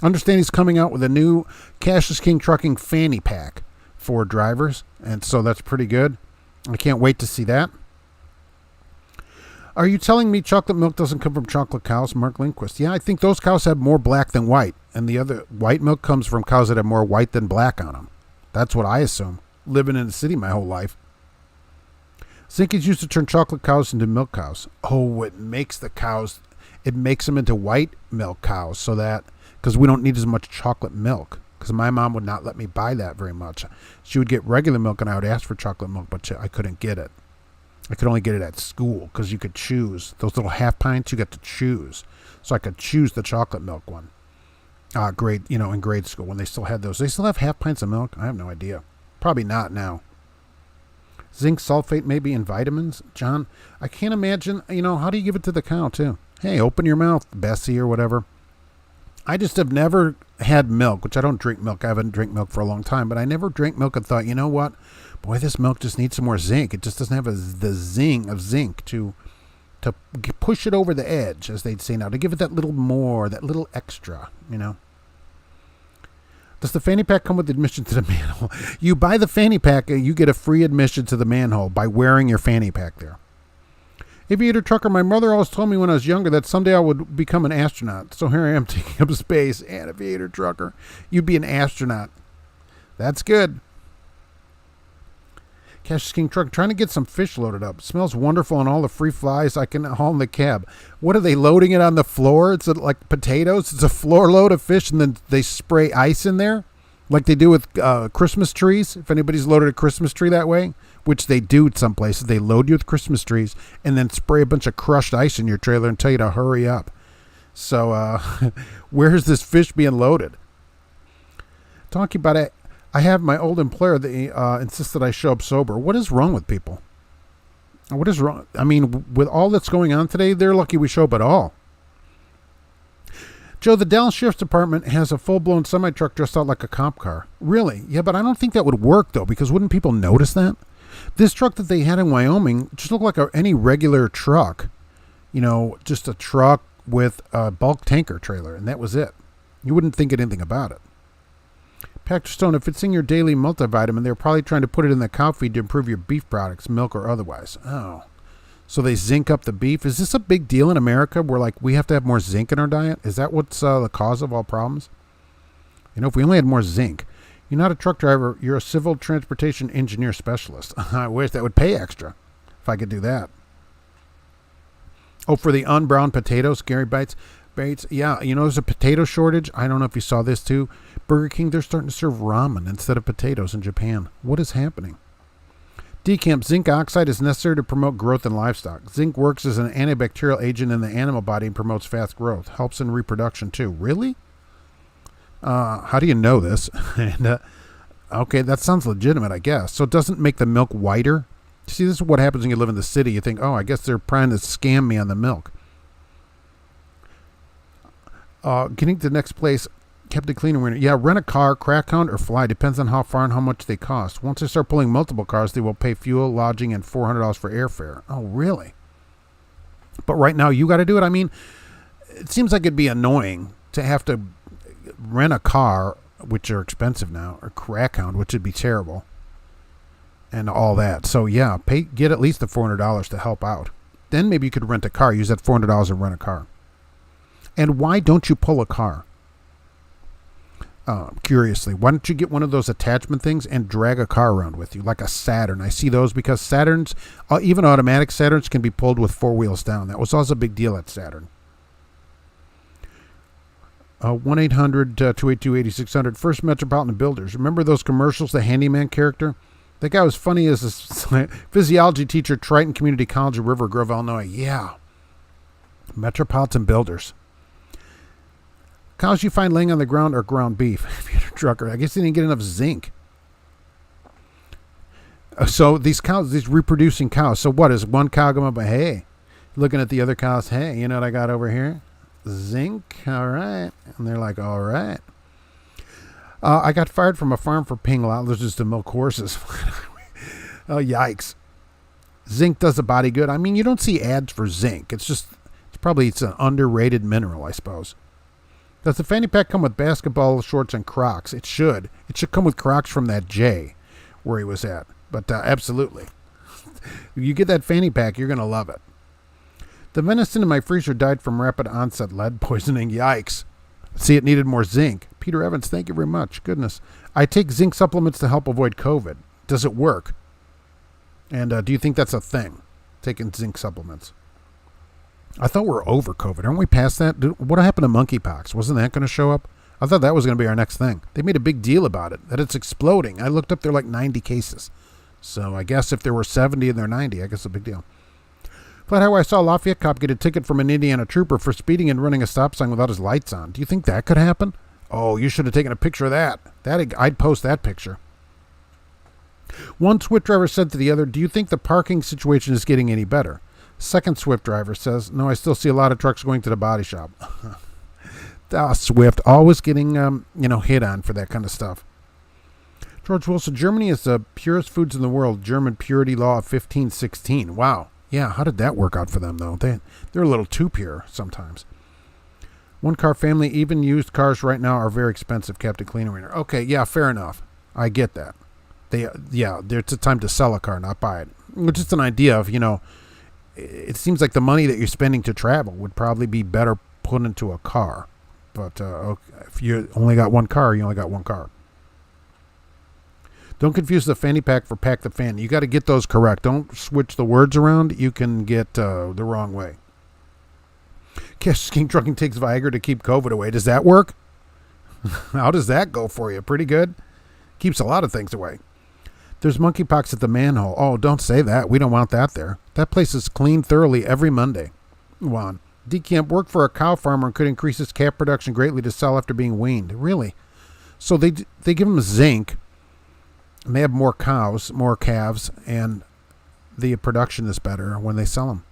Understand he's coming out with a new Cash is King Trucking fanny pack for drivers. And so that's pretty good. I can't wait to see that. Are you telling me chocolate milk doesn't come from chocolate cows? Mark Lindquist. Yeah, I think those cows have more black than white. And the other white milk comes from cows that have more white than black on them. That's what I assume. Living in the city my whole life. Zinc is used to turn chocolate cows into milk cows. Oh, it makes the cows, it makes them into white milk cows so that, because we don't need as much chocolate milk. Because my mom would not let me buy that very much. She would get regular milk and I would ask for chocolate milk, but I couldn't get it. I could only get it at school because you could choose. Those little half pints, you got to choose. So I could choose the chocolate milk one. In grade school when they still had those. They still have half pints of milk? I have no idea. Probably not now. Zinc sulfate maybe in vitamins? John, I can't imagine, how do you give it to the cow too? Hey, open your mouth, Bessie or whatever. I just have never had milk, which I don't drink milk. I haven't drank milk for a long time, but I never drank milk and thought, you know what? Boy, this milk just needs some more zinc. It just doesn't have the zing of zinc to push it over the edge, as they'd say now, to give it that little more, that little extra, Does the fanny pack come with admission to the manhole? You buy the fanny pack, you get a free admission to the manhole by wearing your fanny pack there. Aviator trucker, my mother always told me when I was younger that someday I would become an astronaut. So here I am taking up space. And aviator trucker, you'd be an astronaut. That's good. Cash King Truck, trying to get some fish loaded up. Smells wonderful and all the free flies I can haul in the cab. What are they loading it on the floor? It's like potatoes. It's a floor load of fish and then they spray ice in there like they do with Christmas trees. If anybody's loaded a Christmas tree that way, which they do at some places, they load you with Christmas trees and then spray a bunch of crushed ice in your trailer and tell you to hurry up. So where's this fish being loaded? Talking about it. I have my old employer that insists that I show up sober. What is wrong with people? What is wrong? I mean, with all that's going on today, they're lucky we show up at all. Joe, the Dallas Sheriff's Department has a full-blown semi-truck dressed out like a cop car. Really? Yeah, but I don't think that would work, though, because wouldn't people notice that? This truck that they had in Wyoming just looked like any regular truck. Just a truck with a bulk tanker trailer, and that was it. You wouldn't think anything about it. Patrick Stone, if it's in your daily multivitamin, they're probably trying to put it in the cow feed to improve your beef products, milk or otherwise. Oh, so they zinc up the beef. Is this a big deal in America where we have to have more zinc in our diet? Is that what's the cause of all problems? If we only had more zinc. You're not a truck driver. You're a civil transportation engineer specialist. I wish that would pay extra if I could do that. Oh, for the unbrowned potatoes, Gary Bates, yeah, there's a potato shortage. I don't know if you saw this too. Burger King, they're starting to serve ramen instead of potatoes in Japan. What is happening? Decamp, zinc oxide is necessary to promote growth in livestock. Zinc works as an antibacterial agent in the animal body and promotes fast growth. Helps in reproduction too. Really? How do you know this? And okay, that sounds legitimate, I guess. So it doesn't make the milk whiter? See, this is what happens when you live in the city. You think, oh, I guess they're trying to scam me on the milk. Getting to the next place, Captain Cleaner Winner. Yeah, rent a car, crack hound, or fly. Depends on how far and how much they cost. Once they start pulling multiple cars, they will pay fuel, lodging, and $400 for airfare. Oh, really? But right now, you got to do it? I mean, it seems like it'd be annoying to have to rent a car which are expensive now, or Crackhound, which would be terrible, and all that. So yeah, get at least the $400 to help out. Then maybe you could rent a car. Use that $400 and rent a car. And why don't you pull a car? Curiously, why don't you get one of those attachment things and drag a car around with you, like a Saturn? I see those because Saturns, even automatic Saturns, can be pulled with 4 wheels down. That was also a big deal at Saturn. 1-800-282-8600. First Metropolitan Builders. Remember those commercials, the handyman character? That guy was funny as a physiology teacher at Triton Community College in River Grove, Illinois. Yeah. Metropolitan Builders. Cows you find laying on the ground are ground beef. If you're a trucker, I guess they didn't get enough zinc. So these cows, these reproducing cows. So what is one cow going by? Hey, looking at the other cows. Hey, you know what I got over here? Zinc. All right. And they're like, all right. I got fired from a farm for paying $1 to milk horses. Oh, yikes. Zinc does the body good. I mean, you don't see ads for zinc. It's an underrated mineral, I suppose. Does the fanny pack come with basketball shorts and Crocs? It should. It should come with Crocs from that J where he was at. But absolutely. You get that fanny pack, you're going to love it. The venison in my freezer died from rapid onset lead poisoning. Yikes. See, it needed more zinc. Peter Evans, thank you very much. Goodness. I take zinc supplements to help avoid COVID. Does it work? And do you think that's a thing? Taking zinc supplements. I thought we're over COVID. Aren't we past that? What happened to monkeypox? Wasn't that going to show up? I thought that was going to be our next thing. They made a big deal about it, that it's exploding. I looked up, there are like 90 cases. So I guess if there were 70 and there are 90, I guess it's a big deal. Flat Highway, I saw a Lafayette cop get a ticket from an Indiana trooper for speeding and running a stop sign without his lights on. Do you think that could happen? Oh, you should have taken a picture of that. I'd post that picture. One Swift driver said to the other, do you think the parking situation is getting any better? Second Swift driver says, no, I still see a lot of trucks going to the body shop. Swift, always getting hit on for that kind of stuff. George Wilson, Germany is the purest foods in the world. German purity law of 1516. Wow. Yeah, how did that work out for them, though? They're a little too pure sometimes. One car family, even used cars right now are very expensive, Captain Cleaner. Okay, yeah, fair enough. I get that. It's a time to sell a car, not buy it. Just an idea of, it seems like the money that you're spending to travel would probably be better put into a car. But if you only got one car, you only got one car. Don't confuse the fanny pack for pack the fan. You got to get those correct. Don't switch the words around. You can get the wrong way. Cash King Trucking takes Viagra to keep COVID away. Does that work? How does that go for you? Pretty good. Keeps a lot of things away. There's monkeypox at the manhole. Oh, don't say that. We don't want that there. That place is cleaned thoroughly every Monday. Juan. Decamp worked for a cow farmer and could increase his calf production greatly to sell after being weaned. Really? So they give them zinc, and they have more cows, more calves, and the production is better when they sell them.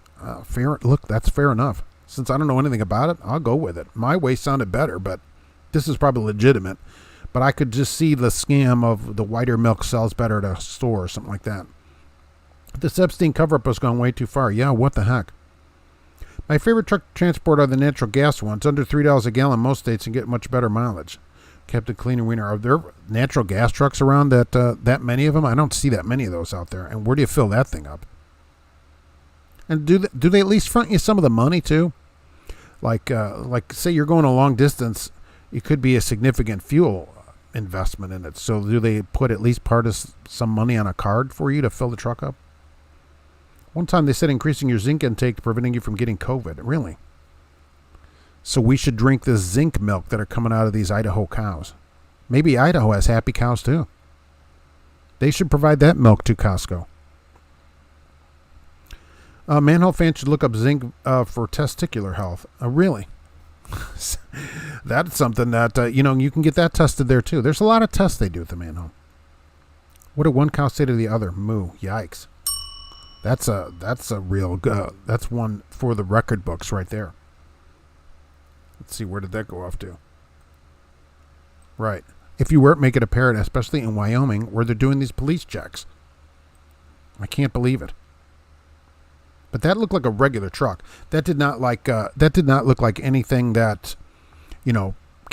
Look, that's fair enough. Since I don't know anything about it, I'll go with it. My way sounded better, but this is probably legitimate. But I could just see the scam of the whiter milk sells better at a store or something like that. This Epstein cover-up has gone way too far. Yeah, what the heck? My favorite truck transport are the natural gas ones, under $3 a gallon in most states and get much better mileage. Captain Cleaner Wiener, are there natural gas trucks around that many of them? I don't see that many of those out there. And where do you fill that thing up? And do they at least front you some of the money too? Like say you're going a long distance, it could be a significant fuel investment in it. So do they put at least part of some money on a card for you to fill the truck up? One time they said increasing your zinc intake preventing you from getting COVID. Really? So we should drink this zinc milk that are coming out of these Idaho cows. Maybe Idaho has happy cows too. They should provide that milk to Costco. Manhole fans should look up zinc for testicular health. Really? That's something that, you can get that tested there too. There's a lot of tests they do at the manhole. What did one cow say to the other? Moo. Yikes. That's a real, that's one for the record books right there. Let's see, where did that go off to? Right. If you were, make it a parrot, especially in Wyoming, where they're doing these police checks. I can't believe it. But that looked like a regular truck. That did not look like anything that,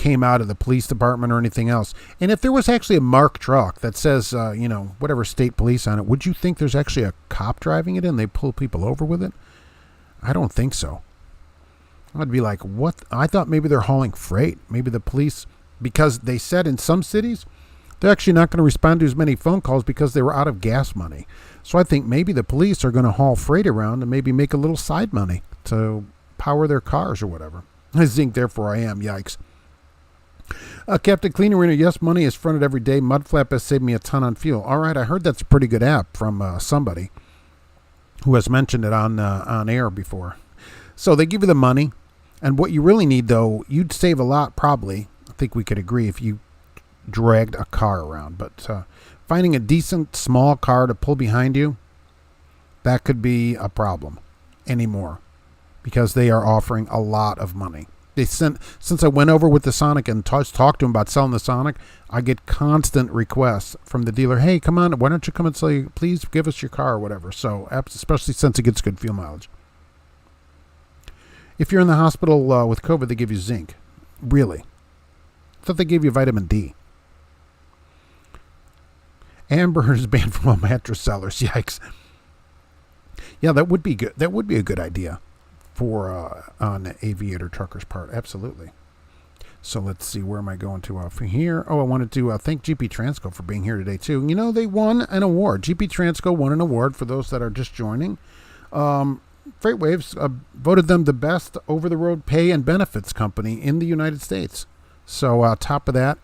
came out of the police department or anything else. And if there was actually a marked truck that says, whatever state police on it, would you think there's actually a cop driving it and they pull people over with it? I don't think so. I'd be like, what? I thought maybe they're hauling freight. Maybe the police, because they said in some cities, they're actually not going to respond to as many phone calls because they were out of gas money. So I think maybe the police are going to haul freight around and maybe make a little side money to power their cars or whatever. I think, therefore I am. Yikes. Captain Cleaner Winner, yes, money is fronted every day. Mudflap has saved me a ton on fuel. All right, I heard that's a pretty good app from somebody who has mentioned it on air before. So they give you the money, and what you really need, though, you'd save a lot probably. I think we could agree if you dragged a car around. But finding a decent small car to pull behind you, that could be a problem anymore because they are offering a lot of money. Since I went over with the Sonic and talked to him about selling the Sonic, I get constant requests from the dealer. Hey, come on, why don't you come and sell? Please give us your car or whatever. So, especially since it gets good fuel mileage. If you're in the hospital with COVID, they give you zinc. Really? I thought they gave you vitamin D. Amber is banned from all mattress sellers. Yikes. Yeah, that would be good. That would be a good idea for on Aviator Trucker's part. Absolutely. So let's see, where am I going to from here? Oh, I wanted to thank GP Transco for being here today too. You know, they won an award. GP Transco won an award for those that are just joining. FreightWaves voted them the best over-the-road pay and benefits company in the United States. So top of that,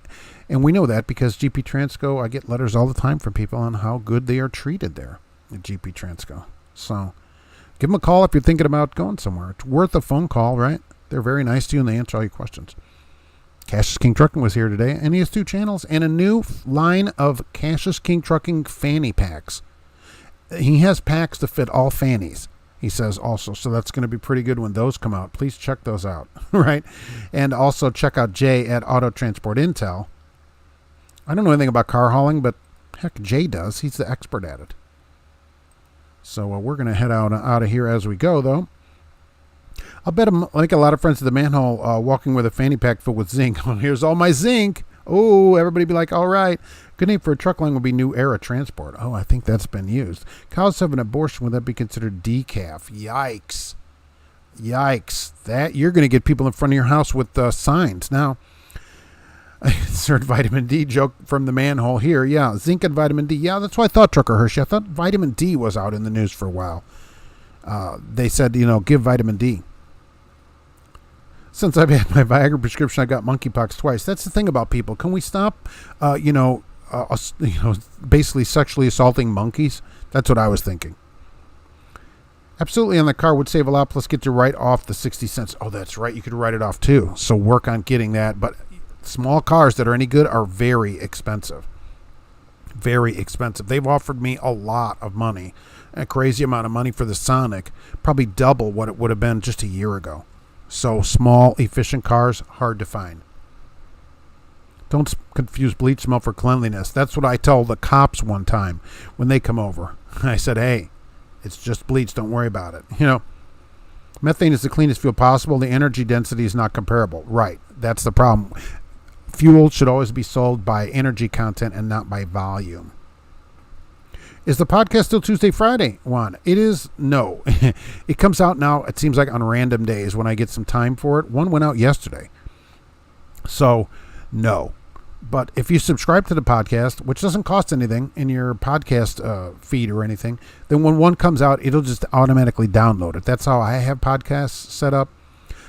and we know that because GP Transco, I get letters all the time from people on how good they are treated there at GP Transco. So give them a call if you're thinking about going somewhere. It's worth a phone call, right? They're very nice to you and they answer all your questions. Cassius King Trucking was here today, and he has 2 channels and a new line of Cassius King Trucking fanny packs. He has packs to fit all fannies, he says also. So that's going to be pretty good when those come out. Please check those out, right? And also check out Jay at Auto Transport Intel. I don't know anything about car hauling, but heck, Jay does. He's the expert at it. So we're going to head out of here as we go, though. I'll bet I'm like a lot of friends at the manhole walking with a fanny pack filled with zinc. Oh, here's all my zinc. Oh, everybody be like, all right. Good name for a truck line would be New Era Transport. Oh, I think that's been used. Cows have an abortion. Would that be considered decaf? Yikes. Yikes. That you're going to get people in front of your house with signs. Now, insert vitamin D joke from the manhole here. Yeah, zinc and vitamin D. Yeah, that's what I thought, Trucker Hershey. I thought vitamin D was out in the news for a while. They said, give vitamin D. Since I've had my Viagra prescription, I got monkeypox twice. That's the thing about people. Can we stop, basically sexually assaulting monkeys? That's what I was thinking. Absolutely, on the car would save a lot, plus get to write off the 60 cents. Oh, that's right. You could write it off, too. So work on getting that. But small cars that are any good are very expensive. Very expensive. They've offered me a lot of money, a crazy amount of money for the Sonic, probably double what it would have been just a year ago. So small, efficient cars, hard to find. Don't confuse bleach smell for cleanliness. That's what I told the cops one time when they come over. I said, hey, it's just bleach. Don't worry about it. Methane is the cleanest fuel possible. The energy density is not comparable. Right. That's the problem. Fuel should always be sold by energy content and not by volume. Is the podcast still Tuesday, Friday, Juan? It is. No. It comes out now, it seems like on random days when I get some time for it. One went out yesterday. So, no. But if you subscribe to the podcast, which doesn't cost anything in your podcast feed or anything, then when one comes out, it'll just automatically download it. That's how I have podcasts set up,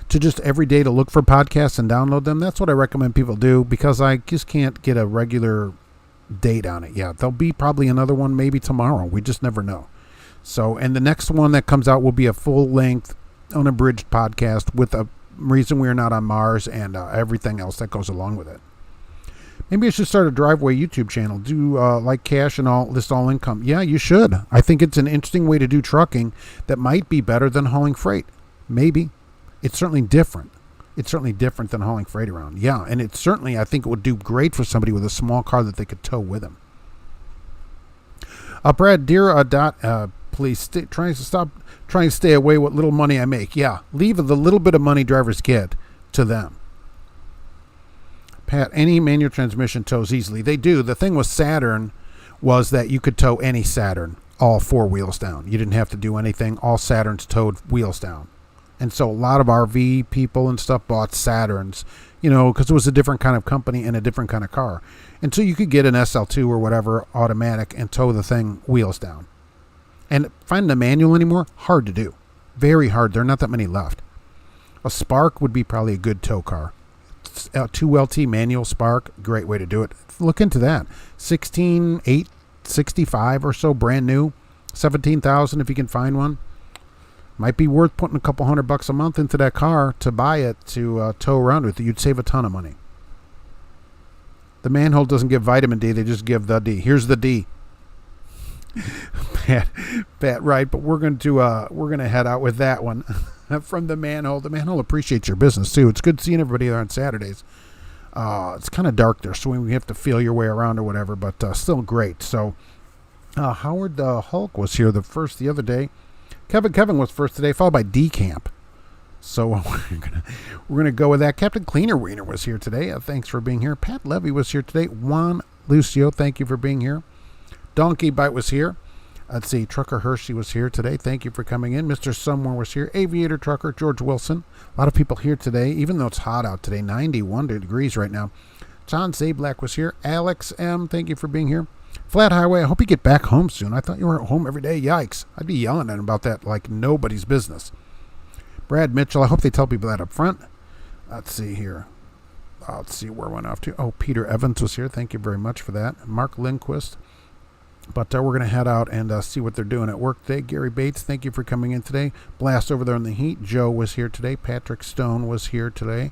to just every day to look for podcasts and download them. That's what I recommend people do because I just can't get a regular date on it. Yeah, there'll be probably another one maybe tomorrow. We just never know. So, and the next one that comes out will be a full-length, unabridged podcast with a reason we're not on Mars and everything else that goes along with it. Maybe I should start a driveway YouTube channel. Do like cash and list all income. Yeah, you should. I think it's an interesting way to do trucking that might be better than hauling freight. Maybe. It's certainly different. It's certainly different than hauling freight around. Yeah, and it certainly, I think it would do great for somebody with a small car that they could tow with them. Brad, dear please stop trying to stay away what little money I make. Yeah, leave the little bit of money drivers get to them. Pat, any manual transmission tows easily. They do. The thing with Saturn was that you could tow any Saturn, all 4 wheels down. You didn't have to do anything. All Saturns towed wheels down. And so a lot of RV people and stuff bought Saturns, because it was a different kind of company and a different kind of car. And so you could get an SL2 or whatever automatic and tow the thing wheels down. And finding a manual anymore, hard to do. Very hard. There are not that many left. A Spark would be probably a good tow car. 2LT manual Spark, great way to do it. Look into that. 16,865 or so, brand new. 17,000 if you can find one. Might be worth putting a couple $100 a month into that car to buy it to tow around with. You'd save a ton of money. The manhole doesn't give vitamin D; they just give the D. Here's the D. Pat, right? But we're going to head out with that one from the manhole. The manhole appreciates your business too. It's good seeing everybody there on Saturdays. It's kind of dark there, so we have to feel your way around or whatever, but still great. So Howard the Hulk was here the other day. Kevin was first today, followed by D Camp. So we're gonna go with that. Captain Cleaner Wiener was here today. Thanks for being here. Pat Levy was here today. Juan Lucio, thank you for being here. Donkey Bite was here. Let's see. Trucker Hershey was here today. Thank you for coming in. Mr. Somewhere was here. Aviator Trucker George Wilson. A lot of people here today, even though it's hot out today. 91 degrees right now. John Zablack was here. Alex M., thank you for being here. Flat Highway, I hope you get back home soon. I thought you were at home every day. Yikes. I'd be yelling at him about that like nobody's business. Brad Mitchell, I hope they tell people that up front. Let's see here. Let's see where I went off to. Oh, Peter Evans was here. Thank you very much for that. Mark Lindquist. But we're going to head out and see what they're doing at work today. Gary Bates, thank you for coming in today. Blast over there in the heat. Joe was here today. Patrick Stone was here today.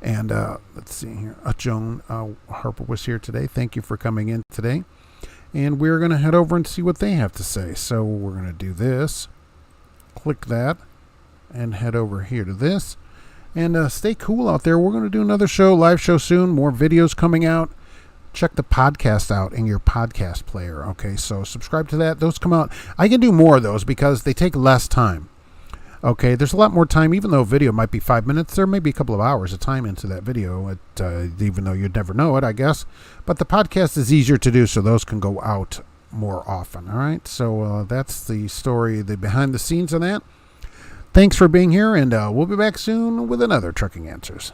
And let's see here. Joan Harper was here today. Thank you for coming in today. And we're going to head over and see what they have to say. So we're going to do this. Click that. And head over here to this. And stay cool out there. We're going to do another live show soon. More videos coming out. Check the podcast out in your podcast player. Okay, so subscribe to that. Those come out. I can do more of those because they take less time. Okay, there's a lot more time. Even though a video might be 5 minutes, there may be a couple of hours of time into that video, even though you'd never know it, I guess. But the podcast is easier to do, so those can go out more often. All right, so that's the story, the behind the scenes on that. Thanks for being here, and we'll be back soon with another Trucking Answers.